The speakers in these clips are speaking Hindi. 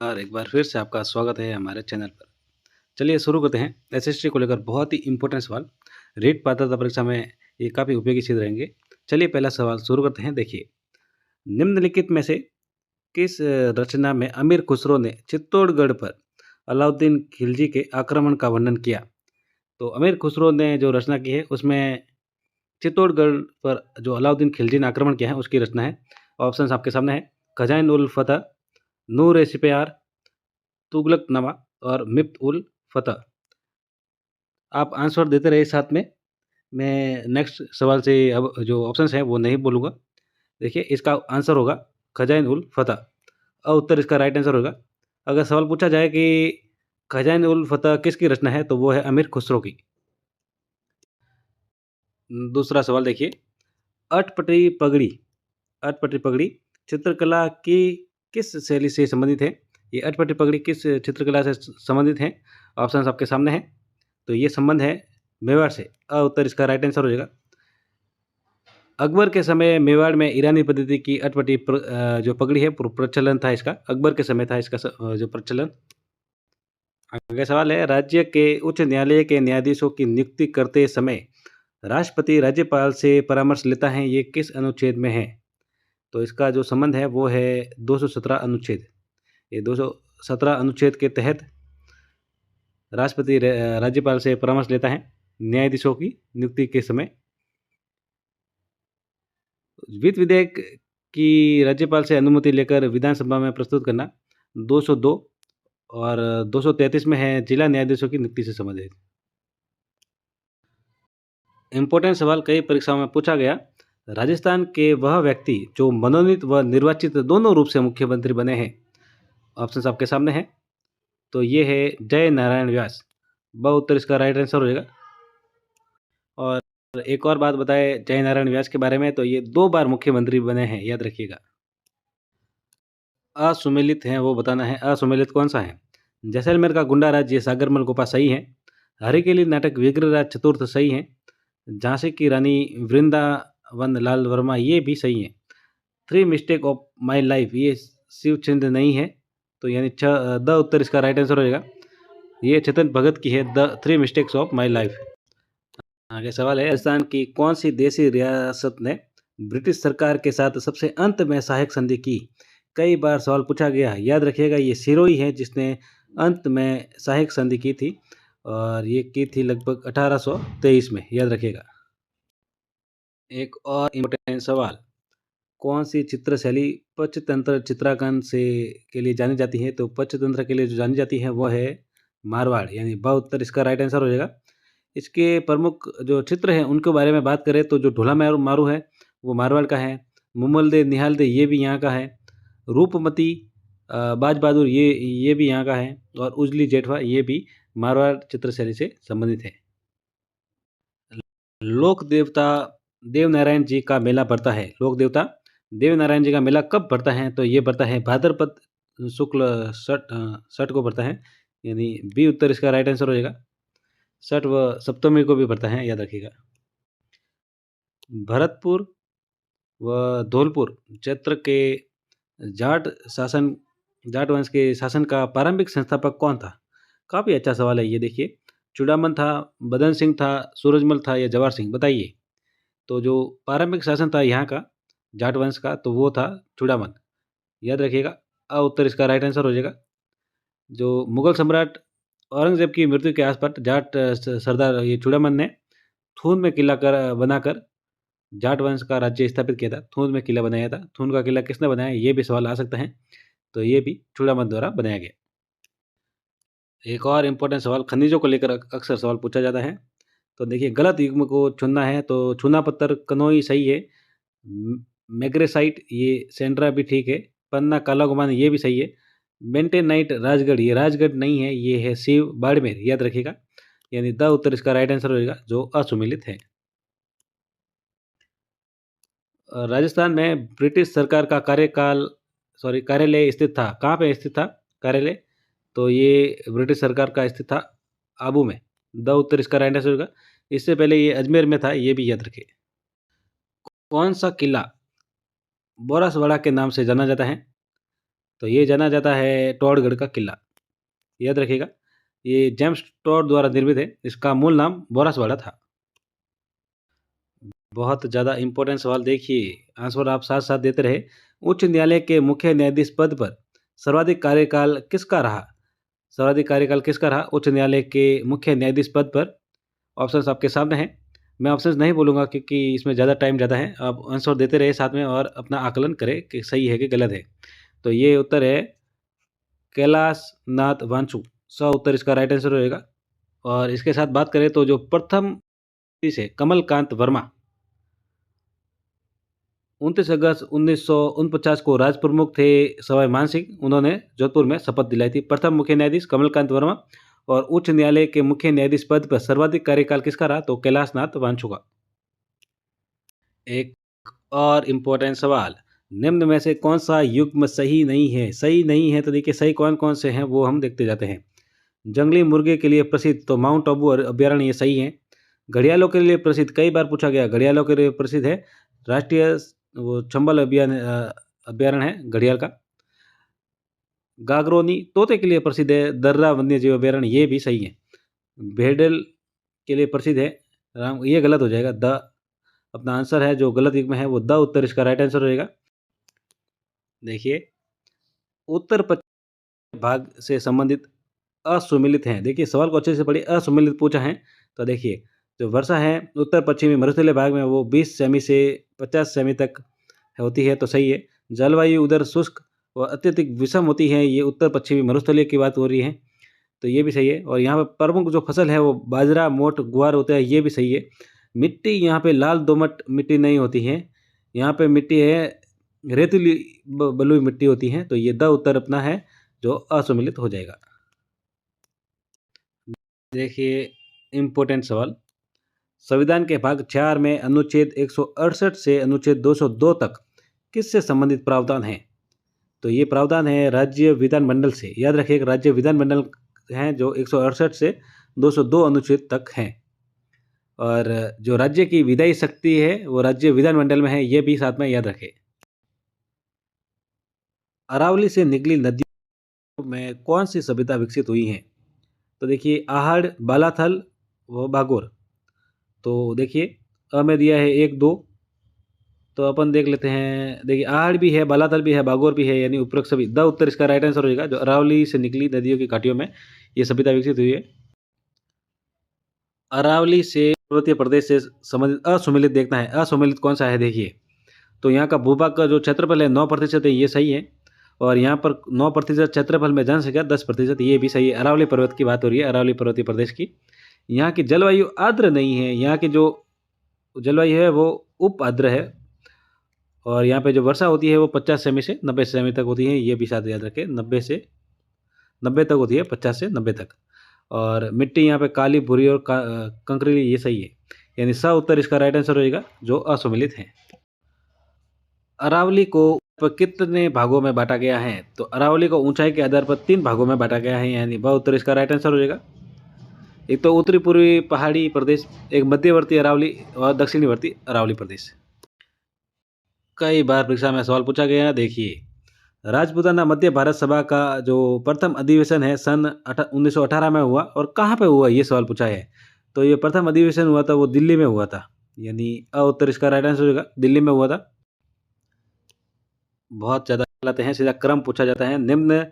और एक बार फिर से आपका स्वागत है हमारे चैनल पर। चलिए शुरू करते हैं। एसएसटी को लेकर बहुत ही इंपॉर्टेंट सवाल, रीट पात्रता परीक्षा में ये काफ़ी उपयोगी सिद्ध रहेंगे। चलिए पहला सवाल शुरू करते हैं। देखिए, निम्नलिखित में से किस रचना में अमीर खुसरो ने चित्तौड़गढ़ पर अलाउद्दीन खिलजी के आक्रमण का वर्णन किया? तो अमीर खुसरो ने जो रचना की है उसमें चित्तौड़गढ़ पर जो अलाउद्दीन खिलजी ने आक्रमण किया है उसकी रचना है। ऑप्शन आपके सामने है, खजाइन उल फतह, नूर ए सिपयार, तुगलकनामा और मिफ्त उल फतह। आप आंसर देते रहिए साथ में। मैं नेक्स्ट सवाल से अब जो ऑप्शंस हैं वो नहीं बोलूँगा। देखिए, इसका आंसर होगा खजाइन उल फतह। उत्तर इसका राइट आंसर होगा। अगर सवाल पूछा जाए कि खजाइन उल फतह किसकी रचना है, तो वो है अमीर खुसरो की। दूसरा सवाल देखिए, अटपटी पगड़ी अटपटी पगड़ी चित्रकला की किस शैली से संबंधित है? ये अटपटी पगड़ी किस चित्रकला से संबंधित है? ऑप्शंस आपके सामने हैं। तो ये संबंध है मेवाड़ से। उत्तर इसका राइट आंसर हो जाएगा। अकबर के समय मेवाड़ में ईरानी पद्धति की अटपटी जो पगड़ी है प्रचलन था इसका। अकबर के समय था इसका जो प्रचलन। आगे सवाल है, राज्य के उच्च न्यायालय के न्यायाधीशों की नियुक्ति करते समय राष्ट्रपति राज्यपाल से परामर्श लेता है, ये किस अनुच्छेद में है? तो इसका जो संबंध है वो है 217 अनुच्छेद। ये 217 अनुच्छेद के तहत राष्ट्रपति राज्यपाल से परामर्श लेता है न्यायाधीशों की नियुक्ति के समय। वित्त विधेयक की राज्यपाल से अनुमति लेकर विधानसभा में प्रस्तुत करना 202 और 233 में है जिला न्यायाधीशों की नियुक्ति से संबंधित। इम्पोर्टेंट सवाल कई परीक्षाओं में पूछा गया। राजस्थान के वह व्यक्ति जो मनोनीत व निर्वाचित दोनों रूप से मुख्यमंत्री बने हैं। ऑप्शन आपके सामने हैं। तो ये है जय नारायण व्यास। उत्तर इसका राइट आंसर हो जाएगा। और एक और बात बताए जय नारायण व्यास के बारे में, तो ये 2 बार मुख्यमंत्री बने हैं, याद रखिएगा। असुमेलित हैं वो बताना है। असुमेलित कौन सा है? जैसलमेर का गुंडा राज ये सागरमल गोपा सही है। हरिकेली नाटक विग्रहराज चतुर्थ सही है। झांसी की रानी वृंदावन लाल वर्मा ये भी सही है। 3 मिस्टेक ऑफ माई लाइफ ये शिवचंद्र नहीं है। तो यानी द उत्तर इसका राइट आंसर हो जाएगा। ये चेतन भगत की है, the 3 mistakes of my life. आगे सवाल है, राजस्थान की कौन सी देशी रियासत ने ब्रिटिश सरकार के साथ सबसे अंत में सहायक संधि की? कई बार सवाल पूछा गया है, याद रखिएगा। ये सिरोही है जिसने अंत में सहायक संधि की थी और ये की थी लगभग 1823 में, याद रखिएगा। एक और इम्पोर्टेंट सवाल, कौन सी चित्र शैली पंचतंत्र चित्रांकन से के लिए जानी जाती है? तो पंचतंत्र के लिए जो जानी जाती है वो है मारवाड़, यानी ब उत्तर इसका राइट आंसर हो जाएगा। इसके प्रमुख जो चित्र हैं उनके बारे में बात करें तो जो ढोला मारू है वो मारवाड़ का है। मुमल दे निहाल दे ये भी यहाँ का है। रूपमती बाज बहादुर ये भी यहाँ का है। और उजली जेठवा ये भी मारवाड़ चित्र शैली से संबंधित है। लोक देवता देवनारायण जी का मेला पड़ता है। लोक देवता देवनारायण जी का मेला कब पड़ता है? तो ये पड़ता है भाद्रपद शुक्ल छठ को पड़ता है, यानी बी उत्तर इसका राइट आंसर हो जाएगा। छठ व सप्तमी को भी पड़ता है, याद रखिएगा। भरतपुर व धौलपुर क्षेत्र के जाट शासन जाट वंश के शासन का प्रारंभिक संस्थापक कौन था? काफ़ी अच्छा सवाल है ये। देखिए, चूड़ामन था, बदन सिंह था, सूरजमल था या जवाहर सिंह, बताइए। तो जो प्रारंभिक शासन था यहाँ का जाट वंश का, तो वो था चूड़ामन, याद रखिएगा। उत्तर इसका राइट आंसर हो जाएगा। जो मुगल सम्राट औरंगजेब की मृत्यु के आसपास जाट सरदार ये चूड़ामन ने थून में किला बनाकर जाट वंश का राज्य स्थापित किया था। थून में किला बनाया था। थून का किला किसने बनाया, ये भी सवाल आ सकता है। तो ये भी चूड़ामन द्वारा बनाया गया। एक और इम्पोर्टेंट सवाल, खनिजों को लेकर अक्सर सवाल पूछा जाता है। तो देखिए, गलत युग्म को चुनना है। तो चूना पत्थर कनोई सही है। मैग्रेसाइट ये सेंड्रा भी ठीक है। पन्ना काला गुमान ये भी सही है। मेंटेनाइट राजगढ़ ये राजगढ़ नहीं है, ये है शिव बाड़मेर, याद रखिएगा। यानी द उत्तर इसका राइट आंसर होगा जो असुमेलित है। राजस्थान में ब्रिटिश सरकार का कार्यालय स्थित था। कहाँ पे स्थित था कार्यालय? तो ये ब्रिटिश सरकार का स्थित था आबू में। द उत्तर इसका राइट आंसर होगा। इससे पहले ये अजमेर में था, ये भी याद रखें। कौन सा किला बोरासवाड़ा के नाम से जाना जाता है? तो ये जाना जाता है टॉडगढ़ का किला, याद रखिएगा। ये जेम्स टॉड द्वारा निर्मित है, इसका मूल नाम बोरसवाड़ा था। बहुत ज़्यादा इम्पोर्टेंट सवाल देखिए, आंसर आप साथ-साथ देते रहे। उच्च न्यायालय के मुख्य न्यायाधीश पद पर सर्वाधिक कार्यकाल किसका रहा? सर्वाधिक कार्यकाल किसका रहा उच्च न्यायालय के मुख्य न्यायाधीश पद पर? ऑप्शंस आपके सामने हैं। मैं ऑप्शंस नहीं बोलूँगा क्योंकि इसमें ज़्यादा टाइम ज़्यादा है। आप आंसर देते रहिए साथ में और अपना आकलन करें कि सही है कि गलत है। तो ये उत्तर है कैलाश नाथ वांचु। उत्तर इसका राइट आंसर रहेगा। और इसके साथ बात करें तो जो प्रथम से कमलकांत वर्मा 29 अगस्त 1949 को राज प्रमुख थे सवाई मानसिंह। उन्होंने जोधपुर में शपथ दिलाई थी। प्रथम मुख्य न्यायाधीश कमलकांत वर्मा और उच्च न्यायालय के मुख्य न्यायाधीश पद पर सर्वाधिक कार्यकाल किसका रहा? तो कैलाशनाथ वांचु का। एक और इम्पोर्टेंट सवाल, निम्न में से कौन सा युग्म सही नहीं है? सही नहीं है तो देखिए सही कौन कौन से हैं वो हम देखते जाते हैं। जंगली मुर्गे के लिए प्रसिद्ध तो माउंट आबू अभ्यारण्य ये सही है। घड़ियालों के लिए प्रसिद्ध, कई बार पूछा गया, घड़ियालों के लिए प्रसिद्ध है राष्ट्रीय वो चंबल अभ्यारण्य है घड़ियाल का। गागरोनी तोते के लिए प्रसिद्ध है, दर्रा वन्यजीव अभ्यारण्य ये भी सही है। भेड़ल के लिए प्रसिद्ध है राम, ये गलत हो जाएगा। द अपना आंसर है, जो गलत युग्म है वो द उत्तर इसका राइट आंसर रहेगा। देखिए उत्तर पश्चिम भाग से संबंधित असुमिलित हैं। देखिए सवाल को अच्छे से पढ़िए, असुमिलित पूछा है। तो देखिए जो वर्षा है उत्तर पश्चिमी मरुस्थलीय भाग में वो 20 सेमी से 50 सेमी तक होती है, तो सही है। जलवायु उधर शुष्क व अत्यधिक विषम होती है, ये उत्तर पश्चिमी मरुस्थलीय की बात हो रही है, तो ये भी सही है। और यहाँ पर प्रमुख जो फसल है वो बाजरा, मोट, गुआर होता है, ये भी सही है। मिट्टी यहाँ पे लाल दोमट मिट्टी नहीं होती है, यहाँ पे मिट्टी है रेतीली बलुई मिट्टी होती है, तो ये द उत्तर अपना है जो असुमिलित हो जाएगा। देखिए इम्पोर्टेंट सवाल, संविधान के भाग 4 में अनुच्छेद 168 से अनुच्छेद 202 तक किससे संबंधित प्रावधान है? तो ये प्रावधान है राज्य विधानमंडल से। याद रखिए राज्य विधानमंडल हैं जो 168 से 202 अनुच्छेद तक हैं। और जो राज्य की विधायी शक्ति है वो राज्य विधानमंडल में है, ये भी साथ में याद रखें। अरावली से निकली नदियों में कौन सी सभ्यता विकसित हुई है? तो देखिए आहड़, बालाथल व बागोर। तो देखिए अ में दिया है 1 2, तो अपन देख लेते हैं। देखिए आहड़ भी है, बालाथल भी है, बागोर भी है, यानी उपरोक्त सभी। द उत्तर इसका राइट आंसर होगा। जो अरावली से निकली नदियों की घाटियों में ये सभ्यता विकसित हुई है। अरावली से पर्वतीय प्रदेश से संबंधित असुमेलित देखना है, असुमेलित कौन सा है देखिए। तो यहाँ का भूभाग का जो क्षेत्रफल है 9% है, ये सही है। और यहाँ पर 9% क्षेत्रफल में जनसंख्या 10%, ये भी सही है। अरावली पर्वत की बात हो रही है, अरावली पर्वतीय प्रदेश की। यहाँ की जलवायु आर्द्र नहीं है, यहाँ की जो जलवायु है वो उप आर्द्र है। और यहाँ पे जो वर्षा होती है वो 50 सेमी से 90 सेमी तक होती है, ये भी साथ याद रखें। 90 तक होती है, 50 से 90 तक। और मिट्टी यहाँ पे काली, भूरी और कंकरीली, ये सही है। यानी स उत्तर इसका राइट आंसर रहेगा जो असुमिलित है। अरावली को कितने भागों में बांटा गया है? तो अरावली को ऊंचाई के आधार पर 3 भागों में बांटा गया है, यानी ब उत्तर इसका राइट आंसर हो जाएगा। एक तो उत्तरी पूर्वी पहाड़ी प्रदेश, एक मध्यवर्ती अरावली और दक्षिणवर्ती अरावली प्रदेश। कई बार परीक्षा में सवाल पूछा गया है। देखिए राजपूताना मध्य भारत सभा का जो प्रथम अधिवेशन है सन 1918 में हुआ, और कहाँ पे हुआ ये सवाल पूछा है। तो ये प्रथम अधिवेशन हुआ था वो दिल्ली में हुआ था, यानी अ उत्तर इसका राइट आंसर होगा, दिल्ली में हुआ था। बहुत ज़्यादा लाते हैं, सीधा क्रम पूछा जाता है। निम्न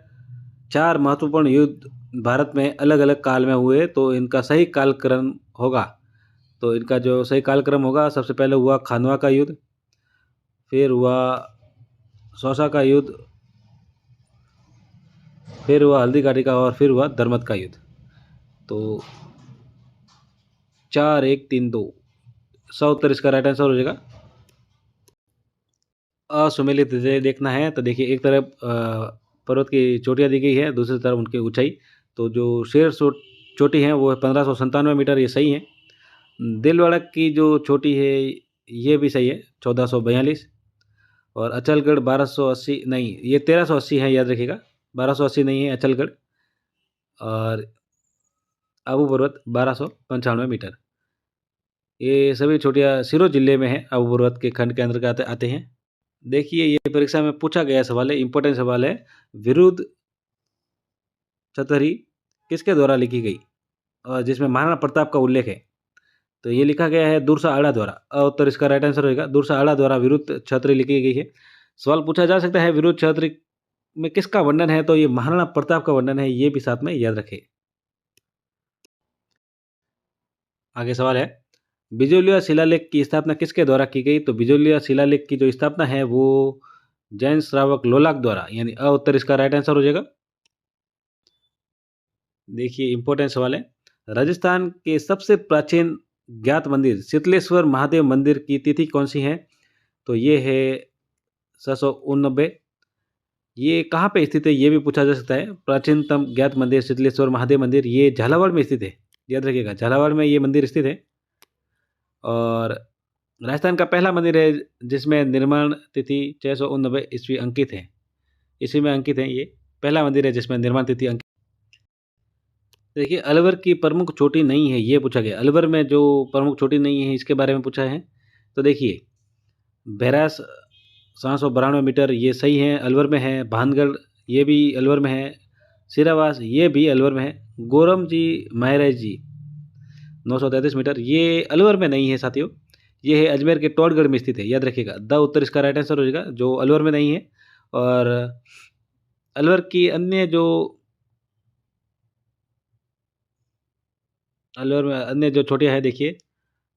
4 महत्वपूर्ण युद्ध भारत में अलग अलग काल में हुए, तो इनका सही कालक्रम होगा। तो इनका जो सही कालक्रम होगा, सबसे पहले हुआ खानवा का युद्ध, फिर हुआ सौसा का युद्ध, फिर हुआ हल्दी घाटी का, और फिर हुआ दरमत का युद्ध। तो 4 1 3 2 उत्तर इसका राइट आंसर हो जाएगा। असुमेलित देखना है तो देखिए एक तरफ पर्वत की चोटियाँ दी गई है, दूसरी तरफ उनकी ऊंचाई। तो जो शेर चोटी है वो है 1597 मीटर, ये सही है। दिलवाड़ा की जो चोटी है ये भी सही है, 1442। और अचलगढ़ 1280 नहीं, ये 1380 है, याद रखिएगा। 1280 नहीं है अचलगढ़। और आबू पर्वत 1295 मीटर। ये सभी चोटियाँ सिरोही जिले में है, आबू पर्वत के खंड के अंतर्गत आते हैं। देखिए ये परीक्षा में पूछा गया सवाल है, इम्पोर्टेंट सवाल है। विरुद्ध चतरी किसके द्वारा लिखी गई? जिसमें महाराणा प्रताप का उल्लेख है। तो ये लिखा गया है दुर्सा आड़ा द्वारा। उत्तर इसका राइट आंसर होगा दुर्सा आड़ा द्वारा विरुद्ध छतरी लिखी गई है। सवाल पूछा जा सकता है विरुद्ध छतरी में किसका वर्णन है? तो ये महाराणा प्रताप का वर्णन है, ये भी साथ में याद रखें। आगे सवाल है, बिजोलिया शिलालेख की स्थापना किसके द्वारा की गई? तो बिजोलिया शिलालेख की जो स्थापना है वो जैन श्रावक लोलाक द्वारा, यानी उत्तर इसका राइट आंसर हो जाएगा। देखिए इंपॉर्टेंट सवाल है, राजस्थान के सबसे प्राचीन ज्ञात मंदिर शीतलेश्वर महादेव मंदिर की तिथि कौन सी है? तो ये है 789। ये कहाँ पे स्थित है, ये भी पूछा जा सकता है। प्राचीनतम ज्ञात मंदिर शीतलेश्वर महादेव मंदिर, ये झालावाड़ में स्थित है, याद रखिएगा झालावाड़ में ये मंदिर स्थित है। और राजस्थान का पहला मंदिर है जिसमें निर्माण तिथि 689 ईस्वी अंकित है, इसी में अंकित है। ये पहला मंदिर है जिसमें निर्माण तिथि अंकित। देखिए अलवर की प्रमुख चोटी नहीं है, ये पूछा गया। अलवर में जो प्रमुख चोटी नहीं है इसके बारे में पूछा है। तो देखिए बैरास 792 मीटर, ये सही है, अलवर में है। भानगढ़ ये भी अलवर में है। सिरावास ये भी अलवर में है। गोरम जी महाराज जी 933 मीटर, ये अलवर में नहीं है साथियों, ये है अजमेर के टोडगढ़ में स्थित है, याद रखिएगा। द उत्तर इसका राइट आंसर हो जाएगा, जो अलवर में नहीं है। और अलवर की अन्य जो अलवर में अन्य जो छोटियाँ है, देखिए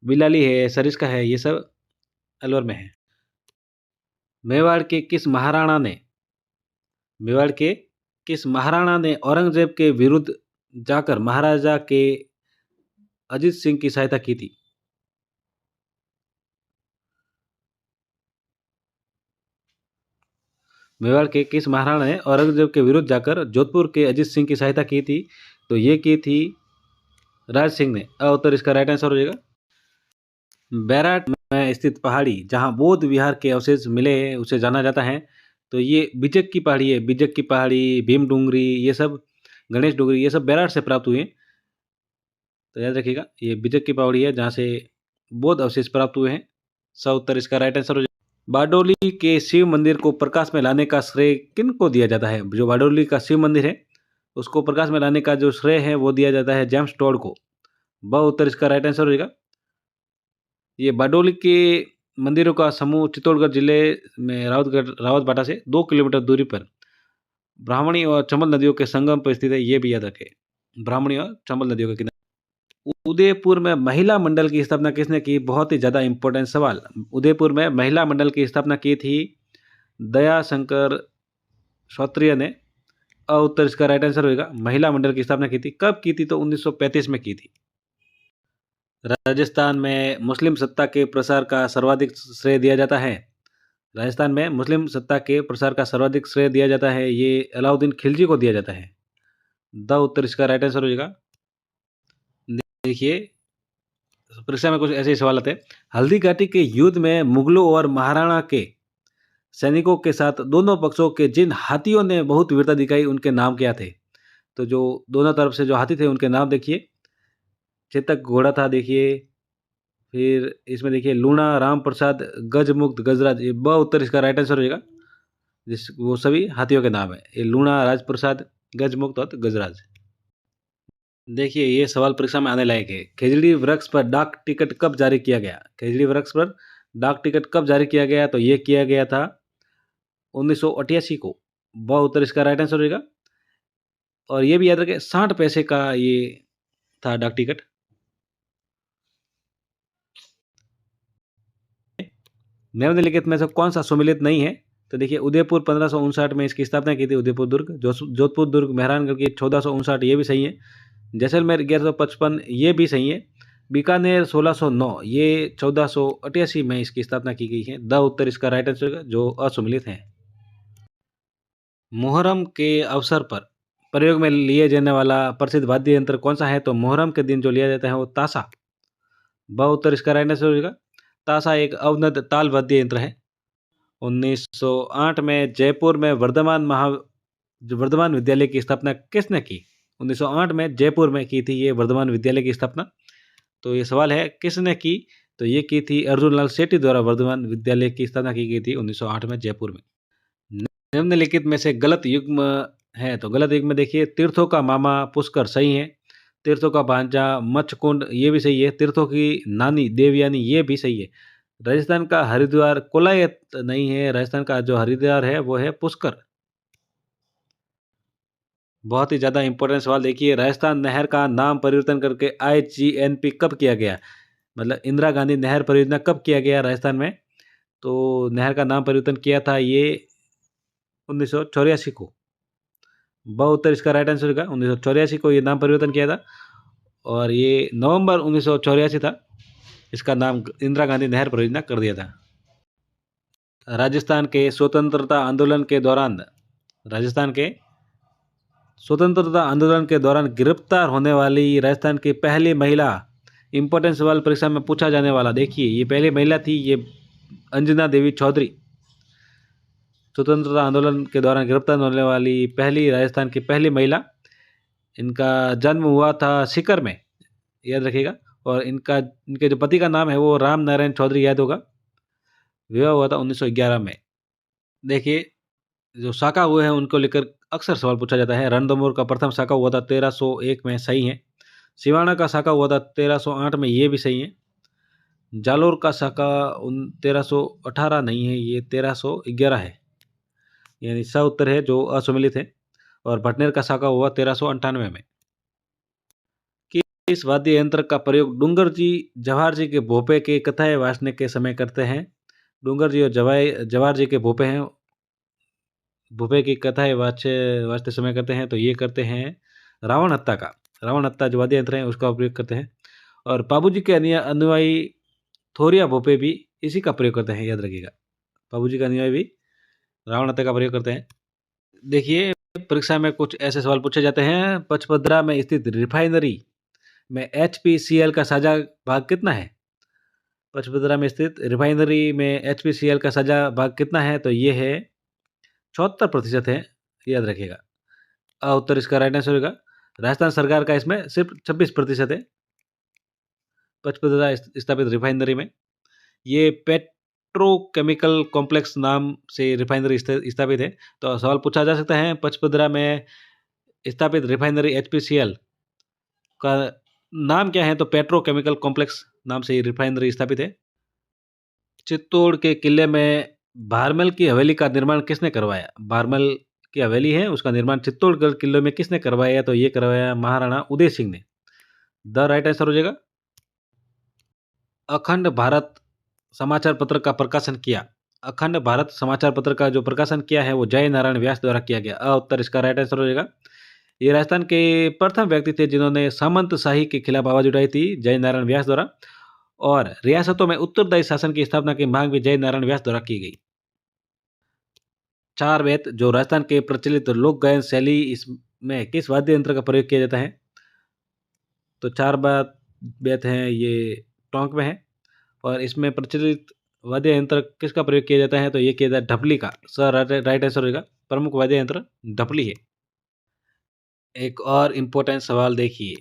बिलाली है, सरिस्का है, ये सब अलवर में है। मेवाड़ के किस महाराणा ने मेवाड़ के किस महाराणा ने औरंगजेब के विरुद्ध जाकर महाराजा के अजीत सिंह की सहायता की थी? मेवाड़ के किस महाराणा ने औरंगजेब के विरुद्ध जाकर जोधपुर के अजीत सिंह की सहायता की थी? तो ये की थी राज सिंह ने। उत्तर इसका राइट आंसर हो जाएगा। बैराट में स्थित पहाड़ी जहां बौद्ध विहार के अवशेष मिले हैं उसे जाना जाता है। तो ये बिजक की पहाड़ी है, बिजक की पहाड़ी, भीम डूंगरी, ये सब गणेश डूंगरी, ये सब बैराट से प्राप्त हुए हैं। तो याद रखिएगा ये बिजक की पहाड़ी है जहाँ से बौद्ध अवशेष प्राप्त हुए हैं। उत्तर इसका राइट आंसर हो जाएगा। बारडोली के शिव मंदिर को प्रकाश में लाने का श्रेय किन को दिया जाता है? जो बारडोली का शिव मंदिर है उसको प्रकाश में लाने का जो श्रेय है वो दिया जाता है जेम्स टोड को। उत्तर इसका राइट आंसर हो जाएगा। ये बारडोली के मंदिरों का समूह चित्तौड़गढ़ जिले में रावतबाटा से 2 किलोमीटर दूरी पर ब्राह्मणी और चंबल नदियों के संगम पर स्थित है, ये भी याद रखें। ब्राह्मणी और चंबल नदियों के किनारे। उदयपुर में महिला मंडल की स्थापना किसने की? बहुत ही ज़्यादा इंपॉर्टेंट सवाल। उदयपुर में महिला मंडल की स्थापना की थी दया शंकर श्रोत्रिय ने। उत्तर इसका राइट आंसर होगा। महिला मंडल की स्थापना की थी, कब की थी? तो 1935 में की थी। राजस्थान में मुस्लिम सत्ता के प्रसार का सर्वाधिक श्रेय दिया जाता है। राजस्थान में मुस्लिम सत्ता के प्रसार का सर्वाधिक श्रेय दिया जाता है, ये अलाउद्दीन खिलजी को दिया जाता है। उत्तर इसका राइट आंसर हो जाएगा। देखिए परीक्षा में कुछ ऐसे ही सवाल आते हैं। हल्दी घाटी के युद्ध में मुगलों और महाराणा के सैनिकों के साथ दोनों पक्षों के जिन हाथियों ने बहुत वीरता दिखाई उनके नाम क्या थे? तो जो दोनों तरफ से जो हाथी थे उनके नाम देखिए। चेतक घोड़ा था देखिए, फिर इसमें देखिए लूणा, राम प्रसाद, गजमुक्त, गजराज, ये उत्तर इसका राइट आंसर हो जाएगा। जिस वो सभी हाथियों के नाम है, ये लूणा, राजप्रसाद, गजमुक्त और गजराज। देखिए ये सवाल परीक्षा में आने लायक है। खेजड़ी वृक्ष पर डाक टिकट कब जारी किया गया? खेजड़ी वृक्ष पर डाक टिकट कब जारी किया गया? तो ये किया गया था 1988 को। उत्तर इसका राइट आंसर होगा। और ये भी याद रखें 60 पैसे का ये था डाक टिकट। निम्नलिखित में से कौन सा सुमेलित नहीं है? तो देखिए उदयपुर 1559 में इसकी स्थापना की थी, उदयपुर दुर्ग। जोधपुर दुर्ग मेहरानगढ़ की 1459, ये भी सही है। जैसलमेर 1155, ये भी सही है। बीकानेर 1609, ये 1488 में इसकी स्थापना की गई है। उत्तर इसका राइट आंसर जो असुमेलित है। मुहर्रम के अवसर पर प्रयोग में लिए जाने वाला प्रसिद्ध वाद्य यंत्र कौन सा है? तो मुहर्रम के दिन जो लिया जाता है वो ताशा। उत्तर इसका राइट आंसर होगा। ताशा एक अवनद ताल वाद्य यंत्र है। 1908 में जयपुर में वर्धमान विद्यालय की स्थापना किसने की? 1908 में जयपुर में की थी ये वर्धमान विद्यालय की स्थापना। तो ये सवाल है किसने की? तो ये की थी अर्जुन लाल सेठी द्वारा वर्धमान विद्यालय की स्थापना की गई थी 1908 में जयपुर में। निम्नलिखित में से गलत युग्म है, तो गलत युग्म देखिए तीर्थों का मामा पुष्कर सही है। तीर्थों का भांजा मच्छकुंड ये भी सही है। तीर्थों की नानी देवयानी ये भी सही है। राजस्थान का हरिद्वार कोलायत नहीं है। राजस्थान का जो हरिद्वार है वो है पुष्कर। बहुत ही ज़्यादा इम्पोर्टेंट सवाल देखिए, राजस्थान नहर का नाम परिवर्तन करके आईजीएनपी कब किया गया? मतलब इंदिरा गांधी नहर परियोजना कब किया गया राजस्थान में? तो नहर का नाम परिवर्तन किया था ये 1984 को। ब उत्तर इसका राइट आंसर होगा। 1984 को ये नाम परिवर्तन किया था और ये नवंबर 1984 था। इसका नाम इंदिरा गांधी नहर परियोजना कर दिया था। राजस्थान के स्वतंत्रता आंदोलन के दौरान गिरफ्तार होने वाली राजस्थान की पहली महिला, इंपॉर्टेंट सवाल परीक्षा में पूछा जाने वाला। देखिए ये पहली महिला थी, ये अंजना देवी चौधरी। स्वतंत्रता आंदोलन के दौरान गिरफ्तार होने वाली पहली राजस्थान की पहली महिला। इनका जन्म हुआ था सीकर में, याद रखिएगा। और इनके जो पति का नाम है वो राम नारायण चौधरी, याद होगा। विवाह हुआ था 1911 में। देखिए जो शाखा हुए हैं उनको लेकर अक्सर सवाल पूछा जाता है। रणथंभौर का प्रथम शाखा हुआ था 1301 में, सही है। सिवाना का शाखा हुआ था 1308 में, ये भी सही है। जालोर का शाखा 1318 नहीं है, ये 1311 है, यानी स उत्तर है जो असुमिलित है। और भटनेर का शाखा हुआ 1398 में। किस वाद्य यंत्र का प्रयोग डूंगर जी जवाहर जी के भोपे के कथाएं वाचने के समय करते हैं? डूंगर जी और जवाहर जी के भोपे हैं, भोपे की कथाएं वाचते समय करते हैं, तो ये करते हैं रावण हत्ता का। रावण हत्ता जो वाद्य यंत्र है उसका उपयोग करते हैं। और बाबूजी के अनुयायी थोरिया भोपे भी इसी का प्रयोग करते हैं, याद रखिएगा। बाबूजी के अनुयायी भी रावण हत्ता का प्रयोग करते हैं। देखिए परीक्षा में कुछ ऐसे सवाल पूछे जाते हैं। पचपदरा में स्थित रिफाइनरी में एचपीसीएल का साझा भाग कितना है? पचपदरा में स्थित रिफाइनरी में एचपीसीएल का साझा भाग कितना है? तो ये है 74% है, याद रखिएगा। उत्तर इसका राइट आंसर होगा। राजस्थान सरकार का इसमें सिर्फ 26% है पचपदरा स्थापित रिफाइनरी में। ये पेट्रोकेमिकल कॉम्प्लेक्स नाम से रिफाइनरी स्थापित है। तो सवाल पूछा जा सकता है पचपदरा में स्थापित रिफाइनरी एचपीसीएल का नाम क्या है? तो पेट्रोकेमिकल कॉम्प्लेक्स नाम से रिफाइनरी स्थापित है। चित्तौड़ के किले में बारमल की हवेली का निर्माण किसने करवाया? बारमल की हवेली है उसका निर्माण चित्तौड़गढ़ किले में किसने करवाया? तो ये करवाया महाराणा उदय सिंह ने। द राइट आंसर हो जाएगा। अखंड भारत समाचार पत्र का प्रकाशन किया। अखंड भारत समाचार पत्र का जो प्रकाशन किया है वो जय नारायण व्यास द्वारा किया गया। उत्तर इसका राइट आंसर हो जाएगा। ये राजस्थान के प्रथम व्यक्ति थे जिन्होंने सामंतशाही के खिलाफ आवाज उठाई थी, जय नारायण व्यास द्वारा। और रियासतों में उत्तरदायी शासन की स्थापना की मांग भी जय नारायण व्यास द्वारा की गई। चार वेद जो राजस्थान के प्रचलित लोक गायन शैली, इसमें किस वाद्य यंत्र का प्रयोग किया जाता है? तो चार वेद हैं ये टोंक में है। और इसमें प्रचलित वाद्य यंत्र किसका प्रयोग किया जाता है? तो ये किया जाता है ढपली का। सर राइट आंसर होगा। प्रमुख वाद्य यंत्र ढपली है। एक और इम्पोर्टेंट सवाल देखिए,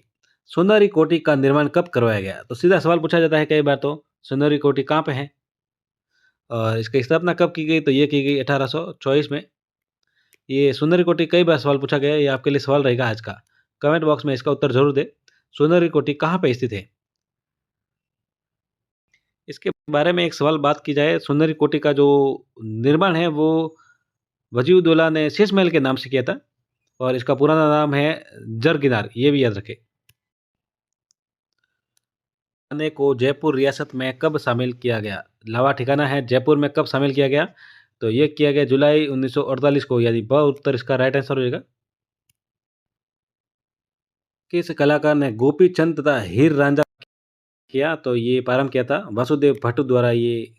सुंदरी कोटी का निर्माण कब करवाया गया? तो सीधा सवाल पूछा जाता है कई बार, तो सुंदरी कोटी कहाँ पे है और इसकी स्थापना कब की गई? तो ये की गई 1824 में। ये सुंदरी कोटी कई बार सवाल पूछा गया, ये आपके लिए सवाल रहेगा आज का। कमेंट बॉक्स में इसका उत्तर जरूर दे। सुंदरी कोटी कहाँ पे स्थित है? इसके बारे में एक सवाल बात की जाए, सुंदरी कोटी का जो निर्माण है वो वजीउद्दौला ने शीश महल के नाम से किया था और इसका पुराना नाम है जरगिनार, ये भी याद रखें। ठिकाने को जयपुर रियासत में कब शामिल किया गया? लावा ठिकाना है जयपुर में कब शामिल किया गया? तो ये किया गया जुलाई 1948 को, यानी ब उत्तर इसका राइट आंसर हो जाएगा। किस कलाकार ने गोपी चंद तथा हीर रांझा किया? तो ये प्रारंभ किया था वासुदेव भट्ट द्वारा, ये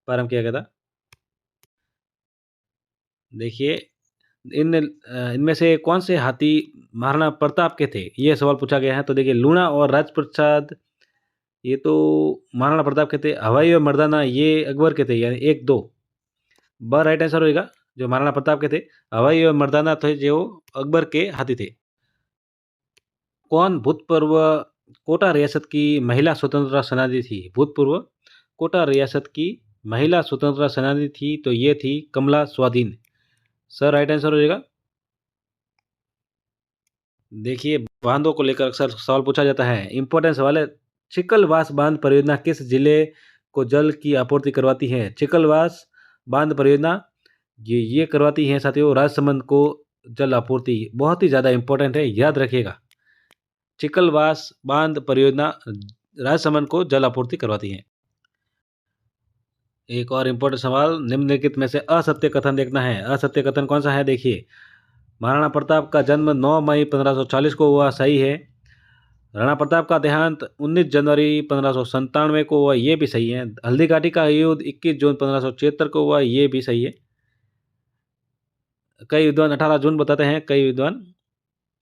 प्रारंभ किया गया था। देखिए इनमें से कौन से हाथी महाराणा प्रताप के थे? ये सवाल पूछा गया है। तो देखिए लूणा और राजप्रसाद ये तो महाराणा प्रताप के थे। हवाई और मर्दाना ये अकबर के थे, यानी 1-2 ब राइट आंसर होगा। जो महाराणा प्रताप के थे, हवाई और मर्दाना थे जो अकबर के हाथी थे। कौन भूतपूर्व कोटा रियासत की महिला स्वतंत्रता सेनानी थी भूतपूर्व कोटा रियासत की महिला स्वतंत्रता सेनानी थी, तो ये थी कमला स्वाधीन। सर राइट आंसर हो जाएगा। देखिए, बांधों को लेकर अक्सर सवाल पूछा जाता है, इंपॉर्टेंट सवाल है। चिकलवास बांध परियोजना किस जिले को जल की आपूर्ति करवाती है? चिकलवास बांध परियोजना ये करवाती है साथियों राजसमंद को जल आपूर्ति। बहुत ही ज़्यादा इंपॉर्टेंट है, याद रखिएगा। चिकलवास बांध परियोजना राजसमंद को जल आपूर्ति करवाती है। एक और इम्पोर्टेंट सवाल, निम्नलिखित में से असत्य कथन देखना है। असत्य कथन कौन सा है? देखिए, महाराणा प्रताप का जन्म 9 मई 1540 को हुआ, सही है। राणा प्रताप का देहांत 19 जनवरी 1597 को हुआ, ये भी सही है। हल्दी घाटी का युद्ध 21 जून 1576 को हुआ, ये भी सही है। कई विद्वान 18 जून बताते हैं, कई विद्वान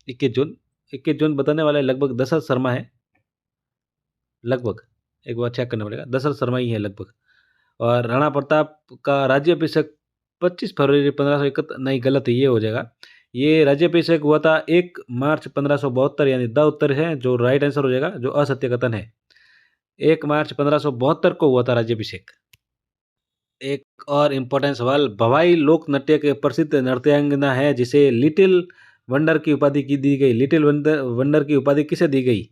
21 जून बताने वाले लगभग दशरथ शर्मा है। लगभग एक बार चेक करना पड़ेगा, दशरथ शर्मा ही है लगभग। और राणा प्रताप का राज्याभिषेक 25 फरवरी 1571, नहीं गलत है, ये हो जाएगा। ये राज्याभिषेक हुआ था 1 मार्च 1572, यानी द उत्तर है जो राइट आंसर हो जाएगा, जो असत्य कथन है। 1 मार्च 1572 को हुआ था राज्याभिषेक। एक और इम्पोर्टेंट सवाल, भवाई लोक नृत्य के प्रसिद्ध नृत्यांगना है जिसे लिटिल वंडर की उपाधि की दी गई। लिटिल वंडर की उपाधि किसे दी गई?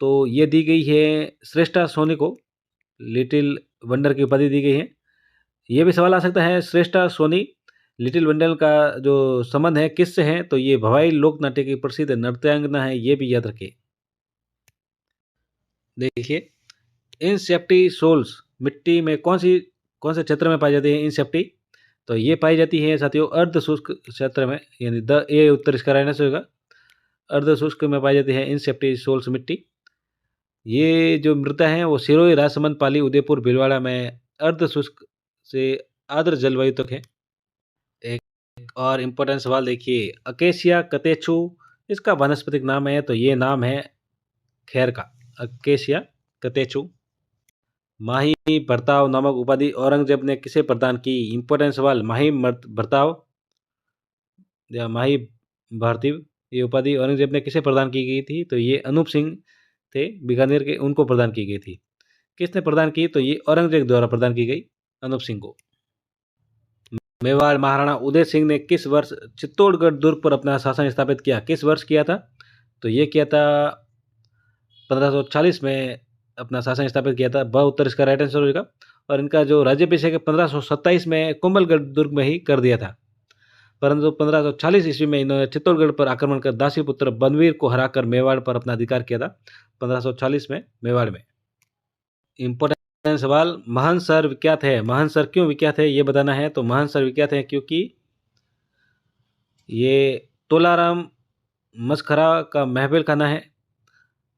तो ये दी गई है श्रेष्ठा सोनी को, लिटिल वंडर की उपाधि दी गई है। ये भी सवाल आ सकता है, श्रेष्ठा सोनी लिटिल वंडर का जो संबंध है किससे है? तो ये भवाई लोक नाट्य की प्रसिद्ध नृत्यांगना है, ये भी याद रखिए। देखिए, इंसेप्टी सोल्स मिट्टी में कौन से क्षेत्र में पाई जाती है? इंसेप्टी तो ये पाई जाती है साथियों अर्ध शुष्क क्षेत्र में, यानी द ए उत्तर इसका रहने से होगा। अर्ध शुष्क में पाई जाती है इंसेप्टी सोल्स मिट्टी। ये जो मृदा है वो सिरोही, राजसमंद, पाली, उदयपुर, भीलवाड़ा में अर्ध शुष्क से आर्द्र जलवायु तक है। एक और इम्पोर्टेंट सवाल देखिए, अकेशिया कतेचु इसका वानस्पतिक नाम है, तो ये नाम है खैर का, अकेशिया कतेचु। माही भरताव नामक उपाधि औरंगजेब ने किसे प्रदान की? इंपॉर्टेंट सवाल, माही भरताव या माही भारतीव, ये उपाधि औरंगजेब ने किसे प्रदान की गई थी? तो ये अनूप सिंह थे बीकानेर के, उनको प्रदान की गई थी। किसने प्रदान की? तो ये औरंगजेब द्वारा प्रदान की गई अनूप सिंह को। मेवाड़ महाराणा उदय सिंह ने किस वर्ष चित्तौड़गढ़ दुर्ग पर अपना शासन स्थापित किया? किस वर्ष किया था? तो ये किया था 1540 में अपना शासन स्थापित किया था। ब उत्तर इसका राइट आंसर होगा। और इनका जो राज्याभिषेक है 1527 में कुंभलगढ़ दुर्ग में ही कर दिया था, परंतु 1540 ईस्वी में इन्होंने चित्तौड़गढ़ पर आक्रमण कर दासी पुत्र बनवीर को हराकर मेवाड़ पर अपना अधिकार किया था 1540 में मेवाड़ में। इम्पोर्टेंट सवाल, महनसर विख्यात है। महनसर क्यों विख्यात है ये बताना है। तो महनसर विख्यात है क्योंकि ये तोलाराम मस्खरा का महफिल खाना है,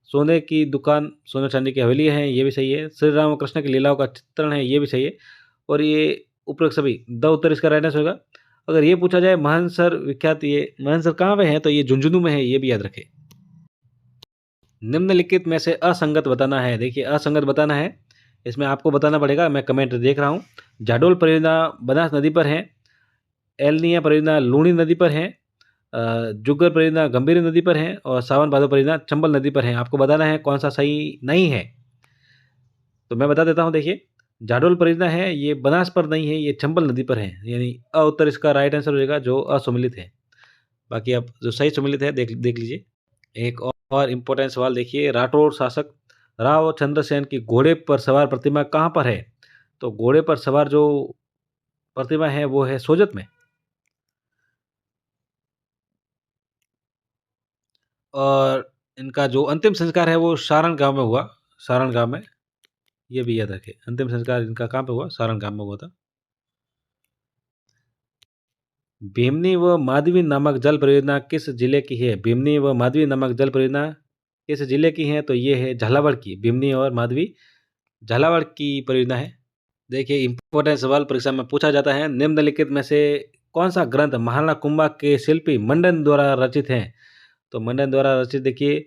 सोने की दुकान, सोने चांदी की हवेली है, ये भी सही है। श्री राम और कृष्ण की लीलाओं का चित्रण है, ये भी सही है। और ये उपरोक्त सभी द उत्तर इसका राइट आंसर होगा। अगर ये पूछा जाए महनसर विख्यात, ये महनसर कहाँ पे है? तो ये झुंझुनू में है, ये भी याद रखें। निम्नलिखित में से असंगत बताना है। देखिए, असंगत बताना है, इसमें आपको बताना पड़ेगा। मैं कमेंट देख रहा हूँ। जाडोल परियोजना बनास नदी पर है, एलनिया परियोजना लूणी नदी पर है, जुग्गर परियोजना गंभीर नदी पर है, और सावन भादो परियोजना चंबल नदी पर है। आपको बताना है कौन सा सही नहीं है। तो मैं बता देता हूँ। देखिए, जाडोल परियोजना है ये बनास पर नहीं है, ये चंबल नदी पर है, यानी अ उत्तर इसका राइट आंसर हो जाएगा, जो असुमिलित है। बाकी आप जो सही सुमिलित है देख लीजिए। एक और इम्पोर्टेंट सवाल देखिए, राठौर शासक राव चंद्रसेन की घोड़े पर सवार प्रतिमा कहाँ पर है? तो घोड़े पर सवार जो प्रतिमा है वो है सोजत में। और इनका जो अंतिम संस्कार है वो सारण गांव में हुआ, सारण गांव में, ये भी याद रखें। अंतिम संस्कार इनका कहाँ पे हुआ? सारण गांव में हुआ था। भीमनी व माधवी नामक जल परियोजना किस जिले की है? भीमनी व माधवी नामक जल परियोजना किस जिले की है? तो ये है झालावाड़ की। भीमनी और माधवी झालावाड़ की परियोजना है। देखिए, इंपॉर्टेंट सवाल परीक्षा में पूछा जाता है, निम्नलिखित में से कौन सा ग्रंथ महाराणा कुंभा के शिल्पी मंडन द्वारा रचित है? तो मंडन द्वारा रचित देखिए,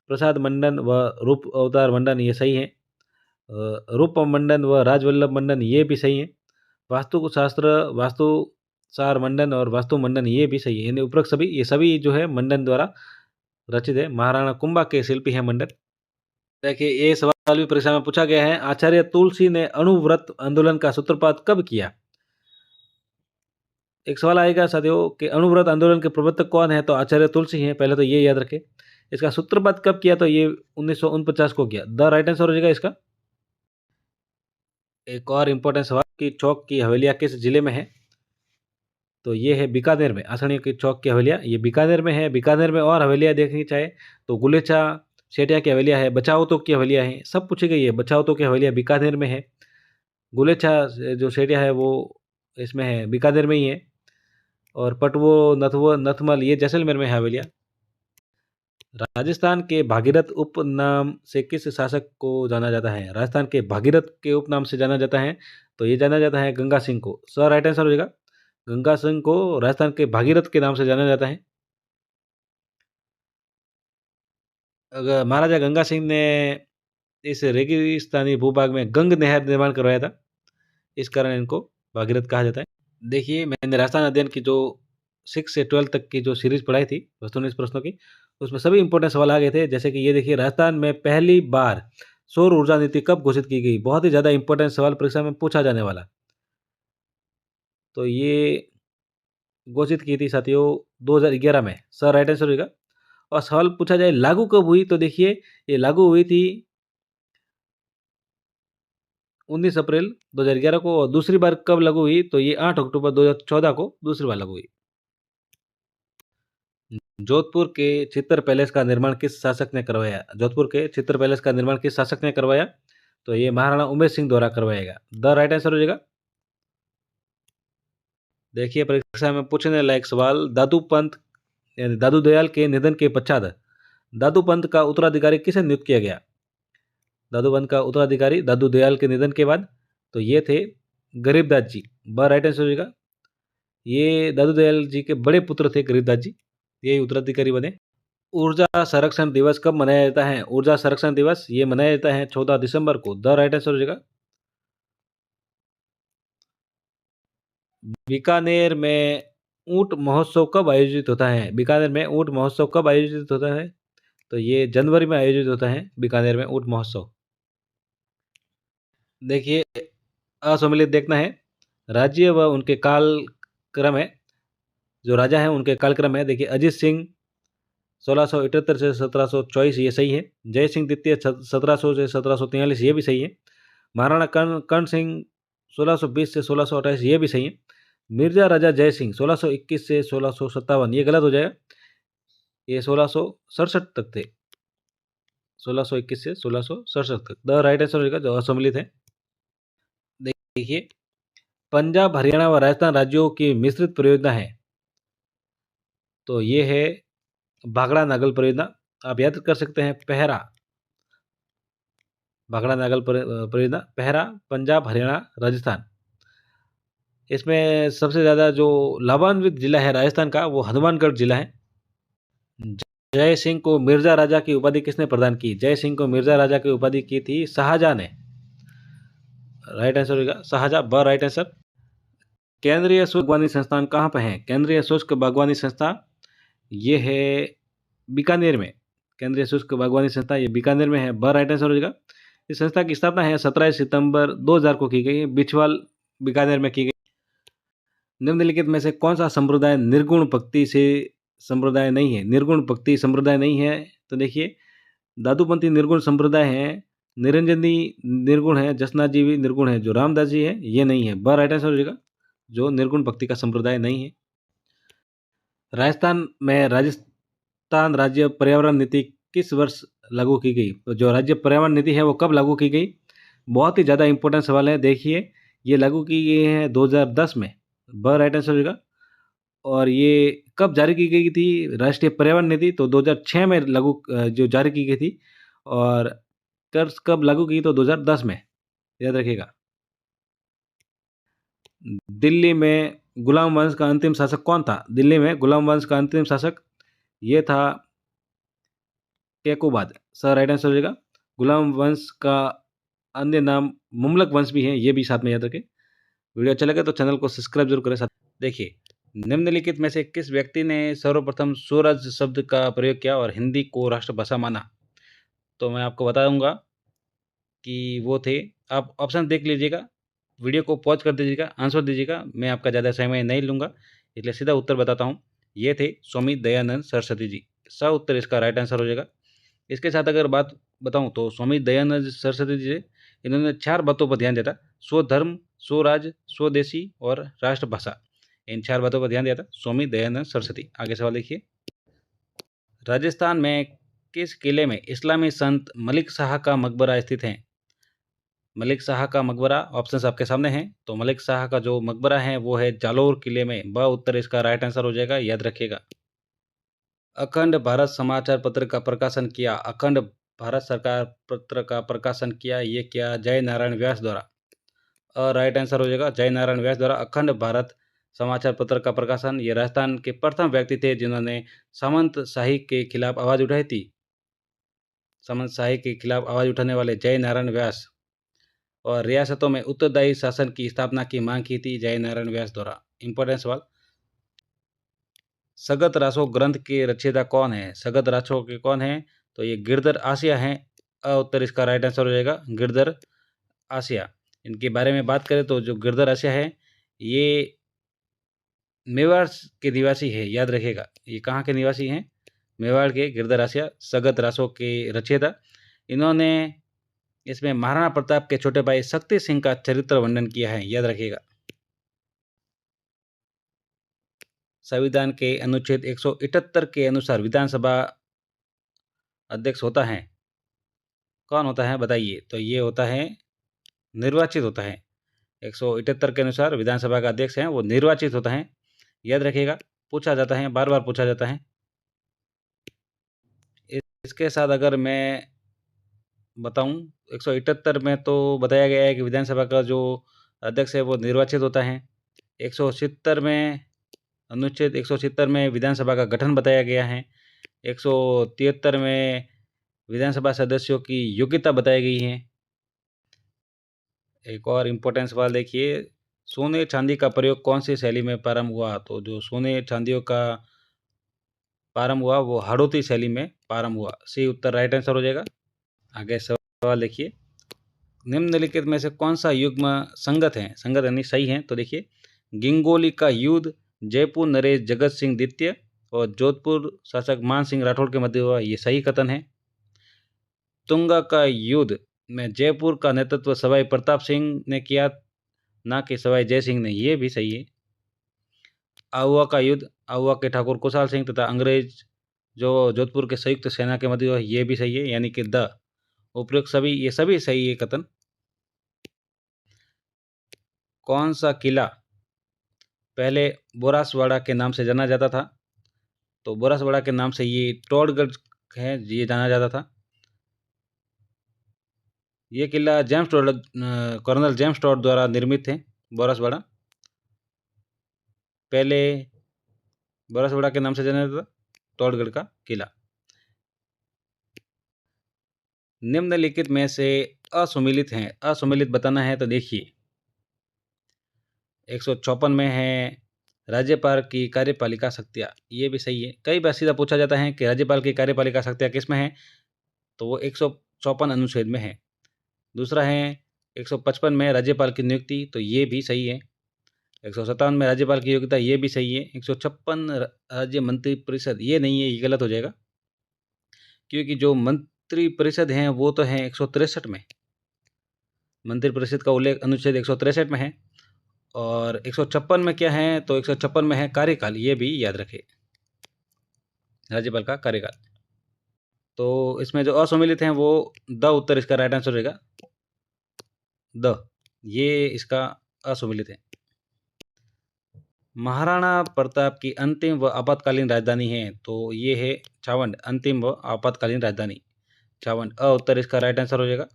प्रसाद मंडन व रूप अवतार मंडन, ये सही है। रूप मंडन व राजवल्लभ मंडन, ये भी सही है। वास्तु शास्त्र, वास्तु सार मंडन और वास्तु मंडन, ये भी सही है। यानी उपरोक्त सभी, ये सभी जो है मंडन द्वारा रचित है। महाराणा कुंभा के शिल्पी हैं मंडन। देखिए ये सवाल भी परीक्षा में पूछा गया है। आचार्य तुलसी ने अणुव्रत आंदोलन का सूत्रपात कब किया? एक सवाल आएगा साथियों कि अणुव्रत आंदोलन के प्रवर्तक कौन है? तो आचार्य तुलसी हैं, पहले तो ये याद रखें। इसका सूत्रपात कब किया? तो ये 1949 को किया। द राइट आंसर हो जाएगा इसका। एक और इम्पोर्टेंट सवाल कि चौक की हवेलियाँ किस जिले में है? तो ये है बीकानेर में। आसनियों की चौक की हवेलियाँ ये बीकानेर में है। बीकानेर में और हवेलियाँ देखनी चाहे तो गुलेचा सेठिया की हवेलियाँ है, बचाओ तो की हवेलियाँ हैं, सब पूछी गई है। बचाओ तो की हवेलियाँ बीकानेर में है। गुलेचा जो सेठिया है वो इसमें है, बीकानेर में ही है। और पटवो, नथवो, नथमल ये जैसलमेर में है हवेलियाँ। राजस्थान के भागीरथ उपनाम से किस शासक को जाना जाता है? राजस्थान के भागीरथ के उपनाम से जाना जाता है तो ये जाना जाता है गंगा सिंह को। सर राइट आंसर हो जाएगा। गंगा सिंह को राजस्थान के भागीरथ के नाम से जाना जाता है। अगर महाराजा गंगा सिंह ने इस रेगिस्तानी भूभाग में गंग नहर निर्माण करवाया था, इस कारण इनको भागीरथ कहा जाता है। देखिए मैंने राजस्थान अध्ययन की जो 6 से 12 तक की जो सीरीज पढ़ाई थी वस्तुनिष्ठ प्रश्नों की, उसमें सभी इंपॉर्टेंट सवाल आ गए थे। जैसे कि ये देखिए, राजस्थान में पहली बार सौर ऊर्जा नीति कब घोषित की गई? बहुत ही ज़्यादा इंपॉर्टेंट सवाल परीक्षा में पूछा जाने वाला। तो ये घोषित की थी साथियों 2011 में। सर राइट आंसर होगा। और सवाल पूछा जाए लागू कब हुई, तो देखिए ये लागू हुई थी 19 अप्रैल 2011 को। और दूसरी बार कब लागू हुई, तो ये 8 अक्टूबर 2014 को दूसरी बार लागू हुई। जोधपुर के चित्तर पैलेस का निर्माण किस शासक ने करवाया? जोधपुर के चित्तर पैलेस का निर्माण किस शासक ने करवाया? तो ये महाराणा उमेर सिंह द्वारा करवाएगा। द राइट आंसर हो जाएगा। देखिए परीक्षा में पूछने लायक सवाल, दादू पंत यानी दादू दयाल के निधन के पश्चात दादू पंत का उत्तराधिकारी किसे नियुक्त किया गया? दादू पंत का उत्तराधिकारी दादू दयाल के निधन के बाद तो ये थे गरीबदास जी। ब राइट आंसर हो जाएगा। ये दादू दयाल जी के बड़े पुत्र थे गरीबदास जी, यही उत्तराधिकारी बने। ऊर्जा संरक्षण दिवस कब मनाया जाता है? ऊर्जा संरक्षण दिवस ये मनाया जाता है 14 दिसंबर को। द राइट आंसर हो जाएगा। बीकानेर में ऊंट महोत्सव कब आयोजित होता है? बीकानेर में ऊंट महोत्सव कब आयोजित होता है? तो ये जनवरी में आयोजित होता है बीकानेर में ऊंट महोत्सव। देखिए असम्मिलित देखना है। राज्य व उनके कालक्रम है, जो राजा है उनके कालक्रम है। देखिए अजीत सिंह 1678 से 1724 ये सही है। जय सिंह द्वितीय 1700 से 1743 ये भी सही है। महाराणा कर्ण सिंह 1620 से 1628 ये भी सही है। मिर्जा राजा जय सिंह 1621 से 1657 ये गलत हो जाएगा। ये 1667 तक थे, 1621 से 1667 तक। द राइट आंसर होगा जो असम्मिलित है। देखिए पंजाब, हरियाणा व राजस्थान राज्यों की मिश्रित परियोजना है, तो ये है भाखड़ा नागल परियोजना। आप याद कर सकते हैं पहरा, भाखड़ा नागल परियोजना, पहरा, पंजाब, हरियाणा, राजस्थान। इसमें सबसे ज़्यादा जो लाभान्वित जिला है राजस्थान का वो हनुमानगढ़ जिला है। जय सिंह को मिर्जा राजा की उपाधि किसने प्रदान की? जय सिंह को मिर्जा राजा की उपाधि की थी शाहजहां ने। राइट आंसर होगा शाहजहां। ब राइट आंसर। केंद्रीय शुष्क बागवानी संस्थान कहाँ पे है? केंद्रीय शुष्क बागवानी संस्था ये है बीकानेर में। केंद्रीय शुष्क बागवानी संस्था ये बीकानेर में है। ब राइट आंसर हो जाएगा। इस संस्था की स्थापना है 17 सितंबर 2000 को की गई है। बिछवाल बीकानेर में की गई। निम्नलिखित में से कौन सा संप्रदाय निर्गुण भक्ति से संप्रदाय नहीं है? निर्गुण भक्ति संप्रदाय नहीं है, तो देखिए दादूपंथी निर्गुण संप्रदाय है, निरंजनी निर्गुण है, जसनाथ जी भी निर्गुण है, जो रामदास जी है ये नहीं है। ब राइट आंसर हो जाएगा, जो निर्गुण भक्ति का संप्रदाय नहीं है। राजस्थान में राजस्थान राज्य पर्यावरण नीति किस वर्ष लागू की गई? तो जो राज्य पर्यावरण नीति है वो कब लागू की गई? बहुत ही ज़्यादा इंपॉर्टेंट सवाल है। देखिए ये लागू की गई है 2010 में। ब राइट आंसर हो जाएगा। और ये कब जारी की गई थी राष्ट्रीय पर्यावरण नीति? तो 2006 में लागू जो जारी की गई थी। और कब लागू की? तो 2010 में, याद रखिएगा। दिल्ली में गुलाम वंश का अंतिम शासक कौन था? दिल्ली में गुलाम वंश का अंतिम शासक ये था कैकोबाद। सर राइट आंसर हो जाएगा। गुलाम वंश का अन्य नाम मुमलक वंश भी है, ये भी साथ में याद रखें। वीडियो अच्छा लगे तो चैनल को सब्सक्राइब जरूर करें। साथ देखिए निम्नलिखित में से किस व्यक्ति ने सर्वप्रथम स्वराज शब्द का प्रयोग किया और हिंदी को राष्ट्रभाषा माना? तो मैं आपको बताऊंगा कि वो थे, आप ऑप्शन देख लीजिएगा, वीडियो को पॉज कर दीजिएगा, आंसर दीजिएगा, मैं आपका ज़्यादा समय नहीं लूँगा, इसलिए सीधा उत्तर बताता हूँ। ये थे स्वामी दयानंद सरस्वती जी, स उत्तर इसका राइट आंसर हो जाएगा। इसके साथ अगर बात बताऊँ तो स्वामी दयानंद सरस्वती जी, इन्होंने 4 बातों पर ध्यान दिया था, स्वधर्म, स्वराज, स्वदेशी और राष्ट्रभाषा। इन 4 बातों पर ध्यान दिया था स्वामी दयानंद सरस्वती। आगे सवाल देखिए, राजस्थान में किस किले में इस्लामी संत मलिक शाह का मकबरा स्थित है? मलिक शाह का मकबरा ऑप्शंस आपके सामने हैं। तो मलिक शाह का जो मकबरा है वो है जालोर किले में। ब उत्तर इसका राइट आंसर हो जाएगा, याद रखिएगा। अखंड भारत समाचार पत्र का प्रकाशन किया, अखंड भारत सरकार पत्र का प्रकाशन किया, ये किया जय नारायण व्यास द्वारा। राइट आंसर हो जाएगा, जय नारायण व्यास द्वारा अखंड भारत समाचार पत्र का प्रकाशन। ये राजस्थान के प्रथम व्यक्ति थे जिन्होंने सामंत शाही के खिलाफ आवाज उठाई थी। सामंत शाही के खिलाफ आवाज उठाने वाले जय नारायण व्यास, और रियासतों में उत्तरदायी शासन की स्थापना की मांग की थी जय नारायण व्यास द्वारा। इंपॉर्टेंट सवाल, सगत रासो ग्रंथ के रचयिता कौन है? सगत रासो के कौन है? तो ये गिरधर आसिया हैं। उत्तर इसका राइट आंसर हो जाएगा, गिरधर आसिया। इनके बारे में बात करें तो जो गिरधर आसिया है ये मेवाड़ के निवासी है, याद रखिएगा। ये कहाँ के निवासी हैं? मेवाड़ के गिरधर आसिया, सगत रासो के रचयिता। इन्होंने इसमें महाराणा प्रताप के छोटे भाई शक्ति सिंह का चरित्र वर्णन किया है, याद रखिएगा। संविधान के अनुच्छेद 178 के अनुसार विधानसभा अध्यक्ष होता है, कौन होता है बताइए? तो ये होता है, निर्वाचित होता है। 178 के अनुसार विधानसभा का अध्यक्ष है वो निर्वाचित होता है, याद रखिएगा। पूछा जाता है, बार बार पूछा जाता है। इसके साथ अगर मैं बताऊं, 178 में तो बताया गया है कि विधानसभा का जो अध्यक्ष है वो निर्वाचित होता है। 170 में, अनुच्छेद 170 में विधानसभा का गठन बताया गया है। 173 में विधानसभा सदस्यों की योग्यता बताई गई है। एक और इम्पोर्टेंट सवाल देखिए, सोने चांदी का प्रयोग कौन सी शैली में प्रारंभ हुआ? तो जो सोने चांदियों का प्रारंभ हुआ वो हड़ौती शैली में प्रारंभ हुआ। सी उत्तर राइट आंसर हो जाएगा। आगे सवाल देखिए, निम्नलिखित में से कौन सा युग्म संगत है? संगत यानी सही है। तो देखिए, गिंगोली का युद्ध जयपुर नरेश जगत सिंह द्वितीय और जोधपुर शासक मान सिंह राठौड़ के मध्य हुआ, ये सही कथन है। तुंगा का युद्ध में जयपुर का नेतृत्व सवाई प्रताप सिंह ने किया, ना कि सवाई जय सिंह ने, ये भी सही है। आहुआ का युद्ध आहुआ के ठाकुर कुशाल सिंह तथा अंग्रेज जो जोधपुर के संयुक्त सेना के मध्य हुआ, ये भी सही है, यानी कि द उपयुक्त सभी, ये सभी सही है कथन। कौन सा किला पहले बोरासवाड़ा के नाम से जाना जाता था? तो बोरासवाड़ा के नाम से ये टोडगढ़ है, ये जाना जाता था। ये किला James Tod, colonel James Tod द्वारा निर्मित है। बोरासवाड़ा पहले बोरासवाड़ा के नाम से जाना जाता था, टोडगढ़ का किला। निम्नलिखित में से असुमिलित हैं, असुमिलित बताना है। तो देखिए, 154 में है राज्यपाल की कार्यपालिका शक्तियाँ, ये भी सही है। कई बार सीधा पूछा जाता है कि राज्यपाल की कार्यपालिका शक्तियाँ किस में है? तो वो 154 अनुच्छेद में है। दूसरा है 155 में राज्यपाल की नियुक्ति, तो ये भी सही है। 157 में राज्यपाल की योग्यता, ये भी सही है। 156 राज्य मंत्री परिषद, ये नहीं है, ये गलत हो जाएगा, क्योंकि जो मंत्री परिषद हैं वो तो है 163 में। मंत्री परिषद का उल्लेख अनुच्छेद 163 में है। और 156 में क्या है? तो 156 में है कार्यकाल, ये भी याद रखें, राज्यपाल का कार्यकाल। तो इसमें जो असम्मिलित हैं वो द उत्तर इसका राइट आंसर रहेगा, द, ये इसका असम्मिलित है। महाराणा प्रताप की अंतिम व आपातकालीन राजधानी है, तो ये है छावंड, अंतिम व आपातकालीन राजधानी छावंड। उत्तर इसका राइट आंसर हो जाएगा।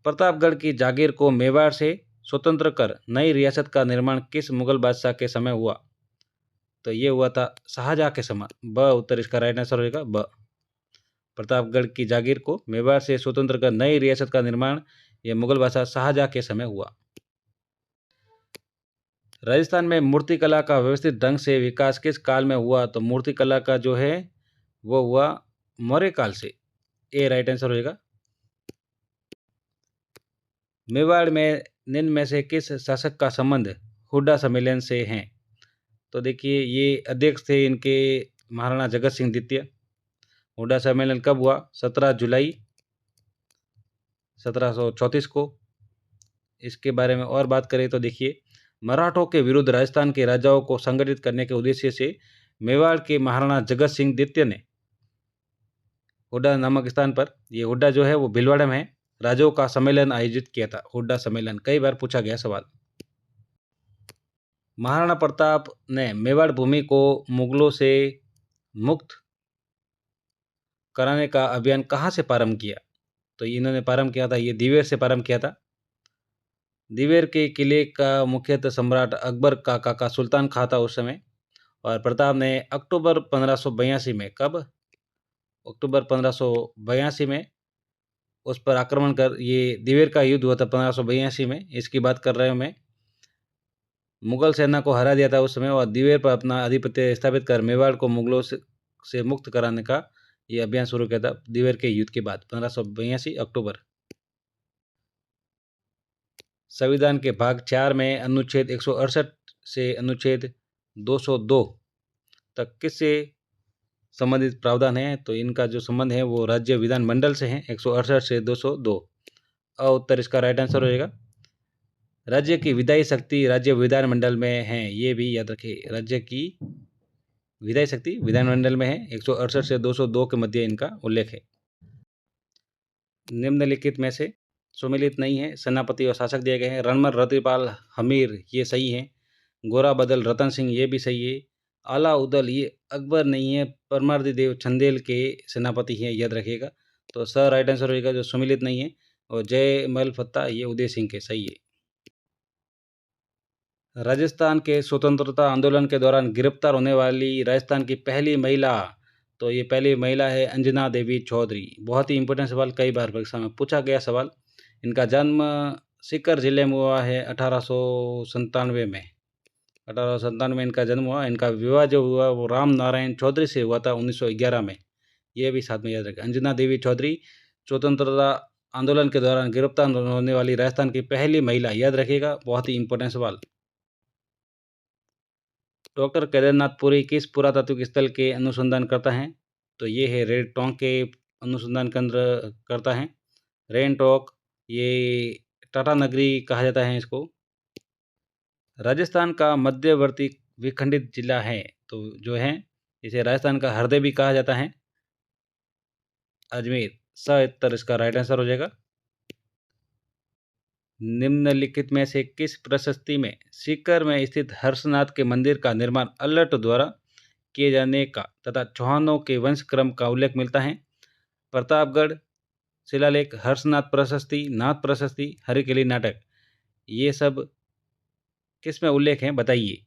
प्रतापगढ़ की जागीर को मेवाड़ से स्वतंत्र कर नई रियासत का निर्माण किस मुगल बादशाह के समय हुआ? तो ये हुआ था शाहजहाँ के समय। ब उत्तर इसका राइट आंसर हो जाएगा, ब। प्रतापगढ़ की जागीर को मेवाड़ से स्वतंत्र कर नई रियासत का निर्माण ये मुगल बादशाह शाहजहाँ के समय हुआ। राजस्थान में मूर्तिकला का व्यवस्थित ढंग से विकास किस काल में हुआ? तो मूर्तिकला का जो है वो हुआ मौर्य काल से। ए राइट आंसर होएगा। मेवाड़ में निम्न में से किस शासक का संबंध हुड्डा सम्मेलन से है? तो देखिए ये अध्यक्ष थे इनके महाराणा जगत सिंह द्वितीय। हुड्डा सम्मेलन कब हुआ? 17 जुलाई 1734 को। इसके बारे में और बात करें तो देखिए मराठों के विरुद्ध राजस्थान के राजाओं को संगठित करने के उद्देश्य से मेवाड़ के महाराणा जगत सिंह द्वितीय ने हुड्डा नामक स्थान पर, ये हुड्डा जो है वो भीलवाड़ा में है, राजाओं का सम्मेलन आयोजित किया था। हुड्डा सम्मेलन कई बार पूछा गया सवाल। महाराणा प्रताप ने मेवाड़ भूमि को मुगलों से मुक्त कराने का अभियान कहाँ से प्रारंभ किया? तो इन्होंने प्रारंभ किया था ये दिवेर से प्रारंभ किया था। दिवेर के किले का मुख्यतः सम्राट अकबर का काका सुल्तान खां था उस समय, और प्रताप ने अक्टूबर 1582 में, कब? अक्टूबर 1582 में उस पर आक्रमण कर, ये दिवेर का युद्ध हुआ था 1582 में, इसकी बात कर रहे हूँ मैं। मुगल सेना को हरा दिया था उस समय और दिवेर पर अपना आधिपत्य स्थापित कर मेवाड़ को मुगलों से मुक्त कराने का ये अभियान शुरू किया था दिवेर के युद्ध के बाद 1582 अक्टूबर। संविधान के भाग 4 में अनुच्छेद 168 से अनुच्छेद 202 तक किससे संबंधित प्रावधान है? तो इनका जो संबंध है वो राज्य विधानमंडल से है, 168 से 202। उत्तर इसका राइट आंसर होएगा। राज्य की विधायी शक्ति राज्य विधानमंडल में है, ये भी याद रखिए। राज्य की विधायी शक्ति विधानमंडल में है, 168 से 202 के मध्य इनका उल्लेख है। निम्नलिखित में से सुमेलित नहीं है। सेनापति और शासक दिए गए हैं। रणमल रतिपाल हमीर, ये सही है। गोरा बदल रतन सिंह, ये भी सही है। आला उदल, ये अकबर नहीं है, परमार्दी देव चंदेल के सेनापति हैं, याद रखिएगा। तो सर राइट आंसर होगा जो सुमेलित नहीं है। और जय मल फत्ता, ये उदय सिंह के, सही है। राजस्थान के स्वतंत्रता आंदोलन के दौरान गिरफ्तार होने वाली राजस्थान की पहली महिला, तो ये पहली महिला है अंजना देवी चौधरी। बहुत ही इंपॉर्टेंट सवाल, कई बार परीक्षा में पूछा गया सवाल। इनका जन्म सीकर जिले में हुआ है 1897 में। 1897 में इनका जन्म हुआ। इनका विवाह जो हुआ वो राम नारायण चौधरी से हुआ था 1911 में। ये भी साथ में याद रखें। अंजना देवी चौधरी स्वतंत्रता आंदोलन के दौरान गिरफ्तार होने वाली राजस्थान की पहली महिला, याद रखिएगा, बहुत ही इंपॉर्टेंट सवाल। डॉक्टर केदारनाथ पुरी किस पुरातात्विक स्थल के अनुसंधान करता है? तो ये है रेड टोंक के अनुसंधान केंद्र करता है। रेन टोंक, ये टाटा नगरी कहा जाता है इसको। राजस्थान का मध्यवर्ती विखंडित जिला है, तो जो है इसे राजस्थान का हृदय भी कहा जाता है, अजमेर। उत्तर इसका राइट आंसर हो जाएगा। निम्नलिखित में से किस प्रशस्ति में सीकर में स्थित हर्षनाथ के मंदिर का निर्माण अल्लट द्वारा किए जाने का तथा चौहानों के वंश क्रम का उल्लेख मिलता है? प्रतापगढ़ शिलालेख, हर्षनाथ प्रशस्ति, नाथ प्रशस्ति, हरिकेली नाटक, ये सब किस में उल्लेख है बताइए?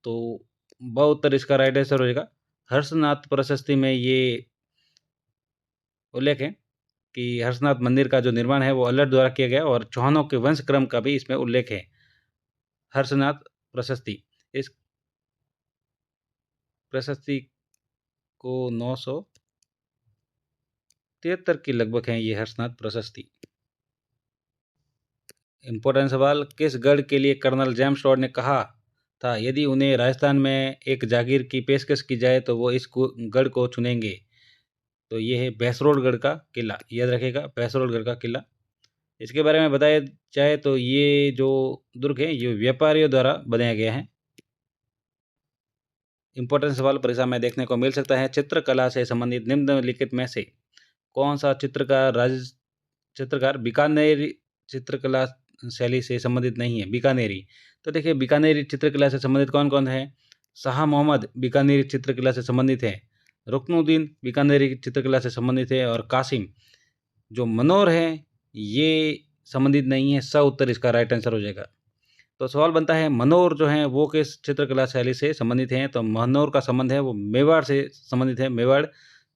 तो उत्तर इसका राइट आंसर हो जाएगा। हर्षनाथ प्रशस्ति में ये उल्लेख है कि हर्षनाथ मंदिर का जो निर्माण है वो अल्लट द्वारा किया गया, और चौहानों के वंश क्रम का भी इसमें उल्लेख है। हर्षनाथ प्रशस्ति, इस प्रशस्ति को 973 की लगभग है ये हर्षनाथ प्रशस्ति। इंपॉर्टेंट सवाल, किस गढ़ के लिए कर्नल जेम्स रॉड ने कहा था यदि उन्हें राजस्थान में एक जागीर की पेशकश की जाए तो वो इस गढ़ को चुनेंगे? तो ये है भैंसरोडगढ़ का किला, याद रखेगा, भैंसरोडगढ़ का किला। इसके बारे में बताया जाए तो ये जो दुर्ग है ये व्यापारियों द्वारा बनाया गया है। इंपॉर्टेंट सवाल परीक्षा में देखने को मिल सकता है। चित्रकला से संबंधित निम्नलिखित में से कौन सा चित्रकार बीकानेरी चित्रकला शैली से संबंधित नहीं है? बीकानेरी, तो देखिए बीकानेरी चित्रकला से संबंधित कौन कौन है? शाह मोहम्मद बीकानेरी चित्रकला से संबंधित है, रुकनुद्दीन बीकानेरी चित्रकला से संबंधित है, और कासिम जो मनोर है ये संबंधित नहीं है। उत्तर इसका राइट आंसर हो जाएगा। तो सवाल बनता है मनोर जो है वो किस चित्रकला शैली से संबंधित हैं? तो मनोर का संबंध है वो मेवाड़ से संबंधित है, मेवाड़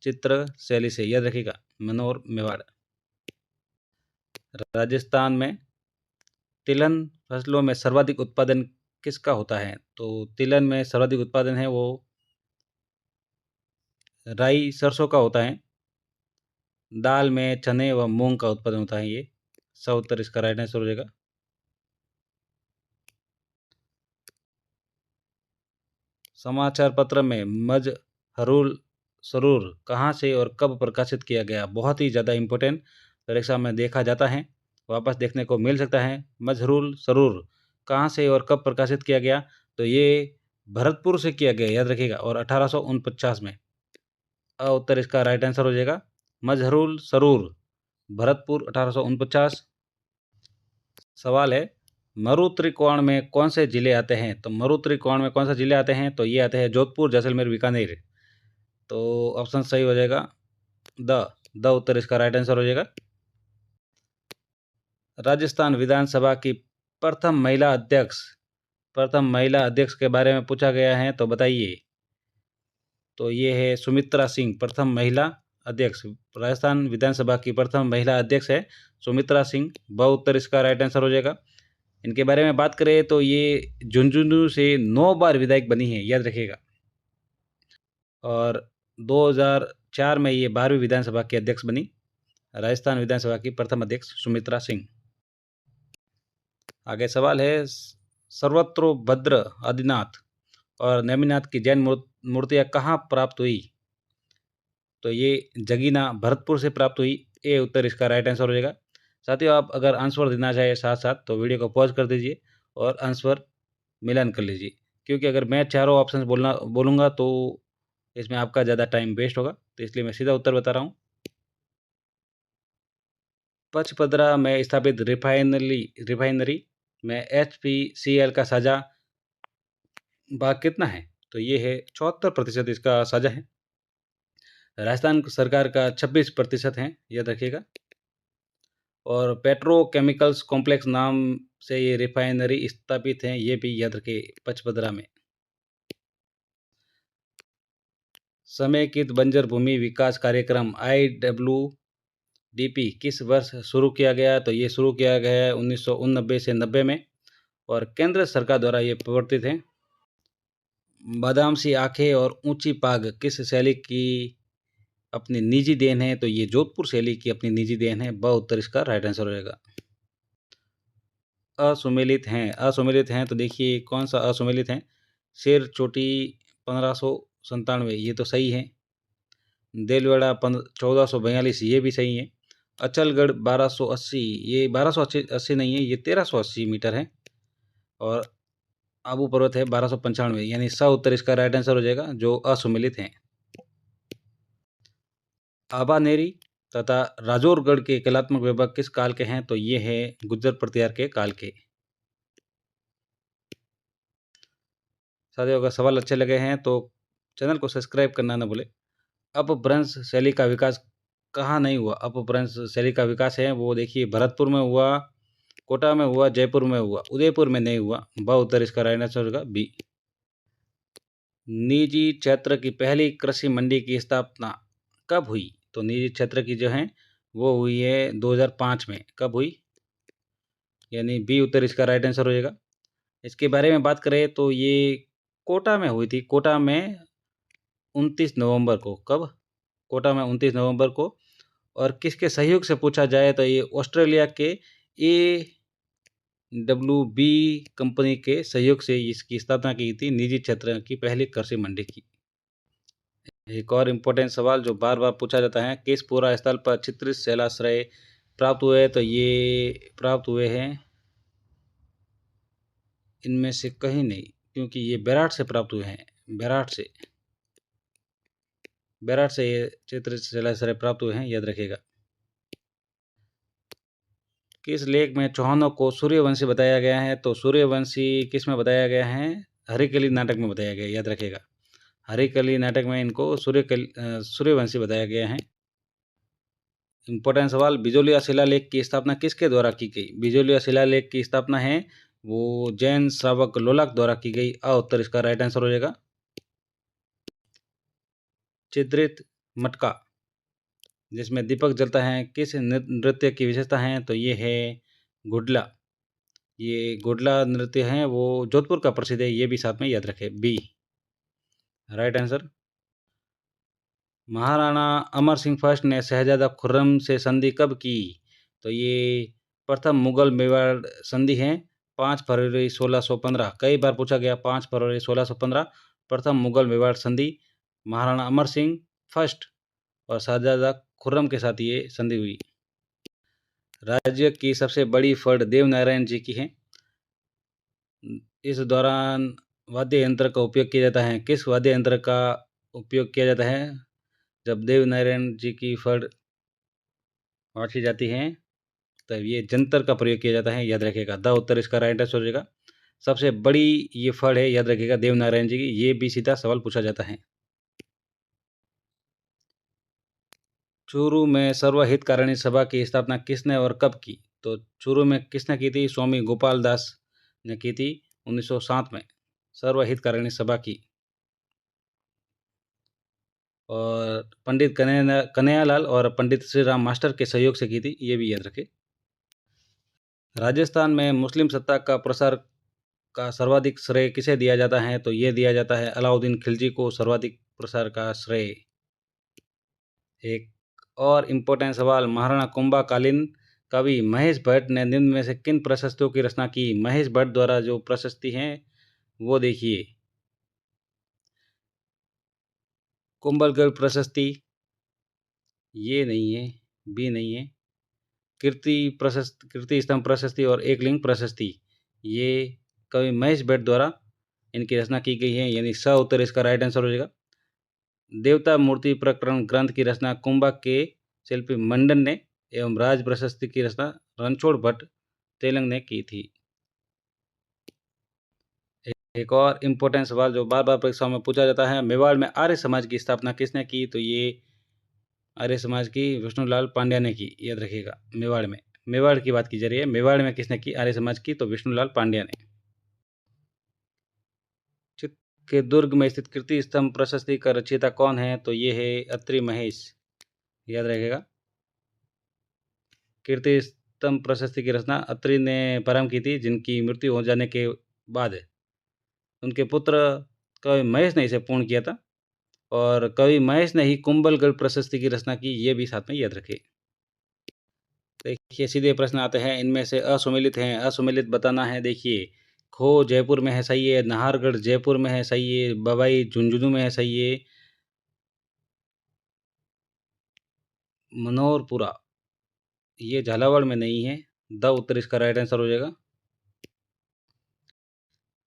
चित्र शैली से, याद रखिएगा, मनोर मेवाड़। राजस्थान में तिलहन फसलों में सर्वाधिक उत्पादन किसका होता है? तो तिलहन में सर्वाधिक उत्पादन है वो राई, सरसों का होता है। दाल में चने व मूंग का उत्पादन होता है ये। स उत्तर इसका राइट आंसर हो जाएगा। समाचार पत्र में मजहरूल सरूर कहाँ से और कब प्रकाशित किया गया? बहुत ही ज़्यादा इम्पोर्टेंट परीक्षा में देखा जाता है, वापस देखने को मिल सकता है। मजहरूल सरूर कहाँ से और कब प्रकाशित किया गया? तो ये भरतपुर से किया गया, याद रखिएगा, और 1849 में। उत्तर इसका राइट आंसर हो जाएगा। मजहरूल सरूर, भरतपुर, 1849। सवाल है, मरु त्रिकोण में कौन से जिले आते हैं? तो मरु त्रिकोण में कौन से जिले आते हैं? तो ये आते हैं जोधपुर, जैसलमेर, बीकानेर। तो ऑप्शन सही हो जाएगा द द उत्तर इसका राइट आंसर हो जाएगा। राजस्थान विधानसभा की प्रथम महिला अध्यक्ष के बारे में पूछा गया है, तो बताइए। तो ये है सुमित्रा सिंह, प्रथम महिला अध्यक्ष। राजस्थान विधानसभा की प्रथम महिला अध्यक्ष है सुमित्रा सिंह। ब उत्तर इसका राइट आंसर हो जाएगा। इनके बारे में बात करें तो ये झुंझुनू से 9 बार विधायक बनी है, याद रखिएगा। और 2004 में ये 12वीं विधानसभा की अध्यक्ष बनी। राजस्थान विधानसभा की प्रथम अध्यक्ष सुमित्रा सिंह। आगे सवाल है, सर्वत्रोभद्र आदिनाथ और नेमिनाथ की जैन मूर्तियाँ कहाँ प्राप्त हुई? तो ये जगीना, भरतपुर से प्राप्त हुई। ए उत्तर इसका राइट आंसर हो जाएगा। साथियों, आप अगर आंसर देना चाहें साथ साथ तो वीडियो को पॉज कर दीजिए और आंसर मिलान कर लीजिए, क्योंकि अगर मैं चारों ऑप्शन बोलूँगा तो इसमें आपका ज़्यादा टाइम वेस्ट होगा, तो इसलिए मैं सीधा उत्तर बता रहा हूँ। पचपदरा में स्थापित रिफाइनरी में HPCL का साझा भाग कितना है? तो ये है 74% इसका साझा है। राजस्थान सरकार का 26% है, याद रखिएगा। और पेट्रोकेमिकल्स कॉम्प्लेक्स नाम से ये रिफाइनरी स्थापित है, ये भी याद रखिए, पचपदरा में। समेकित बंजर भूमि विकास कार्यक्रम IWDP किस वर्ष शुरू किया गया? तो ये शुरू किया गया है 1989 से 90 में, और केंद्र सरकार द्वारा ये प्रवर्तित है। बादाम सी आंखें और ऊंची पाग किस शैली की अपनी निजी देन है? तो ये जोधपुर शैली की अपनी निजी देन है। ब उत्तर इसका राइट आंसर हो जाएगा। असुमेलित हैं तो देखिए कौन सा असुमेलित है। शेर चोटी 1597, ये तो सही है। देलवाड़ा 1442, ये भी सही है। अचलगढ़ 1280, ये 1280 नहीं है, ये 1380 मीटर है। और आबू पर्वत है 1295, यानी स उत्तर इसका राइट आंसर हो जाएगा, जो असुमेलित हैं। आबानेरी तथा राजौरगढ़ के कलात्मक विभाग किस काल के हैं? तो ये है गुज्जर प्रतिहार के काल के। साथियों, अगर सवाल अच्छे लगे हैं तो चैनल को सब्सक्राइब करना ना भूलें। अपभ्रंश शैली का विकास कहाँ नहीं हुआ? अपभ्रंश शैली का विकास है वो देखिए भरतपुर में हुआ, कोटा में हुआ, जयपुर में हुआ, उदयपुर में नहीं हुआ। ब उत्तर इसका राइट आंसर होगा बी। निजी क्षेत्र की पहली कृषि मंडी की स्थापना कब हुई? तो निजी क्षेत्र की जो है वो हुई है 2005 में। कब हुई? यानी बी उत्तर इसका राइट आंसर हो जाएगा। इसके बारे में बात करें तो ये कोटा में हुई थी। कोटा में 29 नवंबर को। कब? कोटा में 29 नवंबर को। और किसके सहयोग से पूछा जाए तो ये ऑस्ट्रेलिया के AWB कंपनी के सहयोग से इसकी स्थापना की थी, निजी क्षेत्र की पहली कृषि मंडी की। एक और इम्पोर्टेंट सवाल जो बार बार पूछा जाता है, किस पूरा स्थल पर चित्रित शैलाश्रय प्राप्त हुए? तो ये प्राप्त हुए हैं इनमें से कहीं नहीं, क्योंकि ये बैराट से प्राप्त हुए हैं। बैराट से ये चित्रित शैलाश्रय प्राप्त हुए हैं, याद रखिएगा। किस लेख में चौहानों को सूर्यवंशी बताया गया है? तो सूर्यवंशी किस में बताया गया है? हरिकली नाटक में बताया गया है, याद रखिएगा। हरिकली नाटक में इनको सूर्यवंशी बताया गया है। इम्पोर्टेंट सवाल, बिजोलिया शिलालेख की स्थापना किसके द्वारा की गई? बिजोलिया शिलालेख की स्थापना है वो जैन श्रावक लोलाक द्वारा की गई। उत्तर इसका राइट आंसर हो जाएगा। चित्रित मटका जिसमें दीपक जलता है किस नृत्य की विशेषता है? तो ये है गुडला। ये गोडला नृत्य हैं वो जोधपुर का प्रसिद्ध है, ये भी साथ में याद रखें, B right answer. Maharana Amar Singh first ने शहजादा खुर्रम से संधि कब की? तो ये प्रथम मुगल मेवाड़ संधि है 5 फरवरी 1615। कई बार पूछा गया 5 फरवरी 1615 प्रथम मुगल मेवाड़ संधि महाराणा अमर सिंह फर्स्ट और शहजादा खुर्रम के साथ ये संधि हुई। राज्य की सबसे बड़ी फड़ देवनारायण जी की है। इस दौरान वाद्य यंत्र का उपयोग किया जाता है। किस वाद्य यंत्र का उपयोग किया जाता है जब देवनारायण जी की फड़ बाँटी जाती है? तब ये जंतर का प्रयोग किया जाता है, याद रखिएगा। द उत्तर इसका राइट आंसर हो जाएगा। सबसे बड़ी ये फड़ है, याद रखिएगा, देवनारायण जी की। ये भी सीधा सवाल पूछा जाता है। चूरू में सर्वहितकारिणी सभा की स्थापना किसने और कब की? तो चूरू में किसने की थी? स्वामी गोपाल दास ने की थी 1907 में सर्वहितकारिणी सभा की। और पंडित कन्हैयालाल और पंडित श्री राम मास्टर के सहयोग से की थी, ये भी याद रखें। राजस्थान में मुस्लिम सत्ता का प्रसार का सर्वाधिक श्रेय किसे दिया जाता है? तो ये दिया जाता है अलाउद्दीन खिलजी को सर्वाधिक प्रसार का श्रेय। एक और इम्पोर्टेंट सवाल, महाराणा कुंभकालीन कवि महेश भट्ट ने निम्न में से किन प्रशस्तियों की रचना की? महेश भट्ट द्वारा जो प्रशस्ति हैं वो देखिए। कुंभलगढ़ प्रशस्ति, ये नहीं है, बी नहीं है। कीर्ति स्तंभ प्रशस्ति और एकलिंग प्रशस्ति, ये कवि महेश भट्ट द्वारा इनकी रचना की गई है, यानी स उत्तर इसका राइट आंसर हो जाएगा। देवता मूर्ति प्रकरण ग्रंथ की रचना कुंभक के शिल्पी मंडन ने एवं राज प्रशस्ति की रचना रणछोड़ भट्ट तेलंग ने की थी। एक और इम्पोर्टेंट सवाल जो बार बार परीक्षाओं में पूछा जाता है, मेवाड़ में आर्य समाज की स्थापना किसने की? तो ये आर्य समाज की विष्णुलाल पांड्या ने की, याद रखिएगा। मेवाड़ की बात की जा रही है, मेवाड़ में किसने की आर्य समाज की? तो विष्णुलाल पांड्या ने। चित्त के दुर्ग में स्थित कीर्ति स्तंभ प्रशस्ति का रचयिता कौन है? तो ये है अत्रि महेश, याद रखेगा। कीर्ति स्तंभ प्रशस्ति की रचना अत्रि ने प्रारंभ की थी, जिनकी मृत्यु हो जाने के बाद उनके पुत्र कवि महेश ने इसे पूर्ण किया था और कवि महेश ने ही कुंभलगढ़ प्रशस्ति की रचना की, ये भी साथ में याद रखिए। देखिए सीधे प्रश्न आते हैं, इनमें से असुमेलित हैं, असुमेलित बताना है। देखिए, खो जयपुर में है, सही है। नाहरगढ़ जयपुर में है, सही है। बवाई झुंझुनू में है, सही है। मनोरपुरा, ये झालावाड़ में नहीं है। द उत्तर इसका राइट आंसर हो जाएगा।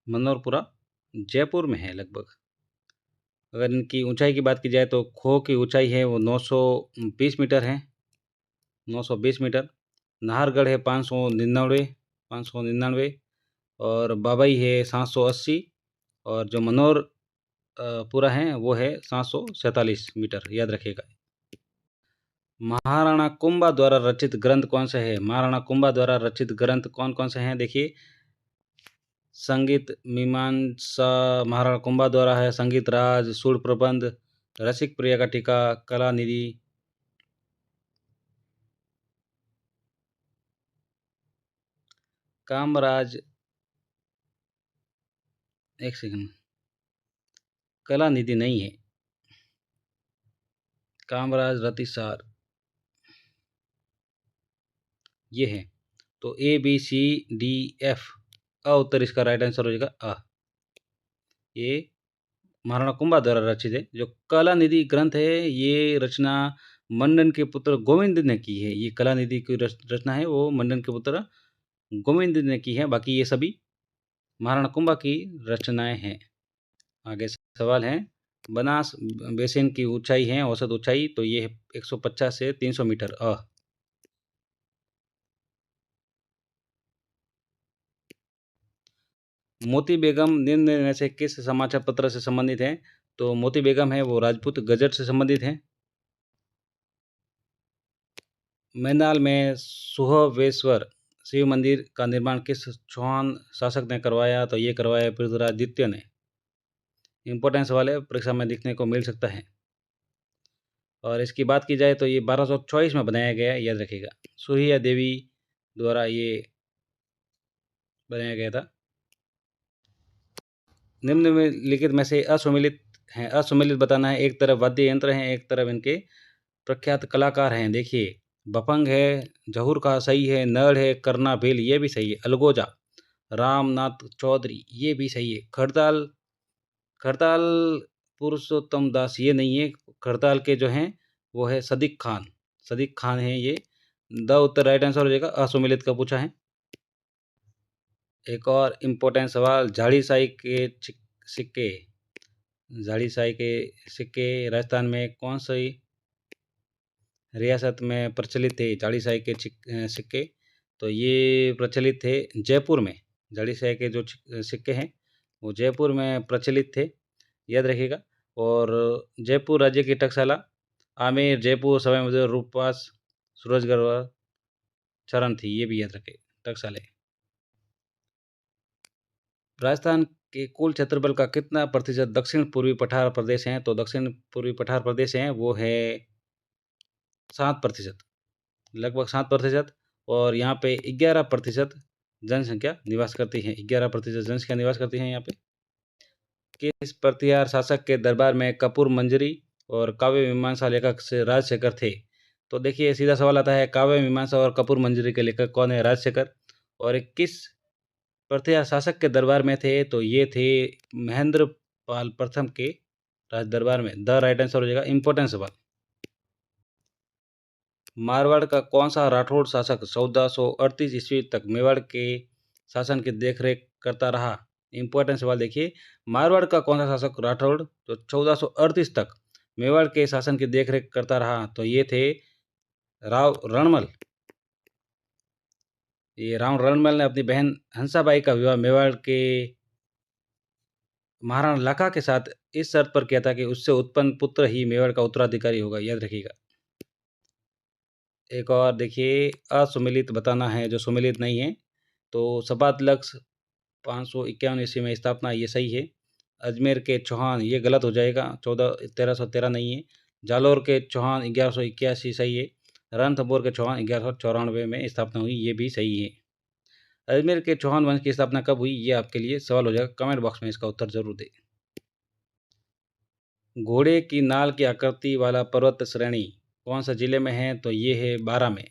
मनोरपुरा जयपुर में है लगभग। अगर इनकी ऊंचाई की बात की जाए तो खो की ऊंचाई है वो 920 मीटर है, 920 मीटर। नाहरगढ़ है 599 और बाबई है 780 और जो पूरा है वो है 747 मीटर, याद रखिएगा। महाराणा कुंभा द्वारा रचित ग्रंथ कौन से है? महाराणा कुंभा द्वारा रचित ग्रंथ कौन कौन से हैं? देखिए, संगीत मीमांसा महाराणा कुंभा द्वारा है, संगीत राज, सूर प्रबंध, रसिक प्रिया का टीका, कला निधि। कामराज, एक सेकंड, कला निधि नहीं है, कामराज रतिसार ये है। तो A B C D F, अ उत्तर इसका राइट आंसर हो जाएगा अ। ये महाराणा कुंभा द्वारा रचित है। जो कला निधि ग्रंथ है ये रचना मंडन के पुत्र गोविंद ने की है। ये कला निधि की रचना है वो मंडन के पुत्र गोविंद ने की है। बाकी ये सभी महाराणा कुंभा की रचनाएं हैं। आगे सवाल है, बनास बेसिन की ऊंचाई है, औसत ऊंचाई, तो ये है 150 से 300 मीटर। मोती बेगम निम्न में से किस समाचार पत्र से संबंधित है? तो मोती बेगम है वो राजपूत गजट से संबंधित है। मैनाल में सुहवेश्वर शिव मंदिर का निर्माण किस चौहान शासक ने करवाया? तो ये करवाया पृथ्वीराज द्वितीय ने। इम्पोर्टेंट सवाल है, परीक्षा में देखने को मिल सकता है। और इसकी बात की जाए तो ये 1224 में बनाया गया है, याद रखिएगा। सुहिया देवी द्वारा ये बनाया गया था। निम्नलिखित में से असुमेलित हैं। असुमेलित बताना है, एक तरफ वाद्य यंत्र हैं, एक तरफ इनके प्रख्यात कलाकार हैं। देखिए, बफंग है, जहूर का सही है, नड़ है, करना भेल ये भी सही है, अलगोजा, रामनाथ चौधरी ये भी सही है, खड़ताल खड़ताल पुरुषोत्तम दास ये नहीं है, खड़ताल के जो हैं वो है सदीक खान है ये। द उत्तर राइट आंसर हो जाएगा, असुमेलित का पूछा है। एक और इम्पोर्टेंट सवाल, झाड़ी के सिक्के, झाड़ी के सिक्के राजस्थान में कौन सी रियासत में प्रचलित थे? झाड़ी के सिक्के तो ये प्रचलित थे जयपुर में। झाड़ी के जो सिक्के हैं वो जयपुर में प्रचलित थे, याद रखिएगा। और जयपुर राज्य की टकसाला आमेर, जयपुर, सवाई माधोपुर, रूपवास, सूरजगढ़, चरण थी, ये भी याद रखें टकसालें। राजस्थान के कुल क्षेत्रफल का कितना प्रतिशत दक्षिण पूर्वी पठार प्रदेश हैं? तो दक्षिण पूर्वी पठार प्रदेश हैं वो है 7%, लगभग 7%। और यहाँ पे 11% जनसंख्या निवास करती है, 11% जनसंख्या निवास करती है यहाँ पे। किस प्रतिहार शासक के दरबार में कपूर मंजरी और काव्य मीमांसा लेखक से राजशेखर थे? तो देखिए सीधा सवाल आता है, काव्य मीमांसा और कपूर मंजरी के लेखक कौन है? राजशेखर। और किस प्रतिहार शासक के दरबार में थे? तो ये थे महेंद्र पाल प्रथम के राज दरबार में। द राइट आंसर हो जाएगा, इंपॉर्टेंट सवाल। मारवाड़ का कौन सा राठौड़ शासक 1438 ईस्वी तक मेवाड़ के शासन की देखरेख करता रहा? इंपॉर्टेंट सवाल देखिए, मारवाड़ का कौन सा शासक राठौड़ जो 1438 तक मेवाड़ के शासन की देखरेख करता रहा? तो ये थे राव रणमल। ये राव रणमल ने अपनी बहन हंसाबाई का विवाह मेवाड़ के महाराणा लखा के साथ इस शर्त पर किया था कि उससे उत्पन्न पुत्र ही मेवाड़ का उत्तराधिकारी होगा, याद रखिएगा। एक और देखिए, असुमेलित बताना है जो सुमेलित नहीं है। तो सपाट लक्ष्य 551 ईस्वी में स्थापना, ये सही है। अजमेर के चौहान ये गलत हो जाएगा, 1313 नहीं है। जालौर के चौहान 1181 सही है। रणथंभौर के चौहान 1194 में स्थापना हुई, ये भी सही है। अजमेर के चौहान वंश की स्थापना कब हुई, ये आपके लिए सवाल हो जाएगा, कमेंट बॉक्स में इसका उत्तर जरूर दें। घोड़े की नाल की आकृति वाला पर्वत श्रेणी कौन सा जिले में है? तो ये है बारा में।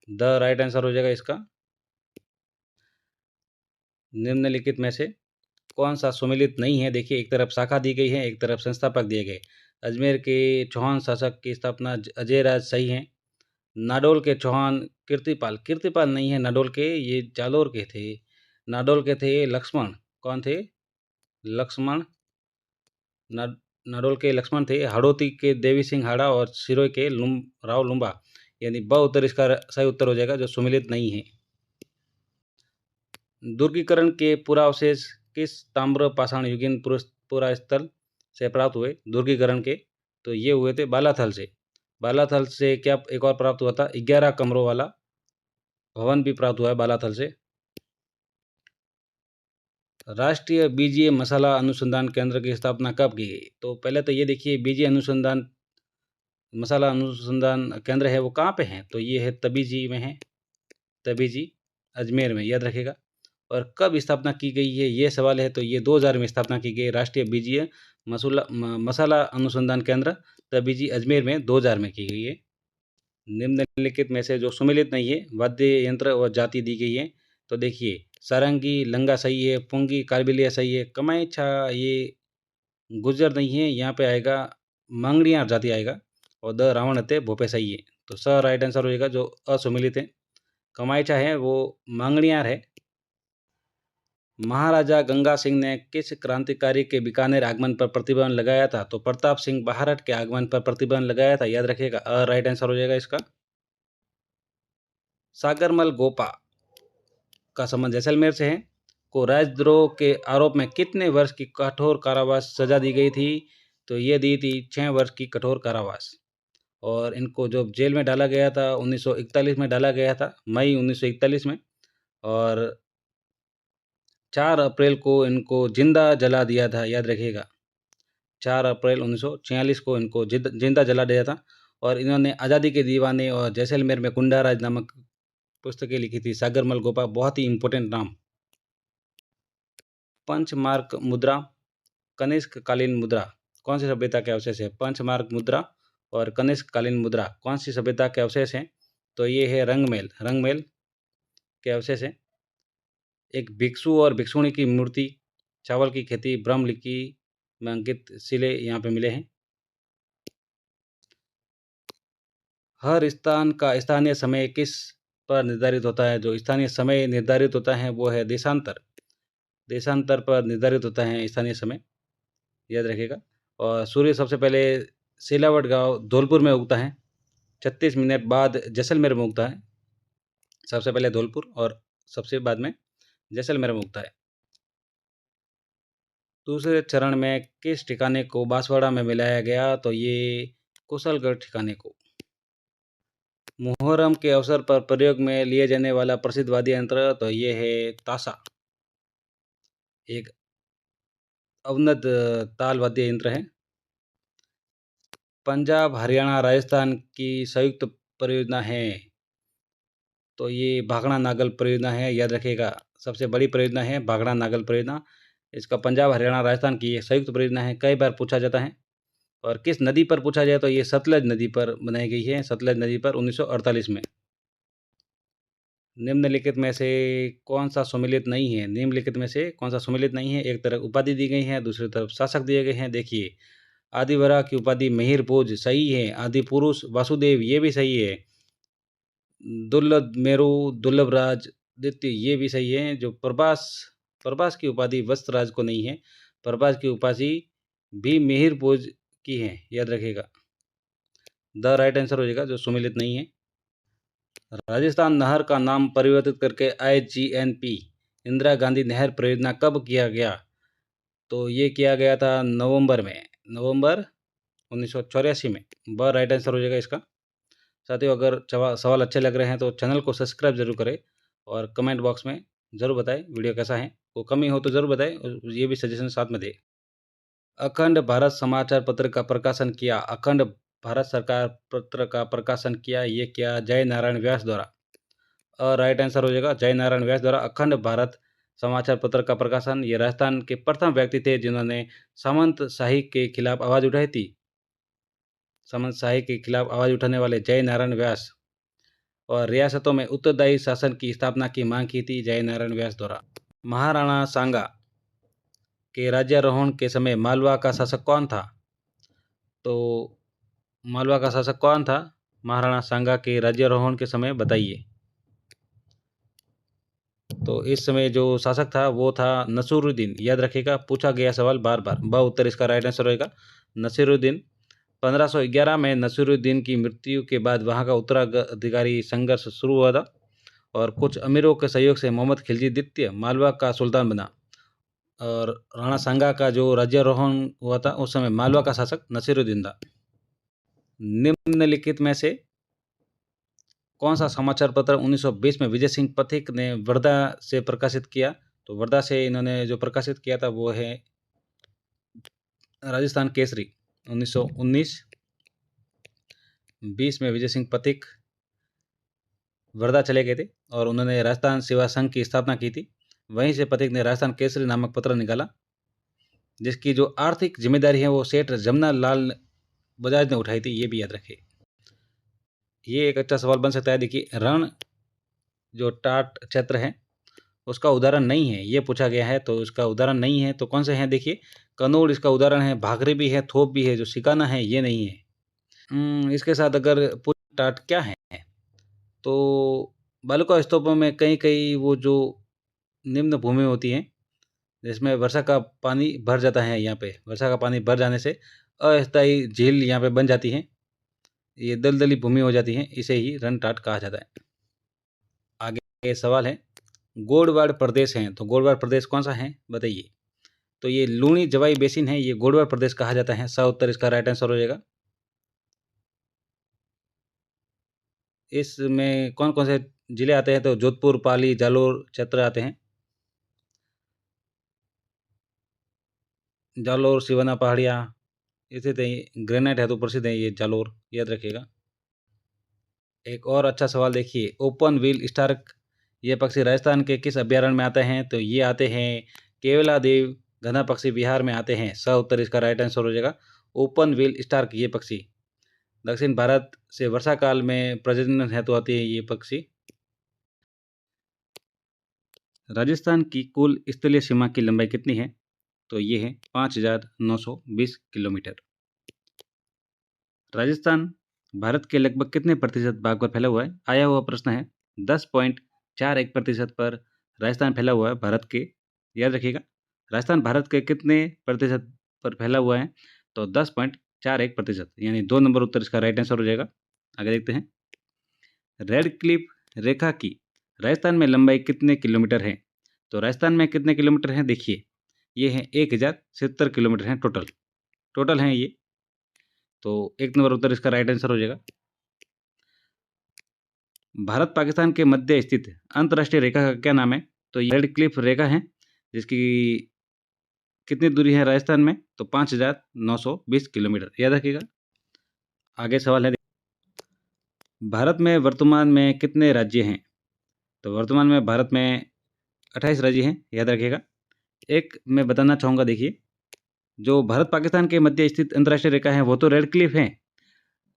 द राइट आंसर हो जाएगा इसका। निम्नलिखित में से कौन सा सुमेलित नहीं है? देखिए, एक तरफ शाखा दी गई है, एक तरफ संस्थापक दिए गए। अजमेर के चौहान शासक की स्थापना अजय राज सही है। नाडोल के चौहान कीर्तिपाल नहीं है नाडोल के, ये जालोर के थे। नाडोल के थे लक्ष्मण, कौन थे? लक्ष्मण। नाडोल के लक्ष्मण थे। हाड़ौती के देवी सिंह हाड़ा और सिरोय के राव लुम्बा, यानी ब उत्तर इसका सही उत्तर हो जाएगा जो सुमेलित नहीं है। दुर्गीकरण के पुरावशेष किस ताम्र पाषाण युगीन पुरा स्थल से प्राप्त हुए? दुर्गीकरण के तो ये हुए थे बालाथल से। बालाथल से क्या एक और प्राप्त हुआ था? 11 कमरों वाला भवन भी प्राप्त हुआ है बालाथल से। राष्ट्रीय बीजीय मसाला अनुसंधान केंद्र की स्थापना कब की गई? तो पहले तो ये देखिए, बीजीय मसाला अनुसंधान केंद्र है वो कहाँ पे है? तो ये है तबीजी में है, तबीजी अजमेर में, याद रखेगा। और कब स्थापना की गई है ये सवाल है, तो ये 2000 में स्थापना की गई राष्ट्रीय बीजीय मसाला अनुसंधान केंद्र तबीजी अजमेर में 2000 में की गई है। निम्नलिखित में से जो सुमेलित नहीं है वाद्य यंत्र और जाति दी गई है। तो देखिए, सारंगी लंगा सही है, पुंगी कालबिलिया सही है, कमाईछा ये गुर्जर नहीं है, यहाँ पे आएगा मांगड़ियार जाति आएगा। और द रावण हत्ते भोपे सही है। तो स राइट आंसर हो जाएगा जो असुमेलित है। कमाईछा है वो मांगड़ियार है। महाराजा गंगा सिंह ने किस क्रांतिकारी के बीकानेर आगमन पर प्रतिबंध लगाया था? तो प्रताप सिंह बाहरट के आगमन पर प्रतिबंध लगाया था, याद रखिएगा। राइट आंसर हो जाएगा इसका। सागरमल गोपा का संबंध जैसलमेर से है। को राजद्रोह के आरोप में कितने वर्ष की कठोर कारावास सजा दी गई थी? तो ये दी थी 6 वर्ष की कठोर कारावास। और इनको जो जेल में डाला गया था 1941 में डाला गया था, मई 1941 में। और 4 अप्रैल को इनको जिंदा जला दिया था, याद रखिएगा। 4 अप्रैल 1946 को इनको जिंदा जला दिया था। और इन्होंने आज़ादी के दीवाने और जैसलमेर में गुंडा राज नामक पुस्तकें लिखी थी सागरमल गोपा, बहुत ही इम्पोर्टेंट नाम। पंचमार्क मुद्रा, कनिष्क कालीन मुद्रा कौन सी सभ्यता के अवशेष है? पंचमार्क मुद्रा और कनिष्क कालीन मुद्रा कौन सी सभ्यता के अवशेष हैं? तो ये है रंगमेल के अवशेष हैं। एक भिक्षु और भिक्षुणी की मूर्ति, चावल की खेती, ब्रह्मलिपि में अंकित शिले यहाँ पे मिले हैं। हर स्थान का स्थानीय समय किस पर निर्धारित होता है? जो स्थानीय समय निर्धारित होता है वो है देशांतर पर निर्धारित होता है स्थानीय समय, याद रखिएगा। और सूर्य सबसे पहले सिलावट गांव धौलपुर में उगता है, 36 मिनट बाद जैसलमेर में उगता है। सबसे पहले धौलपुर और सबसे बाद में जैसलमेर में उगता है। दूसरे चरण में किस ठिकाने को बांसवाड़ा में मिलाया गया? तो ये कुशलगढ़ ठिकाने को। मुहर्रम के अवसर पर प्रयोग में लिए जाने वाला प्रसिद्ध वाद्य यंत्र, तो ये है ताशा, एक अवनद ताल वाद्य यंत्र है। पंजाब हरियाणा राजस्थान की संयुक्त परियोजना है, तो ये भाखड़ा नागल परियोजना है, याद रखिएगा। सबसे बड़ी परियोजना है भाखड़ा नागल परियोजना। इसका पंजाब हरियाणा राजस्थान की ये संयुक्त परियोजना है, कई बार पूछा जाता है। और किस नदी पर पूछा जाए तो ये सतलज नदी पर बनाई गई है, सतलज नदी पर 1948 में। निम्नलिखित में से कौन सा सम्मिलित नहीं है? निम्नलिखित में से कौन सा सम्मिलित नहीं है? एक तरफ उपाधि दी गई है, दूसरी तरफ शासक दिए गए हैं। देखिए, आदिवरा की उपाधि मिहिर भोज सही है, आदि पुरुष वासुदेव ये भी सही है, दुर्लभ मेरू दुर्लभ राज दित्य ये भी सही है। जो प्रभास की उपाधि वस्त्रराज को नहीं है, प्रभास की उपाधि भी मिहिर भोज की है, याद रखिएगा। द राइट आंसर हो जाएगा जो सम्मिलित नहीं है। राजस्थान नहर का नाम परिवर्तित करके IGNP इंदिरा गांधी नहर परियोजना कब किया गया? तो ये किया गया था नवंबर 1984 में। ब राइट आंसर हो जाएगा इसका। साथियों, अगर सवाल अच्छे लग रहे हैं तो चैनल को सब्सक्राइब जरूर करें और कमेंट बॉक्स में ज़रूर बताएं वीडियो कैसा है। कोई कमी हो तो ज़रूर बताएं और ये भी सजेशन साथ में दें। अखंड भारत समाचार पत्र का प्रकाशन किया, अखंड भारत सरकार पत्र का प्रकाशन किया, ये किया जय नारायण व्यास द्वारा। राइट आंसर हो जाएगा जय नारायण व्यास द्वारा अखंड भारत समाचार पत्र का प्रकाशन। ये राजस्थान के प्रथम व्यक्ति थे जिन्होंने सामंत शाही के खिलाफ आवाज़ उठाई थी। सामंत शाही के खिलाफ आवाज़ उठाने वाले जय नारायण व्यास। और रियासतों में उत्तरदायी शासन की स्थापना की मांग की थी जय नारायण व्यास द्वारा। महाराणा सांगा के राज्यारोहण के समय मालवा का शासक कौन था? तो मालवा का शासक कौन था महाराणा सांगा के राज्यारोहण के समय? बताइए। तो इस समय जो शासक था वो था नसीरुद्दीन, याद रखिएगा, पूछा गया सवाल बार बार। ब उत्तर इसका राइट आंसर होगा नसीरुद्दीन। 1511 में नसीरुद्दीन की मृत्यु के बाद वहाँ का उत्तराधिकारी संघर्ष शुरू हुआ था और कुछ अमीरों के सहयोग से मोहम्मद खिलजी द्वितीय मालवा का सुल्तान बना। और राणा सांगा का जो राज्यारोहण हुआ था उस समय मालवा का शासक नसीरुद्दीन था। निम्नलिखित में से कौन सा समाचार पत्र 1920 में विजय सिंह पथिक ने वर्धा से प्रकाशित किया? तो वर्धा से इन्होंने जो प्रकाशित किया था वो है राजस्थान केसरी। 1919 20 में विजय सिंह पथिक वर्धा चले गए थे और उन्होंने राजस्थान सेवा संघ की स्थापना की थी। वहीं से पथिक ने राजस्थान केसरी नामक पत्र निकाला, जिसकी जो आर्थिक जिम्मेदारी है वो सेठ जमुना लाल बजाज ने उठाई थी, ये भी याद रखें। ये एक अच्छा सवाल बन सकता है। देखिए, रण जो टाट क्षेत्र है उसका उदाहरण नहीं है, ये पूछा गया है। तो उसका उदाहरण नहीं है तो कौन से हैं? देखिए, कनौड़ इसका उदाहरण है, भाखरी भी है, थोप भी है, जो सिकाना है ये नहीं है। इसके साथ अगर टाट क्या है तो बालुका स्तूपों में कई कई वो जो निम्न भूमि होती हैं जिसमें वर्षा का पानी भर जाता है, यहाँ पे वर्षा का पानी भर जाने से अस्थायी झील यहाँ पे बन जाती हैं, ये दलदली भूमि हो जाती है, इसे ही रण टाट कहा जाता है। आगे सवाल है, गोडवाड़ प्रदेश है, तो गोडवाड़ प्रदेश कौन सा है बताइए। तो ये लूणी जवाई बेसिन है, ये गोडवाड़ प्रदेश कहा जाता है। सा उत्तर इसका राइट आंसर हो जाएगा। इसमें कौन कौन से जिले आते हैं? तो जोधपुर, पाली, जालोर क्षेत्र आते हैं। जालोर, सिवाना पहाड़ियाँ, इसी तरह ग्रेनाइट है तो प्रसिद्ध है ये जालोर, याद रखिएगा। एक और अच्छा सवाल देखिए, ओपन व्हील स्टार्क ये पक्षी राजस्थान के किस अभयारण्य में आते हैं? तो ये आते हैं केवलादेव घना पक्षी विहार में आते हैं। उत्तर इसका राइट आंसर हो जाएगा। ओपन व्हील स्टार्क ये पक्षी दक्षिण भारत से वर्षा काल में प्रजनन हेतु आती है ये पक्षी। राजस्थान की कुल स्थलीय सीमा की लंबाई कितनी है? तो ये है 5,920 किलोमीटर। राजस्थान भारत के लगभग कितने प्रतिशत भाग पर फैला हुआ है? आया हुआ प्रश्न है। 10.41% पर राजस्थान फैला हुआ है भारत के। याद रखिएगा, राजस्थान भारत के कितने प्रतिशत पर फैला हुआ है? तो 10.41%, यानी 2 नंबर उत्तर इसका राइट आंसर हो जाएगा। आगे देखते हैं। रेड क्लिफ रेखा की राजस्थान में लंबाई कितने किलोमीटर है? तो राजस्थान में कितने किलोमीटर हैं? देखिए, ये है 1070 किलोमीटर हैं टोटल हैं ये। तो 1 नंबर उत्तर इसका राइट आंसर हो जाएगा। भारत पाकिस्तान के मध्य स्थित अंतर्राष्ट्रीय रेखा का क्या नाम है? तो ये रेड क्लिफ रेखा है, जिसकी कितनी दूरी है राजस्थान में? तो 5,920 किलोमीटर। याद रखिएगा। आगे सवाल है, भारत में वर्तमान में कितने राज्य हैं? तो वर्तमान में भारत में 28 राज्य हैं। याद रखिएगा। एक मैं बताना चाहूँगा, देखिए, जो भारत पाकिस्तान के मध्य स्थित अंतर्राष्ट्रीय रेखा है वो तो रेड क्लिफ है।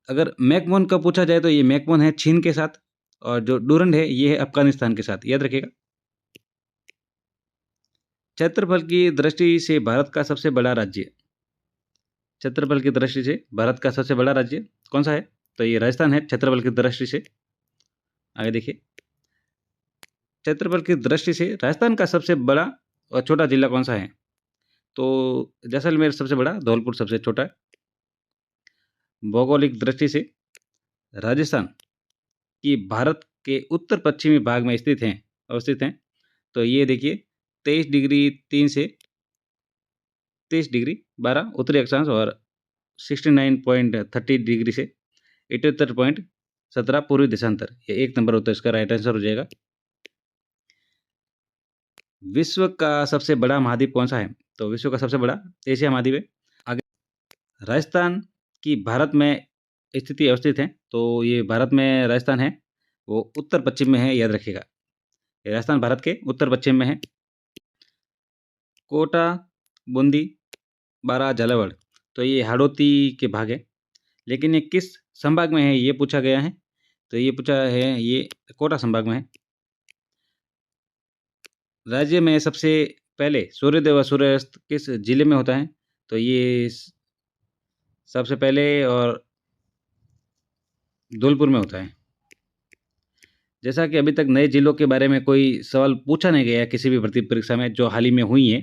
अगर मैकमोहन का पूछा जाए तो ये मैकमोहन है चीन के साथ, और जो डूरंड है ये है अफगानिस्तान के साथ। याद रखिएगा। क्षेत्रफल की दृष्टि से भारत का सबसे बड़ा राज्य, क्षेत्रफल की दृष्टि से भारत का सबसे बड़ा राज्य कौन सा है? तो ये राजस्थान है क्षेत्रफल की दृष्टि से। आगे देखिए, क्षेत्रफल की दृष्टि से राजस्थान का सबसे बड़ा और छोटा जिला कौन सा है? तो जैसलमेर सबसे बड़ा, धौलपुर सबसे छोटा है। भौगोलिक दृष्टि से राजस्थान की भारत के उत्तर पश्चिमी भाग में अवस्थित हैं। तो ये देखिए, 23 डिग्री 3 से 23 डिग्री 12 उत्तरी अक्षांश और 69.30 डिग्री से 78.17 पूर्वी देशांतर। ये 1 नंबर उत्तर इसका राइट आंसर हो जाएगा। विश्व का सबसे बड़ा महाद्वीप कौन सा है? तो विश्व का सबसे बड़ा एशिया महाद्वीप है। आगे, राजस्थान की भारत में स्थिति अवस्थित है। तो ये भारत में राजस्थान है वो उत्तर पश्चिम में है। याद रखिएगा, ये राजस्थान भारत के उत्तर पश्चिम में है। कोटा, बूंदी, बारा, झालावाड़, तो ये हाड़ौती के भाग है। लेकिन ये किस संभाग में है ये पूछा गया है। तो ये पूछा है, ये कोटा संभाग में है। राज्य में सबसे पहले सूर्योदय व सूर्यास्त किस जिले में होता है? तो ये सबसे पहले और धौलपुर में होता है। जैसा कि अभी तक नए जिलों के बारे में कोई सवाल पूछा नहीं गया किसी भी भर्ती परीक्षा में जो हाल ही में हुई है,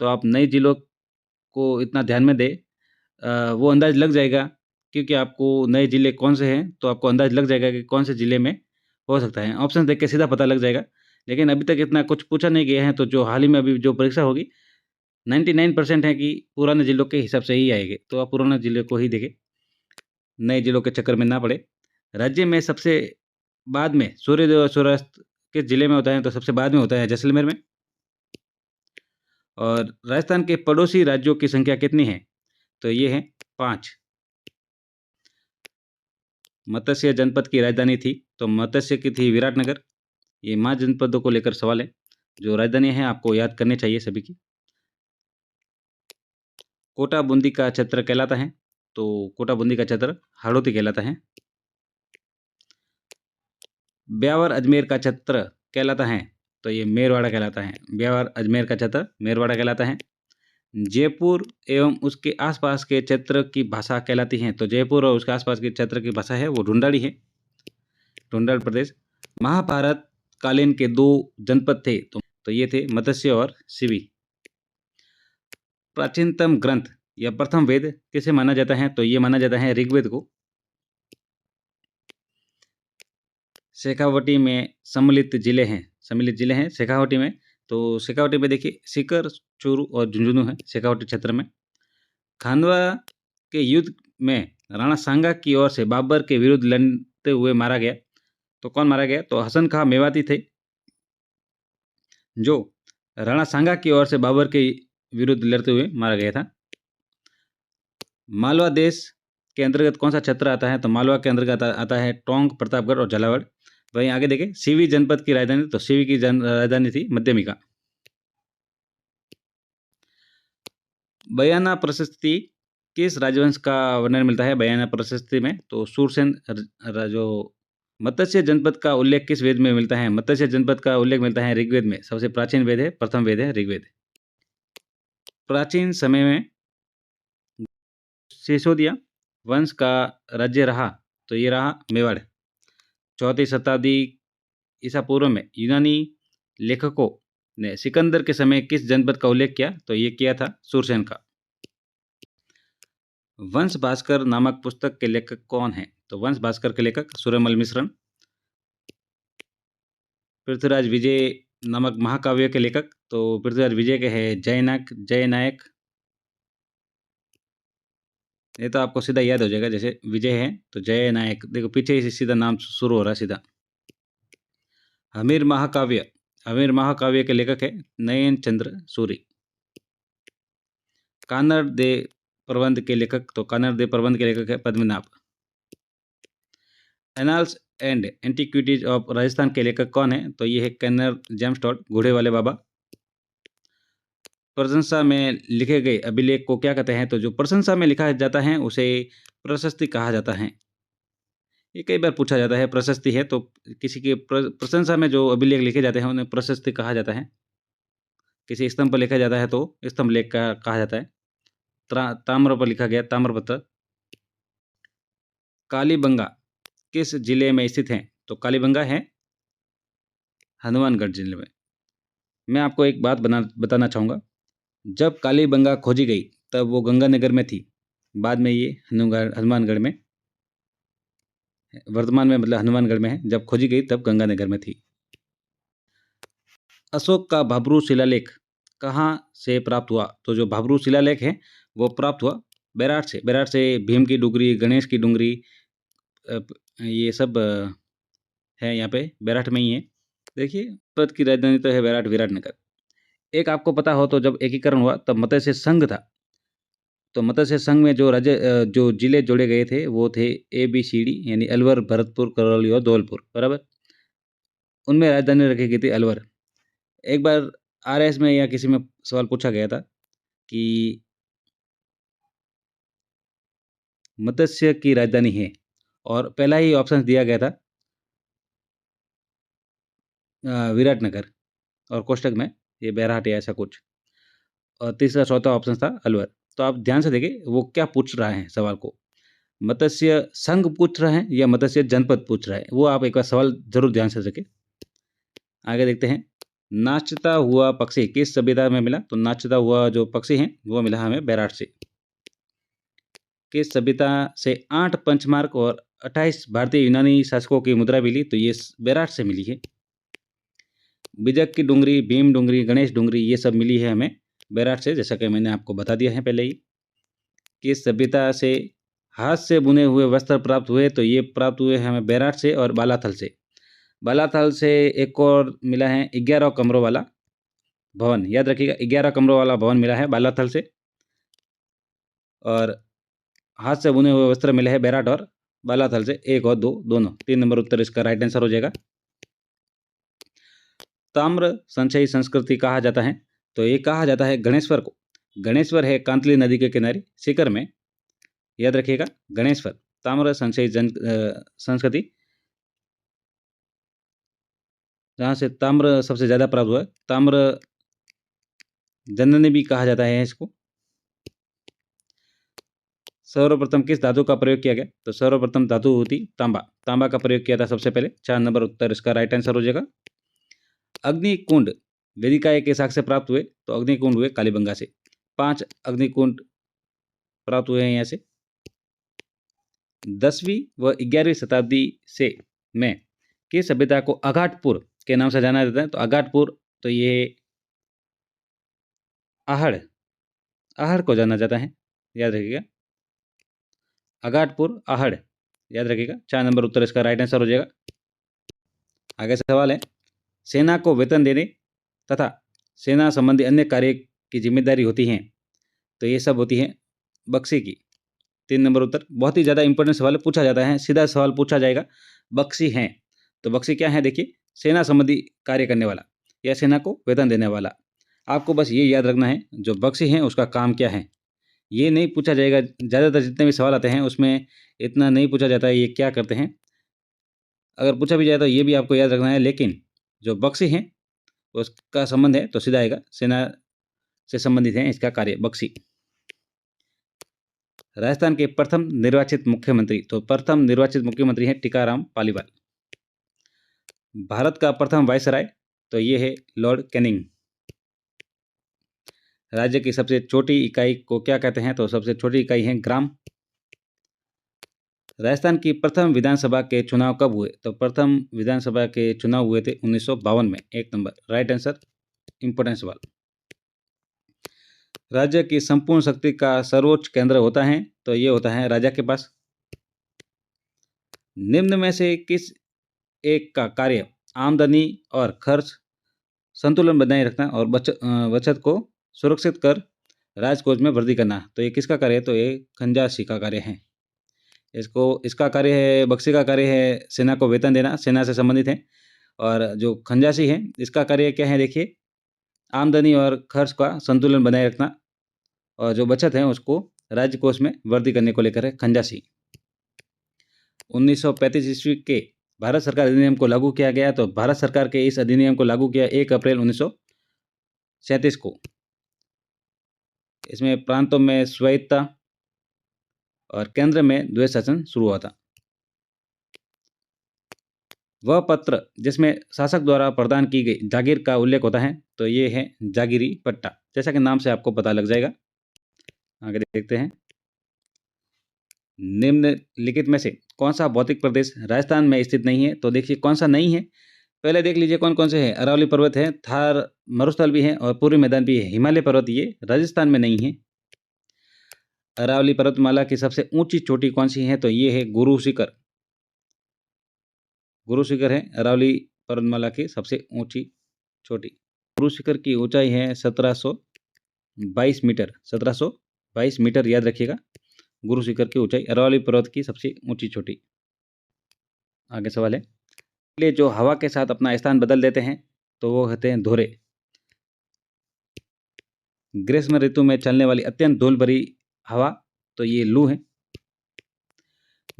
तो आप नए जिलों को इतना ध्यान में दें, वो अंदाज लग जाएगा। क्योंकि आपको नए जिले कौन से हैं तो आपको अंदाज लग जाएगा कि कौन से जिले में हो सकता है। ऑप्शन देख के सीधा पता लग जाएगा। लेकिन अभी तक इतना कुछ पूछा नहीं गया है, तो जो हाल ही में अभी जो परीक्षा होगी 99% है कि पुराने जिलों के हिसाब से ही आएगी। तो आप पुराने जिले को ही देखें, नए जिलों के चक्कर में ना पड़े। राज्य में सबसे बाद में सूर्योदय और सूर्यास्त किस जिले में होता है? तो सबसे बाद में होता है जैसलमेर में। और राजस्थान के पड़ोसी राज्यों की संख्या कितनी है? तो ये है 5। मत्स्य जनपद की राजधानी थी, तो मत्स्य की थी विराटनगर। ये 5 जनपदों को लेकर सवाल है। जो राजधानी है आपको याद करनी चाहिए सभी की। कोटा बूंदी का क्षेत्र कहलाता है, तो कोटा बूंदी का क्षेत्र हाड़ौती कहलाता है। ब्यावर अजमेर का क्षेत्र कहलाता है, तो ये मेरवाड़ा कहलाता है। ब्यावर अजमेर का क्षेत्र मेरवाड़ा कहलाता है। जयपुर एवं उसके आसपास के क्षेत्र की भाषा कहलाती है, तो जयपुर और उसके आसपास के क्षेत्र की भाषा है वो ढूंढाड़ी है, ढूंढाड़ प्रदेश। महाभारत कालीन के 2 जनपद थे, तो ये थे मत्स्य और शिवी। प्राचीनतम ग्रंथ या प्रथम वेद किसे माना जाता है? तो ये माना जाता है ऋग्वेद को। शेखावटी में सम्मिलित जिले हैं शेखावटी में। तो शेखावटी में देखिए सीकर, चूरू और झुंझुनू है शेखावटी क्षेत्र में। खानवा के युद्ध में राणा सांगा की ओर से बाबर के विरुद्ध लड़ते हुए मारा गया, तो कौन मारा गया? तो हसन खां मेवाती थे, जो राणा सांगा की ओर से बाबर के विरुद्ध लड़ते हुए मारा गया था। मालवा देश के अंतर्गत कौन सा क्षेत्र आता है? तो मालवा के अंतर्गत आता है टोंक, प्रतापगढ़ और झालावाड़। वहीं आगे देखें सीवी जनपद की राजधानी, तो सीवी की राजधानी थी मध्यमिका। बयाना प्रशस्ति किस राजवंश का वर्णन मिलता है बयाना प्रशस्ति में? तो सूरसेन जो मत्स्य जनपद का उल्लेख किस वेद में मिलता है? मत्स्य जनपद का उल्लेख मिलता है ऋग्वेद में। सबसे प्राचीन वेद है, प्रथम वेद है ऋग्वेद। प्राचीन समय में सिसोदिया वंश का राज्य रहा, तो ये रहा मेवाड़। 4वीं शताब्दी ईसा पूर्व में यूनानी लेखकों ने सिकंदर के समय किस जनपद का उल्लेख किया? तो ये किया था सूरसेन का। वंश भास्कर नामक पुस्तक के लेखक कौन है? तो वंश भास्कर के लेखक सूर्यमल मिश्रण। पृथ्वीराज विजय नामक महाकाव्य के लेखक, तो पृथ्वीराज विजय के है जयनायक। ये तो आपको सीधा याद हो जाएगा, जैसे विजय है तो जयनायक, देखो पीछे से सीधा नाम शुरू हो रहा है सीधा। हमीर महाकाव्य के लेखक है नयन चंद्र सूरी। कानड़ दे प्रबंध के लेखक, तो कानड़ दे प्रबंध के लेखक है Padmanabh. Annals and antiquities of Rajasthan के लेखक कौन है? तो ये है कर्नल जेम्स टॉड, घोड़े वाले बाबा। प्रशंसा में लिखे गए अभिलेख को क्या कहते हैं? तो जो प्रशंसा में लिखा जाता है उसे प्रशस्ति कहा जाता है। ये कई बार पूछा जाता है, प्रशस्ति है तो किसी की प्रशंसा में जो अभिलेख लिखे जाते हैं उन्हें प्रशस्ति कहा जाता है। किसी स्तंभ पर लिखा जाता है तो स्तंभ लेख का कहा जाता है। ताम्र पर लिखा गया ताम्रपत्र। कालीबंगा किस जिले में स्थित है? तो कालीबंगा है हनुमानगढ़ जिले में। मैं आपको एक बात बताना चाहूँगा, जब कालीबंगा खोजी गई तब वो गंगानगर में थी। बाद में ये हनुमानगढ़ में, वर्तमान में मतलब हनुमानगढ़ में है, जब खोजी गई तब गंगानगर में थी। अशोक का भाब्रू शिलालेख कहाँ से प्राप्त हुआ? तो जो भाब्रू शिलालेख है वो प्राप्त हुआ बैराट से। बैराट से भीम की डुंगरी, गणेश की डुंगरी, ये सब है यहाँ पे बैराट में ही है। देखिए पद की राजधानी तो है बैराट, विराटनगर। एक आपको पता हो तो जब एकीकरण हुआ तब मत्स्य संघ था, तो मत्स्य संघ में जो जो जिले जोड़े गए थे वो थे ABCD, यानी अलवर, भरतपुर, करौली और धौलपुर, बराबर। उनमें राजधानी रखी गई थी अलवर। एक बार RS में या किसी में सवाल पूछा गया था कि मत्स्य की राजधानी है, और पहला ही ऑप्शन दिया गया था विराटनगर, और कोष्टक में ये बैराट या ऐसा कुछ, और तीसरा चौथा ऑप्शन था अलवर। तो आप ध्यान से देखिए वो क्या पूछ रहा है सवाल को, मत्स्य संघ पूछ रहे हैं या मत्स्य जनपद पूछ रहा है, वो आप एक बार सवाल जरूर ध्यान से रखें। आगे देखते हैं, नाचता हुआ पक्षी किस सभ्यता में मिला? तो नाचता हुआ जो पक्षी है वो मिला हमें बैराट से। किस सभ्यता से 8 पंचमार्क और 28 भारतीय यूनानी शासकों की मुद्रा मिली? तो ये बैराट से मिली है। बिजक की डुंगरी, भीम डुंगरी, गणेश डुंगरी, ये सब मिली है हमें बैराट से, जैसा कि मैंने आपको बता दिया है पहले ही। किस सभ्यता से हाथ से बुने हुए वस्त्र प्राप्त हुए? तो ये प्राप्त हुए हमें बैराट से और बालाथल से। बालाथल से एक और मिला है 11 कमरों वाला भवन, याद रखिएगा 11 कमरों वाला भवन मिला है बालाथल से, और हाथ से बुने हुए वस्त्र मिले हैं बैराट और बालाथल से, 1 और 2 दोनों। 3 नंबर उत्तर इसका राइट आंसर हो जाएगा। ताम्र संचयी संस्कृति कहा जाता है? तो ये कहा जाता है गणेश्वर को। गणेश्वर है कांतली नदी के किनारे सीकर में, याद रखिएगा गणेश्वर। ताम्र संचयी संस्कृति, जहाँ से ताम्र सबसे ज़्यादा प्राप्त हुआ है, ताम्र जननी भी कहा जाता है इसको। सर्वप्रथम किस धातु का प्रयोग किया गया? तो सर्वप्रथम धातु होती तांबा, तांबा का प्रयोग किया था सबसे पहले। 4 नंबर उत्तर इसका राइट आंसर हो जाएगा। अग्निकुंड वेदिकाएं के शाख से प्राप्त हुए? तो अग्निकुंड हुए कालीबंगा से। 5 अग्निकुंड प्राप्त हुए हैं यहाँ से। 10वीं व 11वीं शताब्दी से में किस सभ्यता को अघाटपुर के नाम से जाना जाता है? तो अघाटपुर, तो ये आहड़ को जाना जाता है, याद रखिएगा अघाटपुर, आहड़, याद रखिएगा। 4 नंबर उत्तर इसका राइट आंसर हो जाएगा। आगे सवाल है, सेना को वेतन देने तथा सेना संबंधी अन्य कार्य की जिम्मेदारी होती है, तो ये सब होती है बक्सी की। 3 नंबर उत्तर। बहुत ही ज़्यादा इंपॉर्टेंट सवाल पूछा जाता है, सीधा सवाल पूछा जाएगा, बख्शी हैं, तो बख्शी क्या है देखिए, सेना संबंधी कार्य करने वाला या सेना को वेतन देने वाला। आपको बस ये याद रखना है, जो बख्शी हैं उसका काम क्या है। ये नहीं पूछा जाएगा, ज़्यादातर जितने भी सवाल आते हैं उसमें इतना नहीं पूछा जाता है ये क्या करते हैं। अगर पूछा भी जाए तो ये भी आपको याद रखना है, लेकिन जो बख्शी हैं उसका संबंध है तो सीधा आएगा, सेना से संबंधित है इसका कार्य बख्शी। राजस्थान के प्रथम निर्वाचित मुख्यमंत्री, तो प्रथम निर्वाचित मुख्यमंत्री हैं टीकाराम पालीवाल। भारत का प्रथम वायसराय, तो ये है लॉर्ड कैनिंग। राज्य की सबसे छोटी इकाई को क्या कहते हैं, तो सबसे छोटी इकाई है ग्राम। राजस्थान की प्रथम विधानसभा के चुनाव कब हुए, तो प्रथम विधानसभा के चुनाव हुए थे 1952 में। 1 नंबर राइट आंसर, इंपॉर्टेंट सवाल। राज्य की संपूर्ण शक्ति का सर्वोच्च केंद्र होता है, तो ये होता है राजा के पास। निम्न में से किस एक का कार्य आमदनी और खर्च संतुलन बनाए रखना और बचत को सुरक्षित कर राजकोष में वृद्धि करना, तो ये किसका कार्य है, तो ये खंजासी का कार्य है। इसका कार्य है, बख्शी का कार्य है सेना को वेतन देना, सेना से संबंधित है। और जो खंजासी है इसका कार्य क्या है देखिए, आमदनी और खर्च का संतुलन बनाए रखना और जो बचत है उसको राज्य कोष में वृद्धि करने को लेकर है खंजासी। 1935 ईस्वी के भारत सरकार अधिनियम को लागू किया गया, तो भारत सरकार के इस अधिनियम को लागू किया 1 अप्रैल 1937 को। इसमें प्रांतों में स्वायत्तता और केंद्र में द्वैध शासन शुरू हुआ था। वह पत्र जिसमें शासक द्वारा प्रदान की गई जागीर का उल्लेख होता है, तो ये है जागीरी पट्टा, जैसा कि नाम से आपको पता लग जाएगा। आगे देखते हैं, निम्नलिखित में से कौन सा भौतिक प्रदेश राजस्थान में स्थित नहीं है, तो देखिए कौन सा नहीं है, पहले देख लीजिए कौन कौन से हैं। अरावली पर्वत है, थार मरुस्थल भी है और पूर्वी मैदान भी है। हिमालय पर्वत ये राजस्थान में नहीं है। अरावली पर्वतमाला की सबसे ऊंची चोटी कौन सी है, तो ये है गुरु शिखर। गुरु शिखर है अरावली पर्वतमाला की सबसे ऊंची चोटी। गुरु शिखर की ऊंचाई है 1722 मीटर। 1722 मीटर याद रखिएगा, गुरु शिखर की ऊंचाई, अरावली पर्वत की सबसे ऊंची चोटी। आगे सवाल है, लिए जो हवा के साथ अपना स्थान बदल देते हैं, तो वो होते हैं धोरे। ग्रीष्म ऋतु में चलने वाली अत्यंत धूल भरी हवा, तो ये लू है।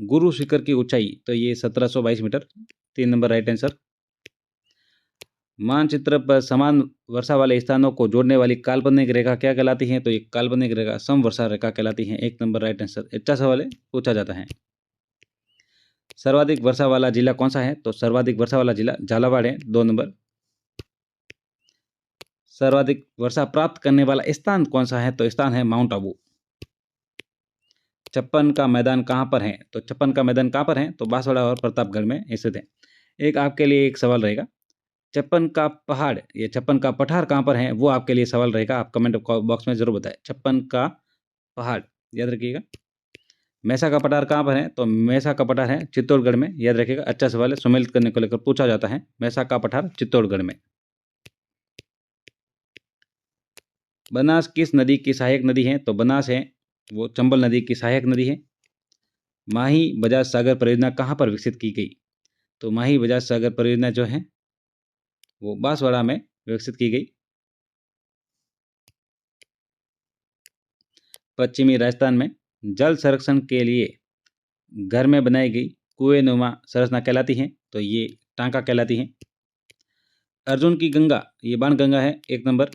गुरु शिखर की ऊंचाई, तो ये 1722 मीटर। 3 number right answer. मानचित्र पर समान वर्षा वाले स्थानों को जोड़ने वाली काल्पनिक रेखा क्या कहलाती है, तो ये काल्पनिक रेखा समवर्षा रेखा कहलाती है। 1 नंबर राइट आंसर। अच्छा सवाल है, पूछा जाता है। सर्वाधिक वर्षा वाला जिला कौन सा है, तो सर्वाधिक वर्षा वाला जिला झालावाड़ है। 2 नंबर। सर्वाधिक वर्षा प्राप्त करने वाला स्थान कौन सा है, तो स्थान है माउंट आबू। छप्पन का मैदान कहाँ पर है, तो छप्पन का मैदान कहाँ पर है, तो बांसवाड़ा और प्रतापगढ़ में स्थित है। एक आपके लिए एक सवाल रहेगा, छप्पन का पहाड़ या छप्पन का पठार कहाँ पर है, वो आपके लिए सवाल रहेगा। आप कमेंट बॉक्स में जरूर बताएं। छप्पन का पहाड़ याद रखिएगा। मैसा का पठार कहाँ पर है, तो मैसा का पठार है चित्तौड़गढ़ में, याद रखिएगा। अच्छा सवाल है, सम्मिलित करने को लेकर पूछा जाता है। मैसा का पठार चित्तौड़गढ़ में। बनास किस नदी की सहायक नदी है, तो बनास है वो चंबल नदी की सहायक नदी है। माही बजाज सागर परियोजना कहाँ पर विकसित की गई, तो माही बजाज सागर परियोजना जो है वो बांसवाड़ा में विकसित की गई। पश्चिमी राजस्थान में जल संरक्षण के लिए घर में बनाई गई कुएं-नुमा संरचना कहलाती है, तो ये टांका कहलाती है। अर्जुन की गंगा, ये बाणगंगा है। 1 नंबर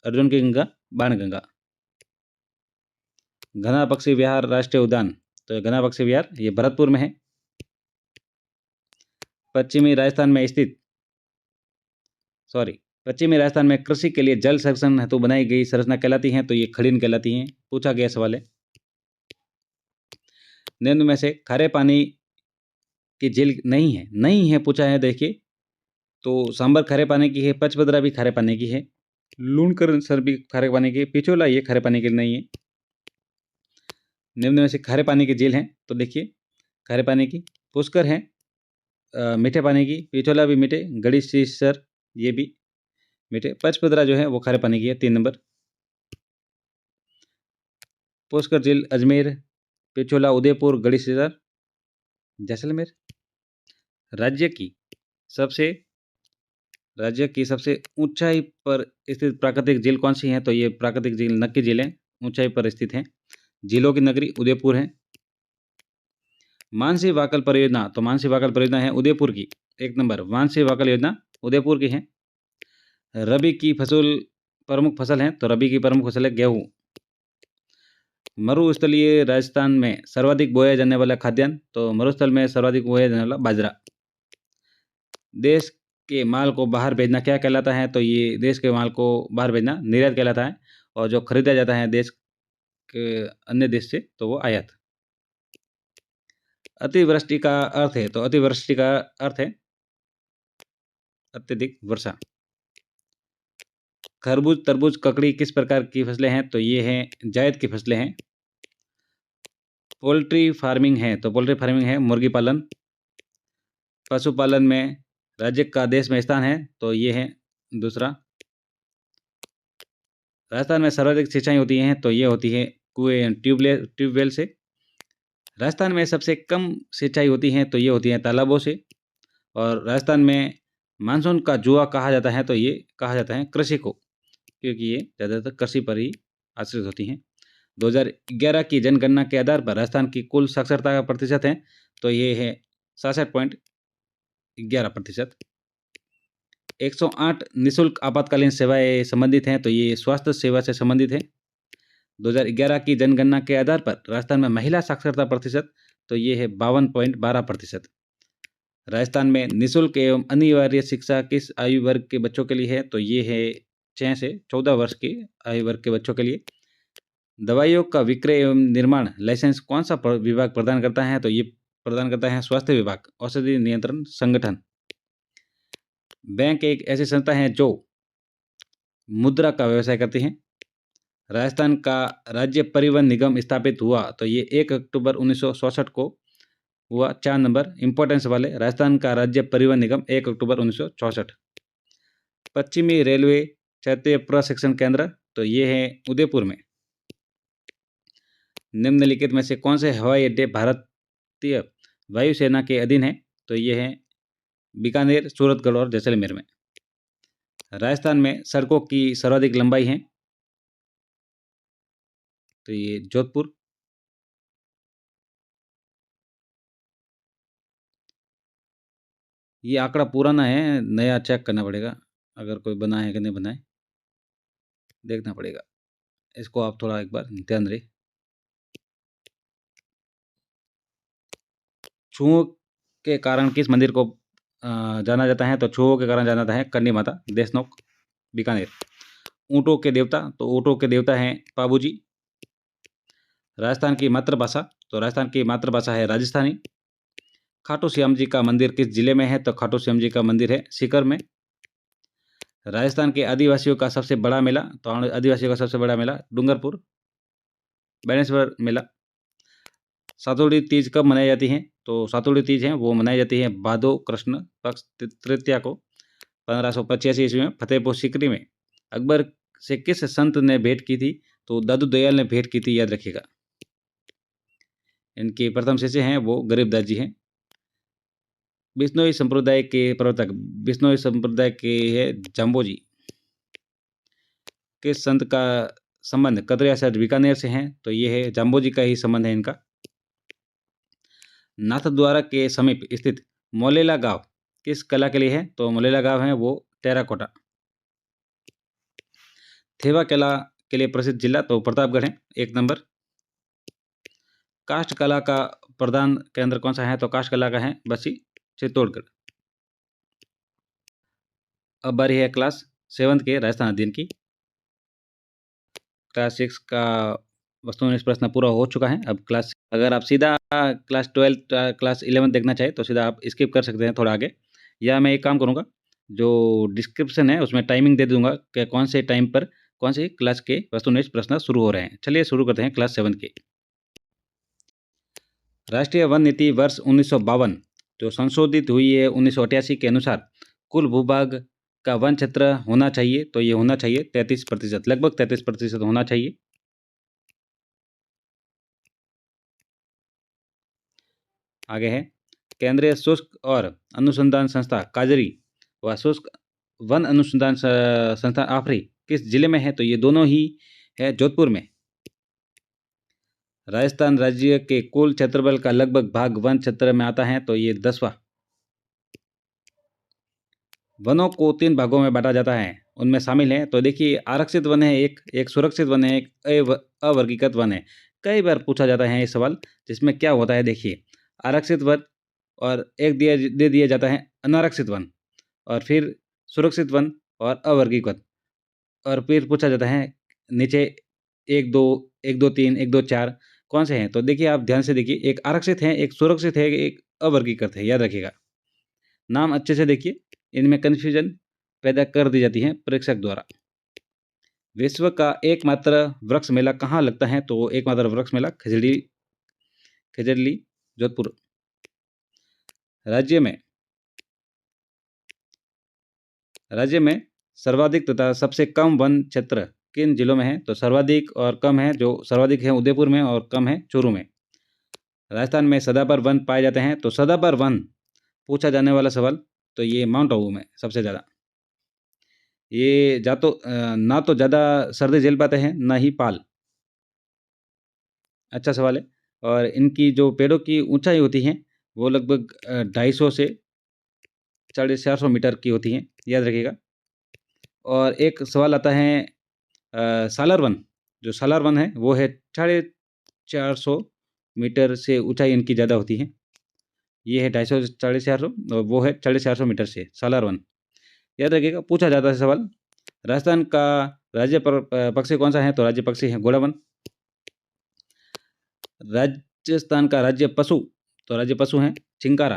अर्जुन की गंगा बाणगंगा। घना पक्षी विहार राष्ट्रीय उद्यान, तो घना पक्षी विहार ये भरतपुर में है। पश्चिमी राजस्थान में कृषि के लिए जल संरक्षण हेतु बनाई गई संरचना कहलाती है, तो ये खड़ीन कहलाती है। पूछा गया सवाल है, निम्न में से खारे पानी की झील नहीं है पूछा है। देखिए, तो सांबर खारे पानी की है, पचपदरा भी खारे पानी की है, लूणकर सर भी खारे पानी की, पिछोला ये खारे पानी की नहीं है। निम्न में से खारे पानी की झील है, तो देखिए खारे पानी की पुष्कर है, मीठे पानी की पिछोला भी मीठे, गड़ी शीसर ये भी मीठे, पचपदरा जो है वो खारे पानी की है। 3 नंबर। पुष्कर झील अजमेर पिछोला, उदयपुर, गढ़ीसर, जैसलमेर। राज्य की सबसे राज्य की सबसे ऊंचाई पर स्थित प्राकृतिक झील कौन सी है? तो ये प्राकृतिक झील नक्की झील है, ऊंचाई पर स्थित है। झीलों की नगरी उदयपुर है। मानसी वाकल परियोजना, तो मानसी वाकल परियोजना है उदयपुर की। एक नंबर मानसी वाकल योजना उदयपुर की है। रबी की फसल प्रमुख फसल है, तो रबी की प्रमुख फसल है गेहूं। मरुस्थलीय राजस्थान में सर्वाधिक बोया जाने वाला खाद्यान्न, तो मरुस्थल में सर्वाधिक बोया जाने वाला बाजरा। देश के माल को बाहर भेजना क्या कहलाता है? तो ये देश के माल को बाहर भेजना निर्यात कहलाता है, और जो खरीदा जाता है देश के अन्य देश से, तो वो आयात। अतिवृष्टि का अर्थ है, तो अतिवृष्टि का अर्थ है अत्यधिक वर्षा। खरबूज, तरबूज, ककड़ी किस प्रकार की फसलें हैं? तो ये हैं जायद की फसलें हैं। पोल्ट्री फार्मिंग है, तो पोल्ट्री फार्मिंग है मुर्गी पालन। पशुपालन में राज्य का देश में स्थान है, तो ये है दूसरा। राजस्थान में सर्वाधिक सिंचाई होती हैं, तो ये होती है कुएं ट्यूबवेल से। राजस्थान में सबसे कम सिंचाई होती है, तो ये होती है तालाबों से। और राजस्थान में मानसून का जुआ कहा जाता है, तो ये कहा जाता है कृषि को, क्योंकि ये ज़्यादातर कृषि पर ही आश्रित होती हैं। 2011 की जनगणना के आधार पर राजस्थान की कुल साक्षरता का प्रतिशत है, तो ये है 66.11%। 108 निःशुल्क आपातकालीन सेवाएं संबंधित हैं, तो ये स्वास्थ्य सेवा से संबंधित है। 2011 की जनगणना के आधार पर राजस्थान में महिला साक्षरता प्रतिशत, तो ये है 52.12%। राजस्थान में निःशुल्क एवं अनिवार्य शिक्षा किस आयु वर्ग के बच्चों के लिए है? तो ये है 6 से 14 वर्ष के आयु वर्ग के बच्चों के लिए। दवाइयों का विक्रय एवं निर्माण लाइसेंस कौन सा विभाग प्रदान करता है? तो ये प्रदान करता है स्वास्थ्य विभाग, औषधि नियंत्रण संगठन। बैंक एक ऐसी संस्था है जो मुद्रा का व्यवसाय करती है। राजस्थान का राज्य परिवहन निगम स्थापित हुआ, तो ये 1 अक्टूबर 1967 को हुआ। 4 नंबर इंपॉर्टेंस वाले, राजस्थान का राज्य परिवहन निगम 1 अक्टूबर 1964। पश्चिमी रेलवे क्षेत्रीय प्रशिक्षण केंद्र, तो ये है उदयपुर में। निम्नलिखित में से कौन से हवाई अड्डे भारतीय वायुसेना के अधीन है? तो ये है बीकानेर, सूरतगढ़ और जैसलमेर में। राजस्थान में सड़कों की सर्वाधिक लंबाई है, तो ये जोधपुर। ये आंकड़ा पुराना है, नया चेक करना पड़ेगा, अगर कोई बना है कि नहीं बना है देखना पड़ेगा। इसको आप थोड़ा एक बार ध्यान दें। छुओं के कारण किस मंदिर को जाना जाता है? तो छुओं के कारण जाना जाता है करनी माता, देशनोक, बीकानेर। ऊँटों के देवता, तो ऊँटों के देवता हैं पाबूजी। राजस्थान की मातृभाषा, तो राजस्थान की मातृभाषा है राजस्थानी। खाटू श्याम जी का मंदिर किस जिले में है? तो खाटू श्याम जी का मंदिर है सीकर में। राजस्थान के आदिवासियों का सबसे बड़ा मेला, तो आदिवासियों का सबसे बड़ा मेला डूंगरपुर बेणेश्वर मेला। सातोड़ी तीज कब मनाई जाती है? तो सातोड़ी तीज है वो मनाई जाती है भादो कृष्ण पक्ष तृतीया को। 1585 ईस्वी में फतेहपुर सीकरी में अकबर से किस संत ने भेंट की थी? तो दादू दयाल ने भेंट की थी, याद रखिएगा। इनके प्रथम शिष्य हैं वो गरीबदास जी हैं। बिश्नोई संप्रदाय के प्रवर्तक, बिश्नोई संप्रदाय के है जाम्बोजी। किस संत का संबंध कतरिया शहर बीकानेर से है? तो ये है जाम्बोजी का ही संबंध है इनका। नाथद्वारा के समीप स्थित मोलेला गांव किस कला के लिए है? तो मोलेला गांव है वो टेराकोटा। थेवा कला के लिए प्रसिद्ध जिला, तो प्रतापगढ़ है 1 नंबर। काष्ठ कला का प्रधान केंद्र कौन सा है? तो काष्ठ कला का है बसी, चित्तौड़गढ़। अब बारी है क्लास 7 के राजस्थान अध्ययन की। क्लास 6 का वस्तुनिष्ठ प्रश्न पूरा हो चुका है। अब क्लास, अगर आप सीधा क्लास 12 क्लास 11 देखना चाहें तो सीधा आप स्किप कर सकते हैं थोड़ा आगे, या मैं एक काम करूँगा, जो डिस्क्रिप्शन है उसमें टाइमिंग दे दूंगा कि कौन से टाइम पर कौन सी क्लास के वस्तुनिष्ठ प्रश्न शुरू हो रहे हैं। चलिए शुरू करते हैं क्लास 7 के। राष्ट्रीय वन नीति वर्ष 1952 जो संशोधित हुई है 1988 के अनुसार कुल भूभाग का वन क्षेत्र होना चाहिए, तो ये होना चाहिए 33%, लगभग 33% होना चाहिए। आगे है केंद्रीय शुष्क और अनुसंधान संस्था काजरी व शुष्क वन अनुसंधान संस्थान आफरी किस जिले में है? तो ये दोनों ही है जोधपुर में। राजस्थान राज्य के कुल क्षेत्रफल का लगभग भाग वन क्षेत्र में आता है, तो ये 10वां। वनों को 3 भागों में बांटा जाता है, उनमें शामिल है, तो देखिए आरक्षित वन है एक सुरक्षित वन है, एक अवर्गीकृत वन है। कई बार पूछा जाता है ये सवाल, जिसमें क्या होता है देखिए, आरक्षित वन और एक दे दिया जाता है अनारक्षित वन, और फिर सुरक्षित वन और अवर्गीकृत, और फिर पूछा जाता है नीचे 1-2, 1-2-3, 1-2-4 कौन से हैं? तो देखिए आप ध्यान से देखिए, एक आरक्षित है, एक सुरक्षित है, एक अवर्गीकृत है, याद रखिएगा। नाम अच्छे से देखिए, इनमें कन्फ्यूजन पैदा कर दी जाती है प्रेक्षक द्वारा। विश्व का एकमात्र वृक्ष मेला कहाँ लगता है? तो एकमात्र वृक्ष मेला खजरली जोधपुर। राज्य में सर्वाधिक तथा सबसे कम वन क्षेत्र किन जिलों में है? तो सर्वाधिक और कम है, जो सर्वाधिक है उदयपुर में और कम है चूरू में। राजस्थान में सदाबहार वन पाए जाते हैं, तो सदाबहार वन पूछा जाने वाला सवाल, तो ये माउंट आबू में सबसे ज़्यादा। ये ना तो ज़्यादा सर्दी झेल पाते हैं, ना ही पाल। अच्छा सवाल है। और इनकी जो पेड़ों की ऊंचाई होती है, वो लगभग 250 से 450 मीटर की होती हैं, याद रखिएगा। और एक सवाल आता है सालार वन, जो सालार वन है वो है 450 मीटर से ऊंचाई इनकी ज़्यादा होती है। ये है 250 से 450, और वो है 450 मीटर से सालार वन, याद रखिएगा। पूछा जाता है सवाल। राजस्थान का राज्य पक्षी कौन सा है? तो राज्य पक्षी है घोड़ा वन। राजस्थान का राज्य पशु, तो राज्य पशु है चिंकारा।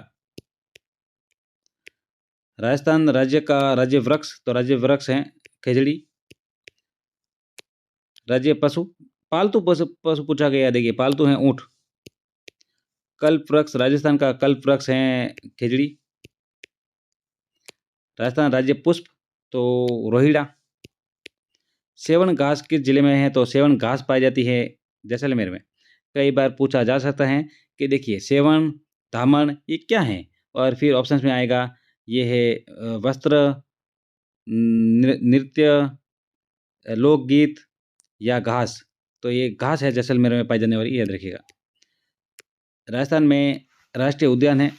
राजस्थान राज्य का राज्य वृक्ष, तो राज्य वृक्ष है खेजड़ी। राज्य पशु, पालतू पशु पशु पूछा गया, देखिए पालतू है ऊंट। कल्प वृक्ष, राजस्थान का कल्प वृक्ष है खेजड़ी। राजस्थान राज्य पुष्प, तो रोहिड़ा। सेवन घास किस जिले में है? तो सेवन घास पाई जाती है जैसलमेर में। कई बार पूछा जा सकता है कि देखिए सेवन, धामण ये क्या है? और फिर ऑप्शंस में आएगा, ये है वस्त्र, नृत्य, लोकगीत या घास। तो ये घास है जैसलमेर में पाई जाने वाली, याद रखिएगा। राजस्थान में राष्ट्रीय उद्यान है,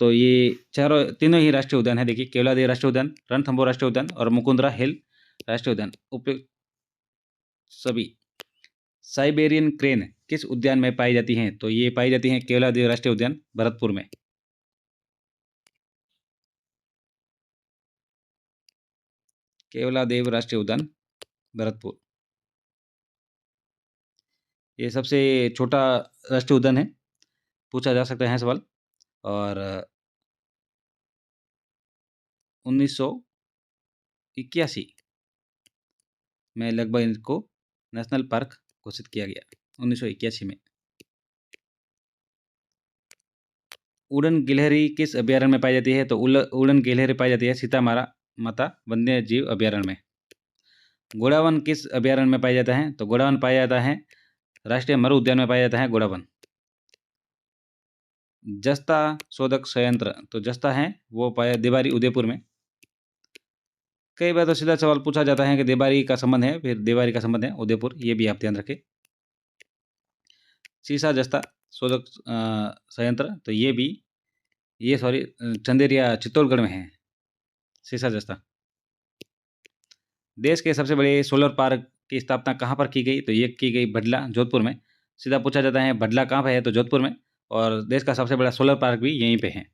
तो ये तीनों ही राष्ट्रीय उद्यान है। देखिए केवलादेव राष्ट्रीय उद्यान, रणथंभौर राष्ट्रीय उद्यान और मुकुंदरा हिल राष्ट्रीय उद्यान उपयुक्त सभी। साइबेरियन क्रेन किस उद्यान में पाई जाती हैं? तो ये पाई जाती हैं केवलादेव राष्ट्रीय उद्यान भरतपुर में। केवलादेव राष्ट्रीय उद्यान भरतपुर, ये सबसे छोटा राष्ट्रीय उद्यान है, पूछा जा सकता है सवाल। और 1981 में लगभग इनको नेशनल पार्क घोषित किया गया, 1981 में। उड़न गिलहरी किस अभ्यारण्य में पाई जाती है? तो उड़न गिलहरी पाई जाती है सीतामारा माता वन्य जीव अभ्यारण्य में। घोड़ावन किस अभ्यारण्य में पाया जाता है? तो घोड़ावन पाया जाता है राष्ट्रीय मरु उद्यान में पाया जाता है घोड़ावन। जस्ता शोधक संयंत्र, तो जस्ता है वो पाया देबारी उदयपुर में। कई बार तो सीधा सवाल पूछा जाता है कि देबारी का संबंध है, फिर देबारी का संबंध है उदयपुर, ये भी आप ध्यान रखें। सीसा जस्ता शोधक संयंत्र, तो ये चंदेरिया चित्तौड़गढ़ में है सीसा जस्ता। देश के सबसे बड़े सोलर पार्क की स्थापना कहाँ पर की गई? तो ये की गई भडला जोधपुर में। सीधा पूछा जाता है भडला कहाँ पर है? तो जोधपुर में। और देश का सबसे बड़ा सोलर पार्क भी यहीं पे है।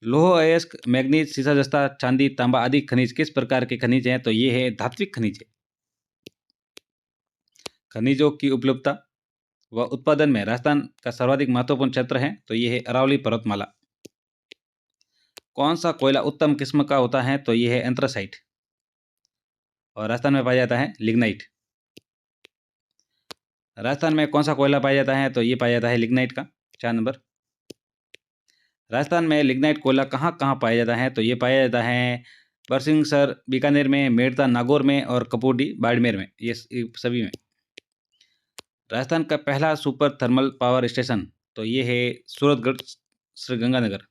लोह अयस्क, मैग्नीज, सीसा जस्ता, चांदी, तांबा आदि खनिज किस प्रकार के खनिज हैं? तो ये है धात्विक खनिज है। खनिजों की उपलब्धता व उत्पादन में राजस्थान का सर्वाधिक महत्वपूर्ण क्षेत्र है, तो ये है अरावली पर्वतमाला। कौन सा कोयला उत्तम किस्म का होता है? तो ये है एंथ्रासाइट, और राजस्थान में पाया जाता है लिग्नाइट। राजस्थान में कौन सा कोयला पाया जाता है? तो ये पाया जाता है लिग्नाइट का, 4 नंबर। राजस्थान में लिग्नाइट कोयला कहाँ कहाँ पाया जाता है? तो ये पाया जाता है बरसिंहसर बीकानेर में, मेड़ता नागौर में और कपूरडी बाड़मेर में, ये सभी में। राजस्थान का पहला सुपर थर्मल पावर स्टेशन तो ये है सूरतगढ़ श्रीगंगानगर।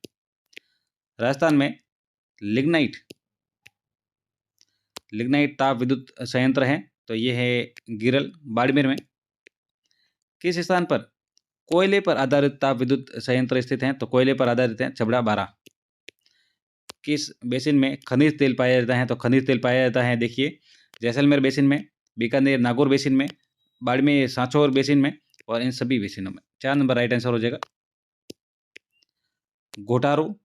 राजस्थान में लिग्नाइट लिग्नाइट ताप विद्युत संयंत्र है तो ये है गिरल बाड़मेर में। किस स्थान पर कोयले पर आधारित ताप विद्युत संयंत्र स्थित हैं तो कोयले पर आधारित है छबड़ा 12। किस बेसिन में खनिज तेल पाया जाता है तो खनिज तेल पाया जाता है देखिए जैसलमेर बेसिन में, बीकानेर नागौर बेसिन में, बाड़मेर सांचौर बेसिन में और इन सभी बेसिनों में। 4 नंबर राइट आंसर हो जाएगा। घोटारू,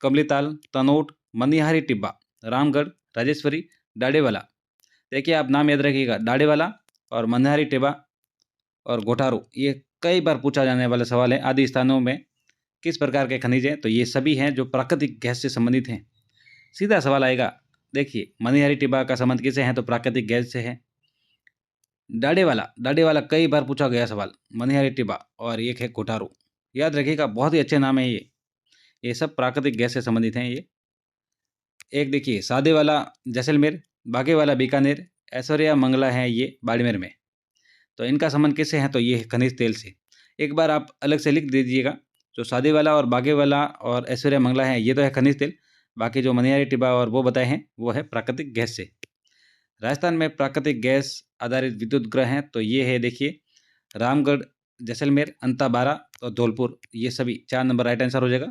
कमलीताल, तनोट, मनिहारी टिब्बा, रामगढ़, राजेश्वरी, डाडेवाला। देखिए आप नाम याद रखिएगा, डाडेवाला और मनिहारी टिब्बा और घोटारू ये कई बार पूछा जाने वाला सवाल है। आदि स्थानों में किस प्रकार के खनिज हैं तो ये सभी हैं जो प्राकृतिक गैस से संबंधित हैं। सीधा सवाल आएगा, देखिए मनिहारी टिब्बा का संबंध किससे है तो प्राकृतिक गैस से है। डाडेवाला कई बार पूछा गया सवाल, मनिहारी टिब्बा और एक है घोटारू। याद रखिएगा, बहुत ही अच्छे नाम है ये सब प्राकृतिक गैस से संबंधित हैं। ये एक देखिए सादे वाला जैसलमेर, बागे वाला बीकानेर, ऐश्वर्या मंगला है ये बाड़मेर में। तो इनका संबंध किससे है तो ये है खनिज तेल से। एक बार आप अलग से लिख दीजिएगा, जो सादे वाला और बागे वाला और ऐश्वर्या मंगला है ये तो है खनिज तेल, बाकी जो मनिहारी टिब्बा और वो बताए हैं वो है प्राकृतिक गैस से। राजस्थान में प्राकृतिक गैस आधारित विद्युत ग्रह हैं तो ये है देखिए रामगढ़, जैसलमेर, अंताबारा और धौलपुर, ये सभी 4 नंबर राइट आंसर हो जाएगा।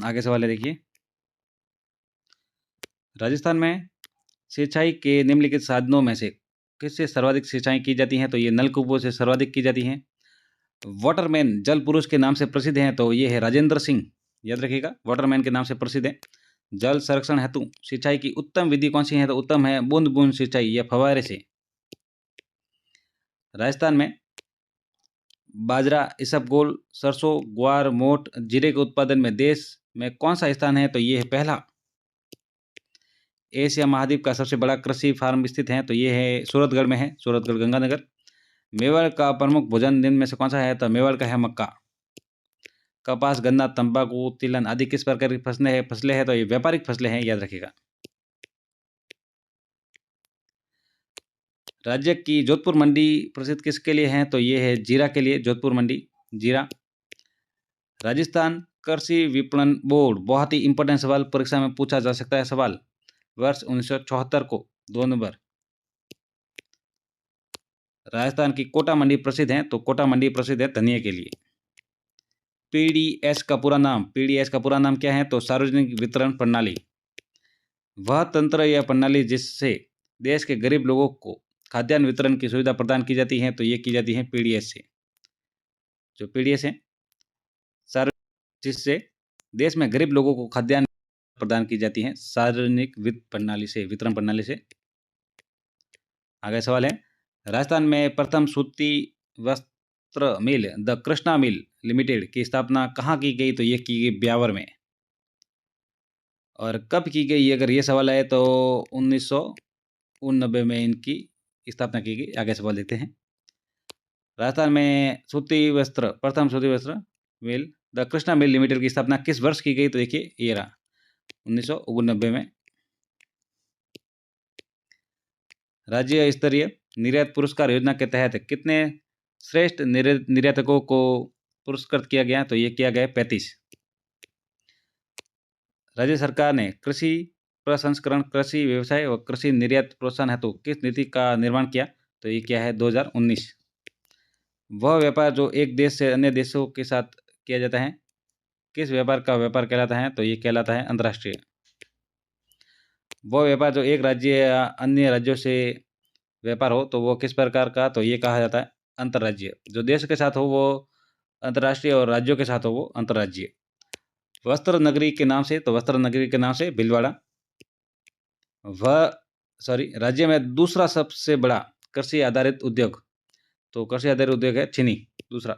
आगे सवाल है देखिए, राजस्थान में सिंचाई के निम्नलिखित साधनों में से किससे सर्वाधिक सिंचाई की जाती है तो ये नलकूपों से सर्वाधिक की जाती हैं। वाटरमैन जल पुरुष के नाम से प्रसिद्ध हैं तो ये है राजेंद्र सिंह। याद रखिएगा, वाटरमैन के नाम से प्रसिद्ध है। जल संरक्षण हेतु सिंचाई की उत्तम विधि कौन सी है तो उत्तम है बूंद बूंद सिंचाई या फव्वारे से। राजस्थान में बाजरा, इसबगोल, सरसों, ग्वार, मोठ, जीरे के उत्पादन में देश में कौन सा स्थान है तो ये है पहला। एशिया महाद्वीप का सबसे बड़ा कृषि फार्म स्थित है तो ये है सूरतगढ़ में है, सूरतगढ़ गंगानगर। मेवाड़ का प्रमुख भोजन निम्न में से कौन सा है तो मेवाड़ का है मक्का। कपास, गन्ना, तंबाकू, तिलहन आदि किस प्रकार की फसलें हैं तो ये व्यापारिक फसलें हैं, याद रखिएगा। राज्य की जोधपुर मंडी प्रसिद्ध किसके लिए है तो ये है जीरा के लिए, जोधपुर मंडी जीरा। राजस्थान कृषि विपणन बोर्ड, बहुत ही इंपॉर्टेंट सवाल परीक्षा में पूछा जा सकता है सवाल, वर्ष 1974 को 2 नंबर। राजस्थान की कोटा मंडी प्रसिद्ध है तो कोटा मंडी प्रसिद्ध है धनिया के लिए। पीडीएस का पूरा नाम क्या है तो सार्वजनिक वितरण प्रणाली। वह तंत्र या प्रणाली जिससे देश के गरीब लोगों को खाद्यान्न वितरण की सुविधा प्रदान की जाती है तो ये की जाती है पीडीएस से। जो पीडीएस है जिससे देश में गरीब लोगों को खाद्यान्न प्रदान की जाती है सार्वजनिक वितरण प्रणाली से। आगे सवाल है, राजस्थान में प्रथम सूती वस्त्र मिल द कृष्णा मिल लिमिटेड की स्थापना कहाँ की गई तो ये की गई ब्यावर में। और कब की गई अगर ये सवाल है तो 1989 में इनकी स्थापना की गई। आगे सवाल देखते हैं, राजस्थान में प्रथम सूती वस्त्र मिल द कृष्णा मिल लिमिटेड की स्थापना किस वर्ष की गई तो देखिए ये रहा 1989 में। राज्य स्तरीय निर्यात पुरस्कार योजना के तहत कितने श्रेष्ठ निर्यातकों को पुरस्कृत किया गया तो ये किया गया 35। राज्य सरकार ने कृषि प्रसंस्करण, कृषि व्यवसाय और कृषि निर्यात प्रोत्साहन हेतु किस नीति का निर्माण किया तो ये क्या है 2019। वह व्यापार जो एक देश से अन्य देशों के साथ किया जाता है किस व्यापार का व्यापार कहलाता है तो ये कहलाता है अंतर्राष्ट्रीय। वह व्यापार जो एक राज्य या अन्य राज्यों से व्यापार हो तो वो किस प्रकार का तो ये कहा जाता है अंतर्राज्यीय। जो देश के साथ हो वो अंतर्राष्ट्रीय और राज्यों के साथ हो वो अंतर्राज्यीय। वस्त्र नगरी के नाम से भीलवाड़ा। राज्य में दूसरा सबसे बड़ा कृषि आधारित उद्योग तो कृषि आधारित उद्योग है चीनी दूसरा।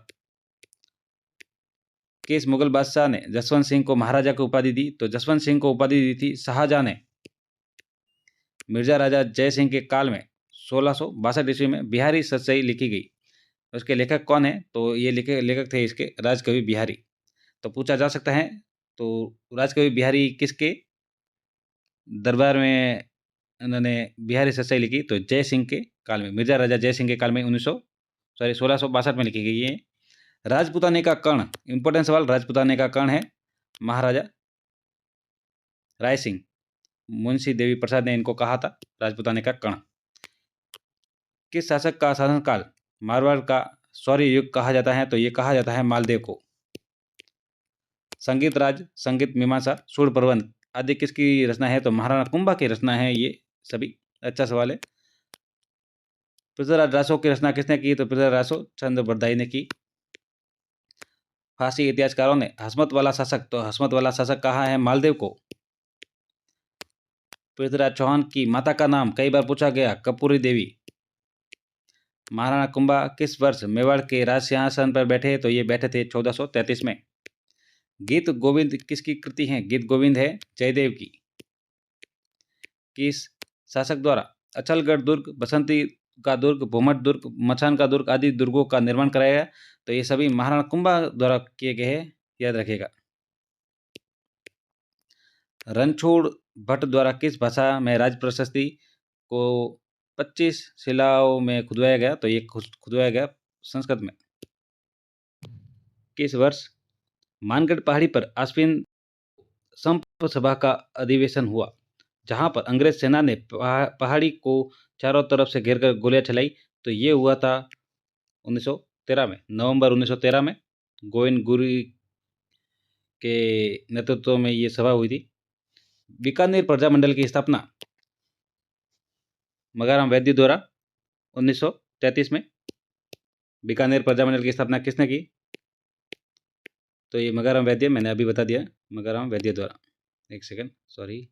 किस मुगल बादशाह ने जसवंत सिंह को महाराजा की उपाधि दी तो जसवंत सिंह को उपाधि दी थी शाहजहां ने मिर्जा राजा जय सिंह के काल में 1662 ईस्वी में। बिहारी सतसई लिखी गई, उसके लेखक कौन है तो ये लेखक थे इसके राजकवि बिहारी। तो पूछा जा सकता है तो राजकवि बिहारी किसके दरबार में उन्होंने बिहारी सतसई लिखी तो जय सिंह के काल में, मिर्जा राजा जयसिंह के काल में 1662 में लिखी गई है। राजपूताने का कर्ण, इंपॉर्टेंट सवाल, राजपूताने का कर्ण है महाराजा राय सिंह। मुंशी देवी प्रसाद ने इनको कहा था राजपूताने का कर्ण। किस शासक का शासनकाल मारवाड़ का शौर्य युग कहा जाता है? तो ये कहा जाता है मालदेव को। संगीत राज, संगीत मीमांसा, सूर प्रबंध आदि किसकी रचना है? तो महाराणा कुंभा की रचना है ये सभी। अच्छा सवाल है। पृथ्वीराज रासो की रचना किसने की? तो पृथ्वीराज रासो चंद्र बरदाई ने की। फारसी इतिहासकारों ने हसमत वाला शासक, तो हसमत वाला शासक कहा है मालदेव को। पृथ्वीराज चौहान की माता का नाम कई बार पूछा गया, कपूरी देवी। महाराणा कुंभा किस वर्ष मेवाड़ के राज सिंहासन पर बैठे? तो ये बैठे थे 1433 में। गीत गोविंद किसकी कृति है? गीत गोविंद है जयदेव की। किस शासक द्वारा अचलगढ़ दुर्ग, बसंती का दुर्ग, भूमठ दुर्ग, मचान का दुर्ग आदि दुर्गों का निर्माण कराया गया? तो ये सभी महाराणा कुंभा द्वारा किए गए हैं, याद रखिएगा। रणछोड़ भट्ट द्वारा किस भाषा में राज प्रशस्ति को 25 शिलाओं में खुदवाया गया? तो ये खुदवाया गया संस्कृत में। किस वर्ष मानगढ़ पहाड़ी पर आश्विन संप सभा का अधिवेशन हुआ, जहां पर अंग्रेज सेना ने पहाड़ी को चारों तरफ से घेरकर गोलियां चलाई? तो ये हुआ था 1913 में, नवंबर 1913 में गोविंद गुरु के नेतृत्व में ये सभा हुई थी। बीकानेर प्रजामंडल की स्थापना मगाराम वैद्य द्वारा 1933 में। बीकानेर प्रजामंडल की स्थापना किसने की? तो ये मगाराम वैद्य, मैंने अभी बता दिया, मगाराम वैद्य द्वारा। एक सेकंड, सॉरी,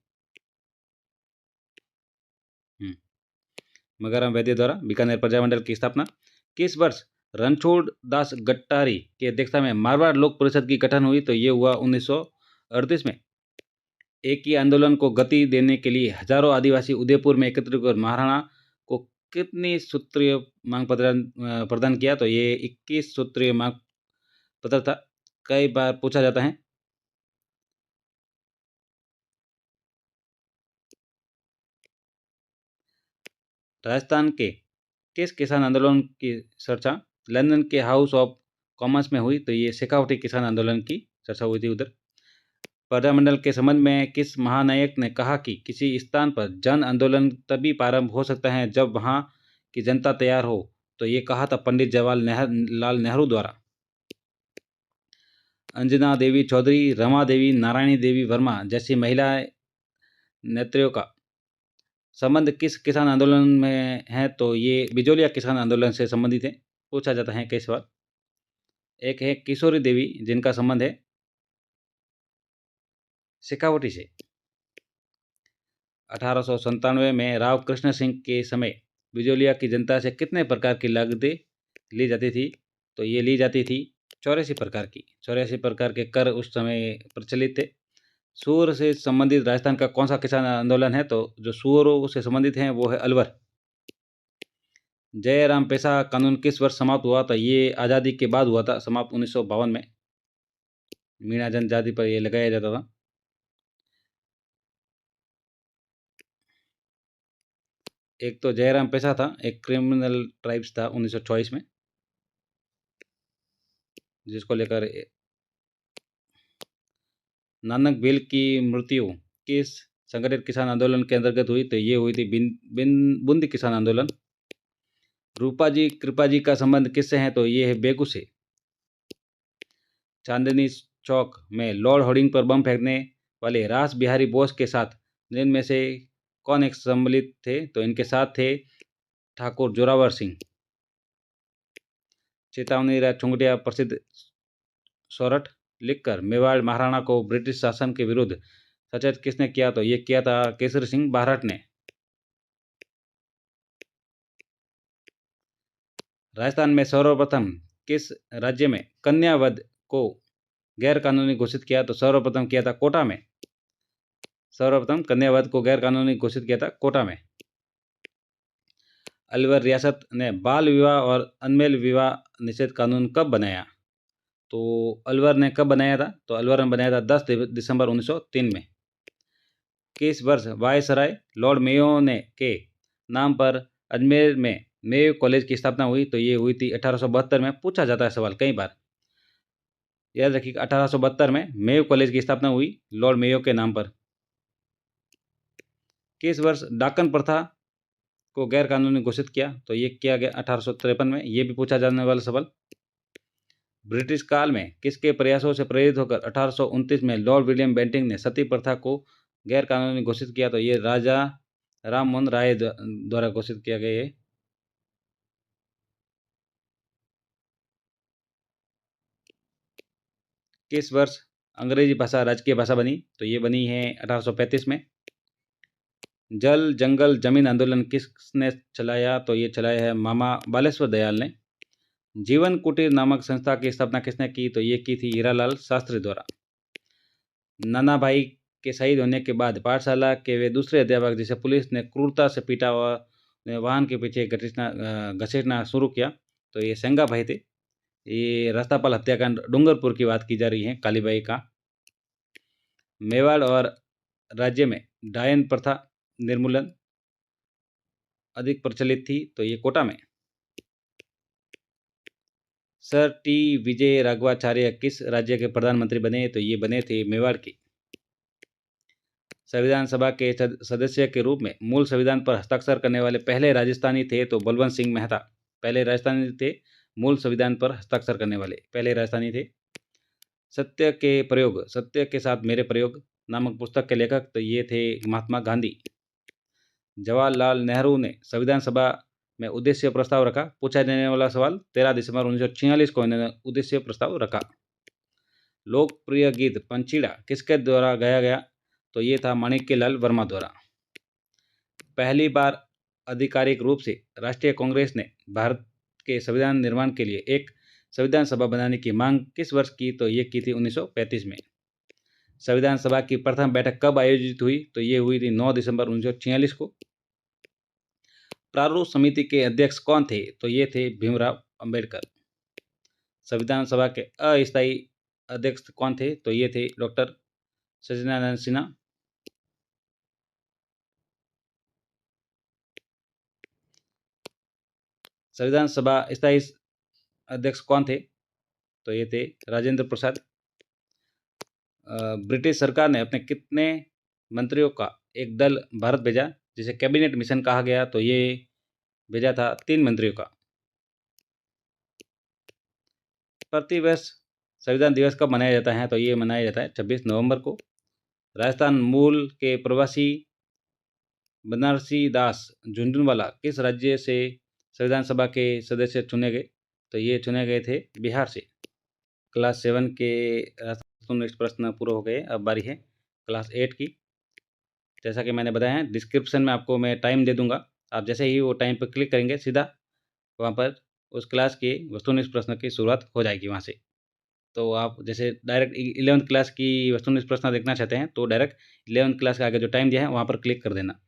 मगाराम वैद्य द्वारा बीकानेर प्रजामंडल की स्थापना। किस वर्ष रणछोड़ दास गट्टारी की अध्यक्षता में मारवाड़ लोक परिषद की गठन हुई? तो ये हुआ 1938 में। एक ही आंदोलन को गति देने के लिए हजारों आदिवासी उदयपुर में एकत्रित होकर महाराणा को कितनी सूत्रीय मांग पत्र प्रदान किया? तो ये 21 सूत्रीय मांग पत्र था, कई बार पूछा जाता है। राजस्थान के किस किसान आंदोलन की चर्चा लंदन के हाउस ऑफ कॉमन्स में हुई? तो ये शेखावटी किसान आंदोलन की चर्चा हुई थी उधर। प्रजामंडल के संबंध में किस महानायक ने कहा कि किसी स्थान पर जन आंदोलन तभी प्रारंभ हो सकता है जब वहां की जनता तैयार हो? तो ये कहा था पंडित जवाहरलाल नेहरू द्वारा। अंजना देवी चौधरी, रमा देवी, नारायणी देवी वर्मा जैसी महिला नेत्रियों का संबंध किस किसान आंदोलन में है? तो ये बिजोलिया किसान आंदोलन से संबंधित है, पूछा जाता है कई सवाल। एक है किशोरी देवी, जिनका संबंध है शेखावटी से। 1897 में राव कृष्ण सिंह के समय बिजोलिया की जनता से कितने प्रकार की लागतें ली जाती थी? तो ये ली जाती थी 84 प्रकार की। 84 प्रकार के कर उस समय प्रचलित थे। सूअर से संबंधित राजस्थान का कौन सा किसान आंदोलन है? तो जो सूअरों से संबंधित हैं वो है अलवर। जयराम पेशा कानून किस वर्ष समाप्त हुआ? था ये आज़ादी के बाद हुआ था, समाप्त 1952 में। मीणा जनजाति पर ये लगाया जाता था। एक तो जयराम पेशा था, एक क्रिमिनल ट्राइब्स था 1924 में, जिसको लेकर नानक भील की मृत्यु किस संगठित किसान आंदोलन के अंतर्गत हुई? तो ये हुई थी बूंदी किसान आंदोलन। रूपा जी कृपा जी का संबंध किससे है? तो ये है बेगू से। चांदनी चौक में लॉर्ड होर्डिंग पर बम फेंकने वाले रास बिहारी बोस के साथ जिनमें से कौन एक सम्मिलित थे? तो इनके साथ थे ठाकुर जोरावर सिंह। चेतावनी राज चुंगटिया प्रसिद्ध सोरठ लिखकर मेवाड़ महाराणा को ब्रिटिश शासन के विरुद्ध सचेत किसने किया? तो ये किया था केसरी सिंह बारहट ने। राजस्थान में सर्वप्रथम किस राज्य में कन्या वध को गैर कानूनी घोषित किया? तो सर्वप्रथम किया था कोटा में। सर्वप्रथम कन्या वध को गैर कानूनी घोषित किया था कोटा में। अलवर रियासत ने बाल विवाह और अनमेल विवाह निषेध कानून कब बनाया? तो अलवर ने कब बनाया था? तो अलवर ने बनाया था 10 दिसंबर 1903 में। किस वर्ष वायसराय लॉर्ड मेयो ने के नाम पर अजमेर में मेयो कॉलेज की स्थापना हुई? तो ये हुई थी 1872 में। पूछा जाता है सवाल कई बार, याद रखिएगा। 1872 में मेयो कॉलेज की स्थापना हुई लॉर्ड मेयो के नाम पर। किस वर्ष डाकन प्रथा को गैर कानूनी घोषित किया? तो ये किया गया 1853 में। ये भी पूछा जाने वाला सवाल। ब्रिटिश काल में किसके प्रयासों से प्रेरित होकर 1829 में लॉर्ड विलियम बेंटिंक ने सती प्रथा को गैर कानूनी घोषित किया? तो ये राजा राम मोहन राय द्वारा घोषित किया गया है। किस वर्ष अंग्रेजी भाषा राजकीय भाषा बनी? तो ये बनी है 1835 में। जल जंगल जमीन आंदोलन किसने चलाया? तो ये चलाया है मामा बालेश्वर दयाल ने। जीवन कुटीर नामक संस्था की स्थापना किसने की? तो ये की थी हीरालाल शास्त्री द्वारा। नाना भाई के शहीद होने के बाद पाठशाला के वे दूसरे अध्यापक जिसे पुलिस ने क्रूरता से पीटा व वाहन के पीछे घसीटना शुरू किया, तो ये सेंगा भाई थे। ये रास्तापाल हत्याकांड डूंगरपुर की बात की जा रही है, कालीबाई का। मेवाड़ और राज्य में डायन प्रथा निर्मूलन अधिक प्रचलित थी? तो ये कोटा में। सर टी विजय राघवाचार्य किस राज्य के प्रधानमंत्री बने? तो ये बने थे मेवाड़ के। संविधान सभा के सदस्य के रूप में मूल संविधान पर हस्ताक्षर करने वाले पहले राजस्थानी थे? तो बलवंत सिंह मेहता पहले राजस्थानी थे। मूल संविधान पर हस्ताक्षर करने वाले पहले राजस्थानी थे। सत्य के प्रयोग सत्य के साथ मेरे प्रयोग नामक पुस्तक के लेखक? तो ये थे महात्मा गांधी। जवाहरलाल नेहरू ने संविधान सभा में उद्देश्य प्रस्ताव रखा? पूछा जाने वाला सवाल। 13 दिसंबर 1946 को इन्होंने उद्देश्य प्रस्ताव रखा। लोकप्रिय गीत पंचीड़ा किसके द्वारा गाया गया? तो ये था माणिक्य लाल वर्मा द्वारा। पहली बार आधिकारिक रूप से राष्ट्रीय कांग्रेस ने भारत के संविधान निर्माण के लिए एक संविधान सभा बनाने की मांग किस वर्ष की? तो ये की थी 1935 में। संविधान सभा की प्रथम बैठक कब आयोजित हुई? तो ये हुई थी 9 दिसंबर 1946 को। प्रारूप समिति के अध्यक्ष कौन थे? तो ये थे भीमराव अंबेडकर। संविधान सभा के अस्थायी अध्यक्ष कौन थे? तो ये थे डॉक्टर सचिदानंद सिन्हा। संविधान सभा स्थायी अध्यक्ष कौन थे? तो ये थे राजेंद्र प्रसाद। ब्रिटिश सरकार ने अपने कितने मंत्रियों का एक दल भारत भेजा जिसे कैबिनेट मिशन कहा गया? तो ये भेजा था 3 मंत्रियों का। प्रतिवर्ष संविधान दिवस कब मनाया जाता है? तो ये मनाया जाता है 26 नवंबर को। राजस्थान मूल के प्रवासी बनारसी दास झुंझुनवाला किस राज्य से संविधान सभा के सदस्य चुने गए? तो ये चुने गए थे बिहार से। क्लास 7 के नेक्स्ट प्रश्न पूरे हो गए। अब बारी है क्लास 8 की। जैसा कि मैंने बताया है, डिस्क्रिप्शन में आपको मैं टाइम दे दूंगा। आप जैसे ही वो टाइम पर क्लिक करेंगे सीधा वहाँ पर उस क्लास के वस्तुनिष्ठ प्रश्न की शुरुआत हो जाएगी वहाँ से। तो आप जैसे डायरेक्ट 11th क्लास की वस्तुनिष्ठ प्रश्न देखना चाहते हैं तो डायरेक्ट 11th क्लास का आगे जो टाइम दिया है वहाँ पर क्लिक कर देना।